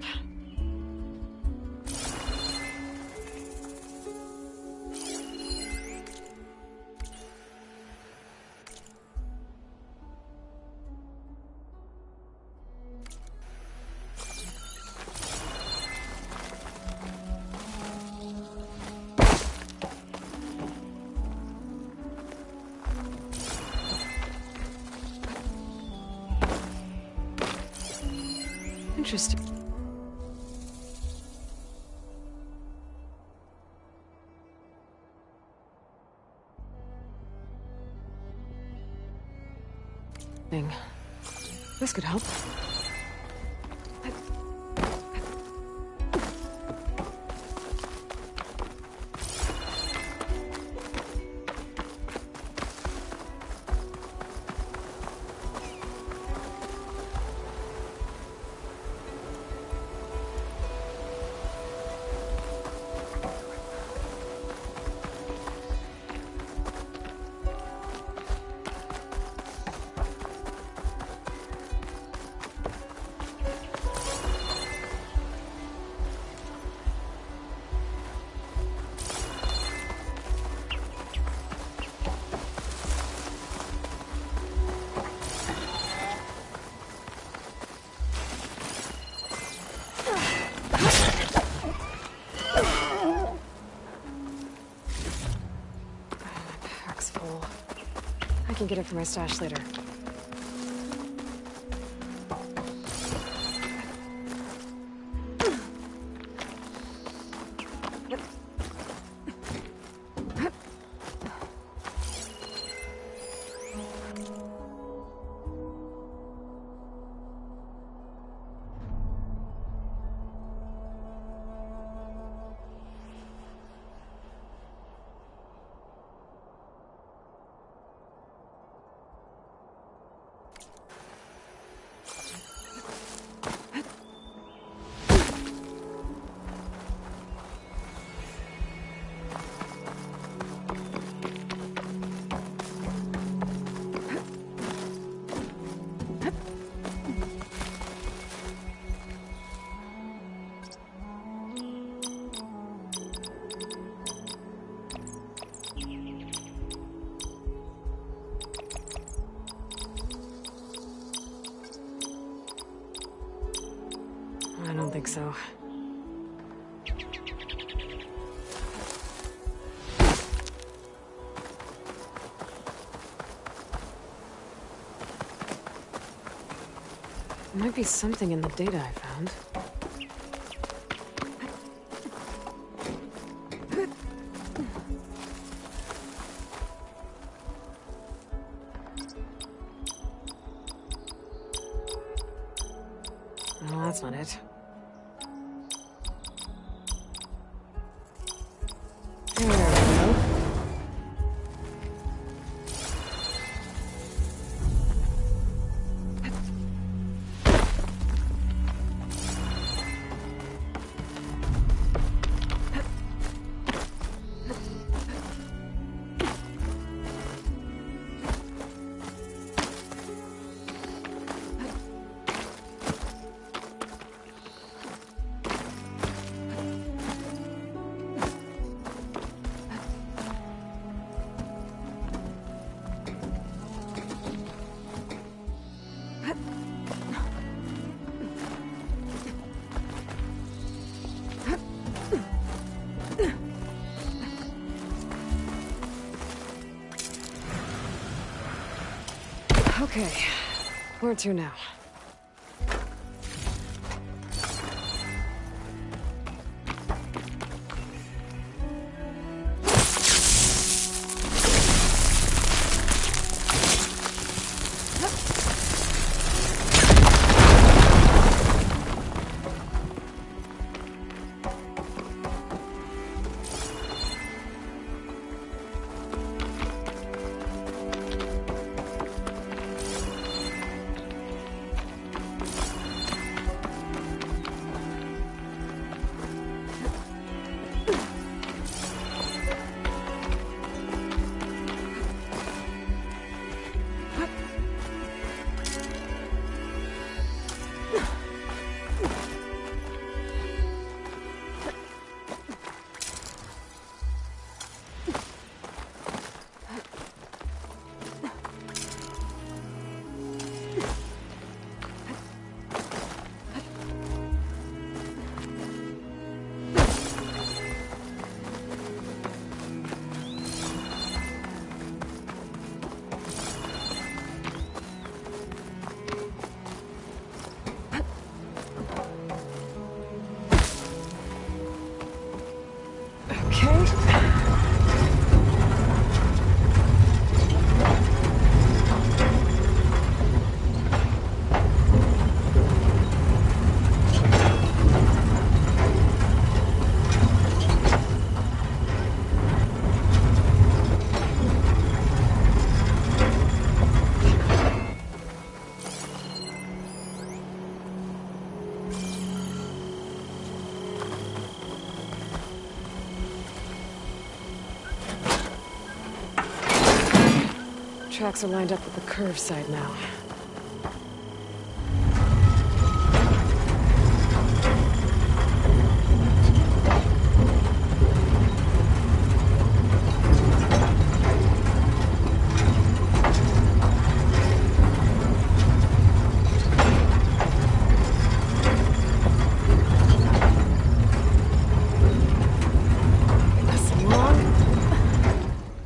Interesting. This could help. I can get it from my stash later. I don't think so. There might be something in the data I found. No, that's not it. There we go. Okay, where to now? Tracks are lined up with the curve side now. That's long.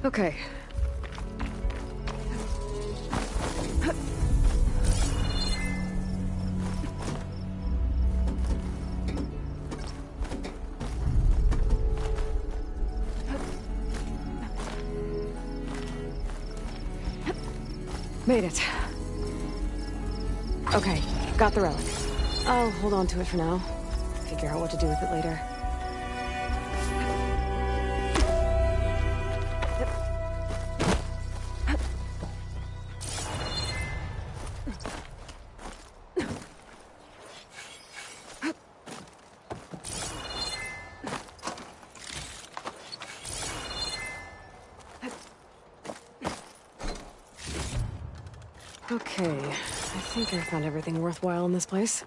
Okay. Made it. Okay, got the relic. I'll hold on to it for now. Figure out what to do with it later. Okay, I think I found everything worthwhile in this place.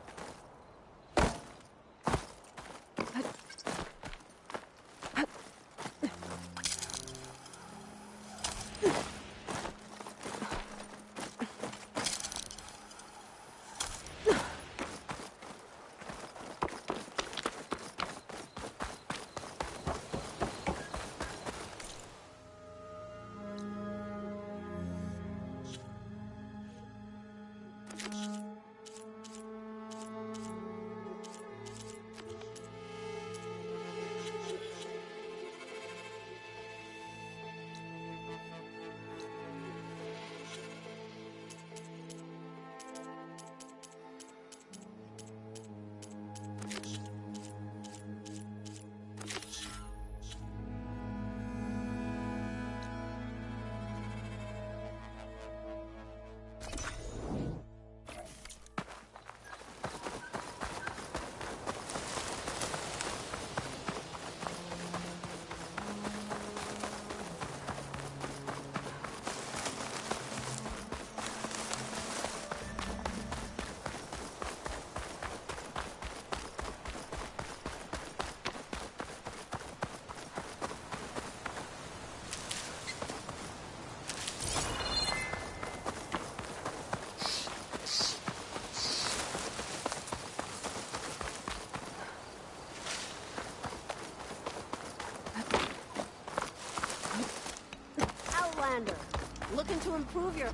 Looking to improve your...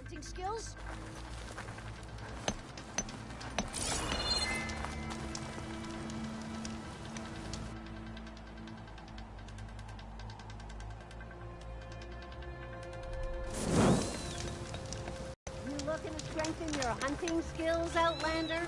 hunting skills? You looking to strengthen your hunting skills, Outlander?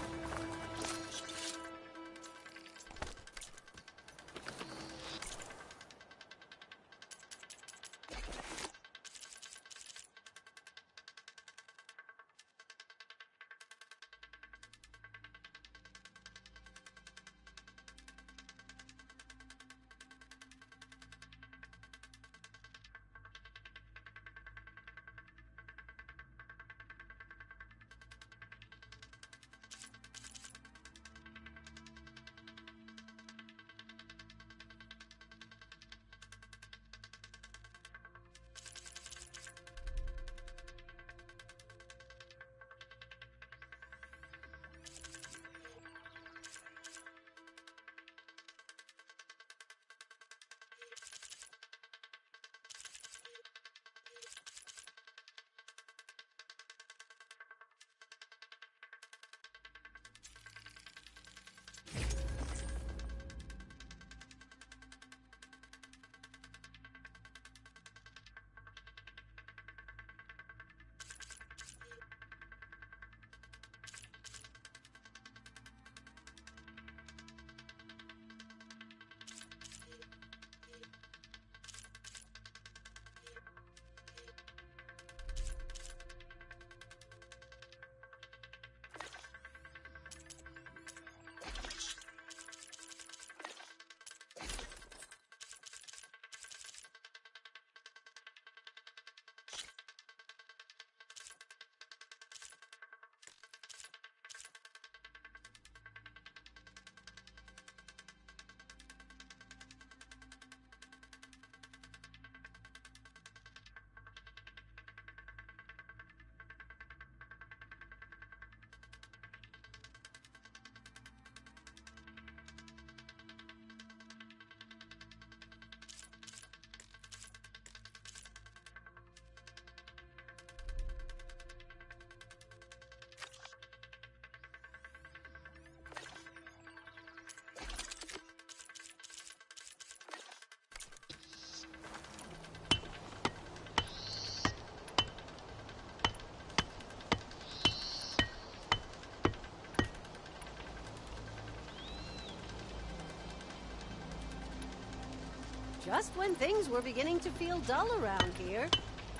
Just when things were beginning to feel dull around here,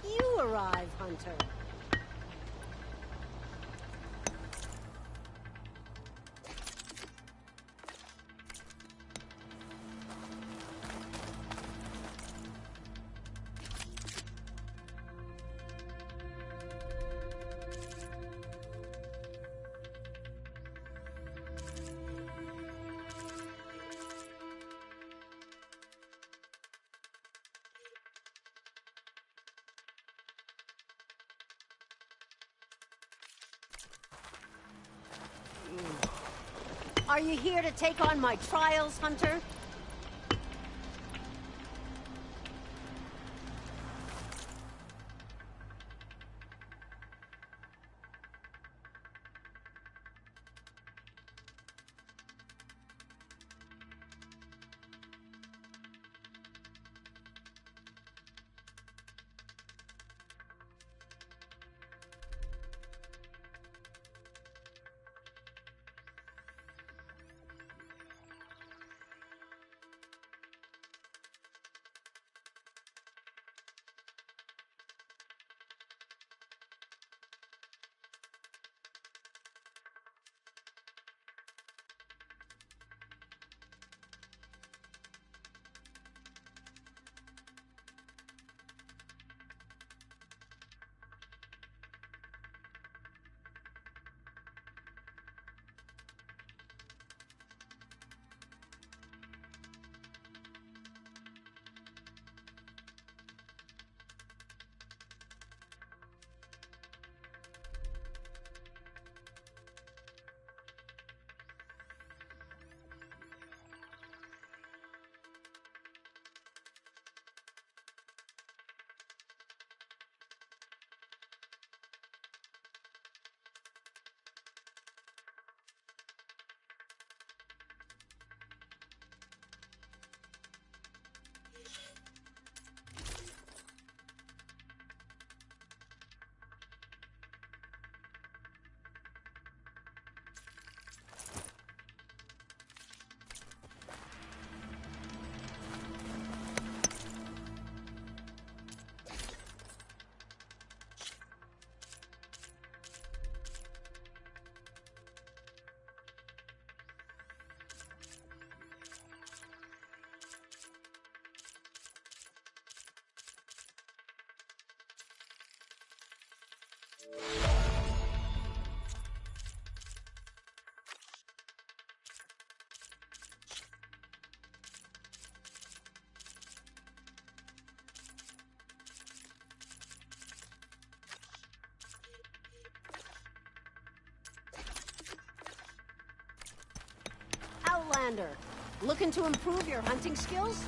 you arrive, Hunter. Are you here to take on my trials, Hunter? Commander. Looking to improve your hunting skills?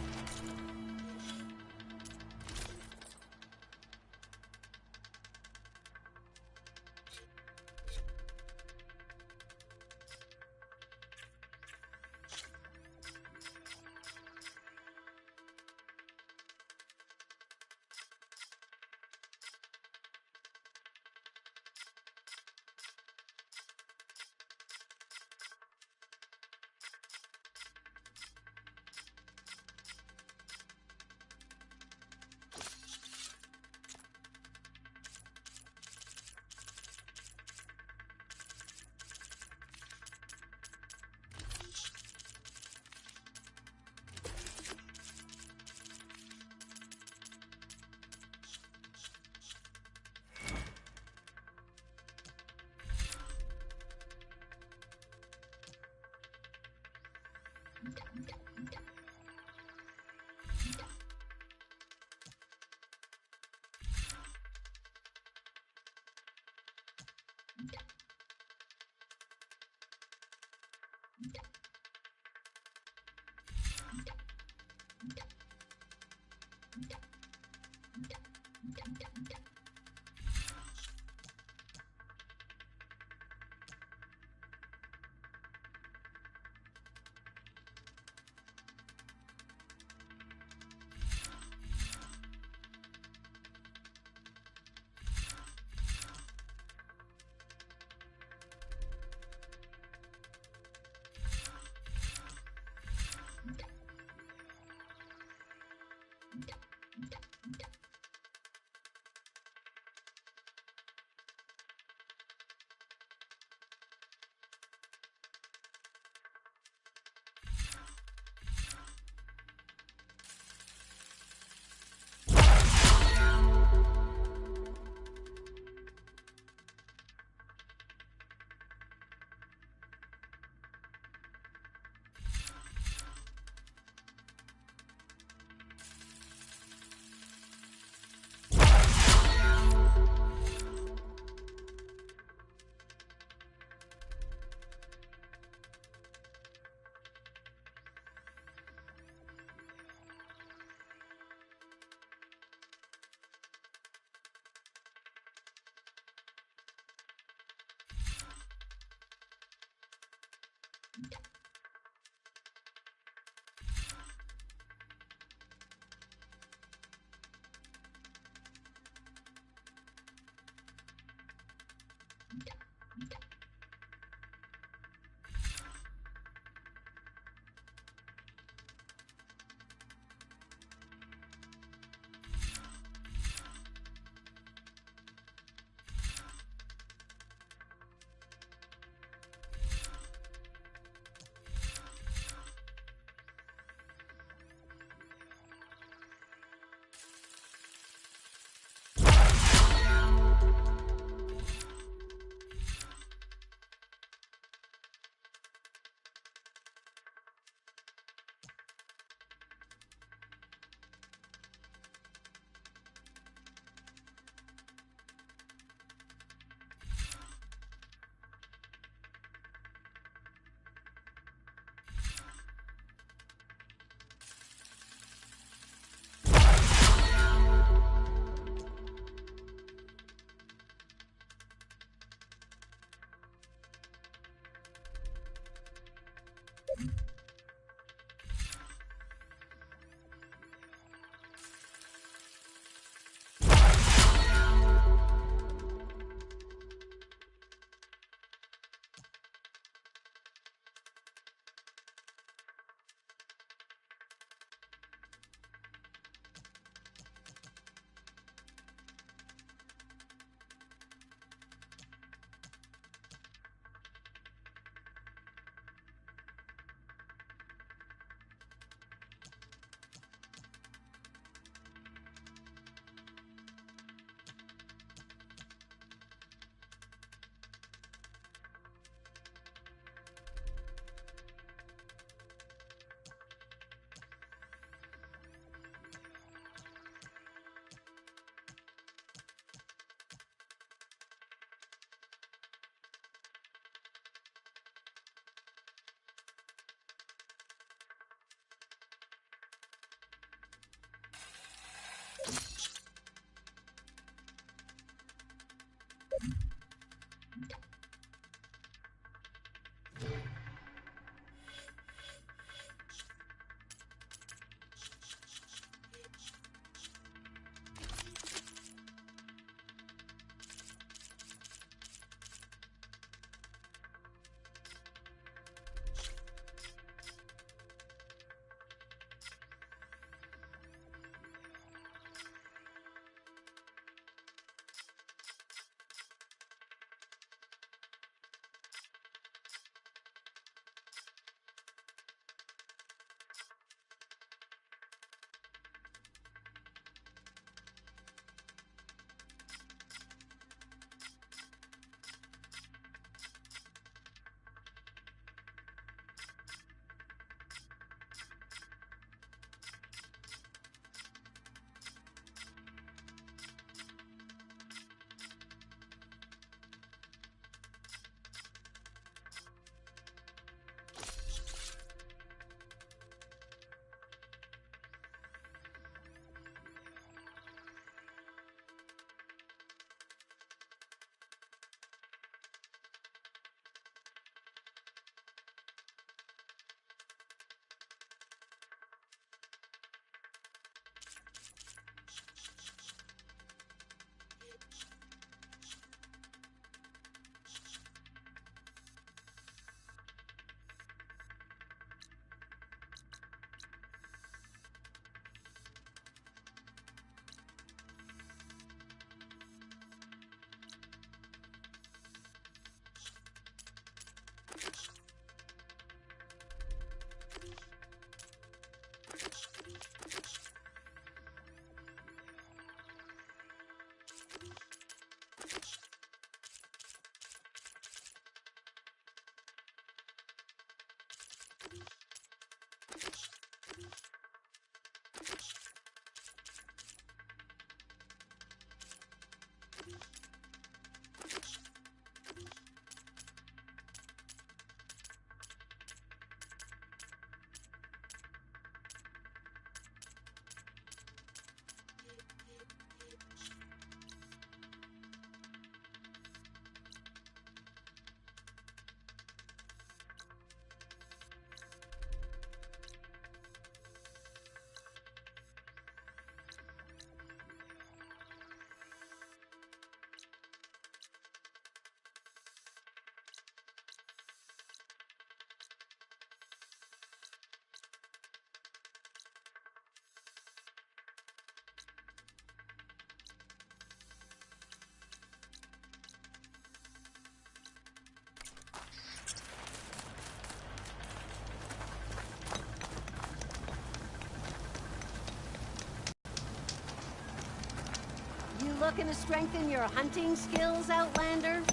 looking to strengthen your hunting skills, Outlander?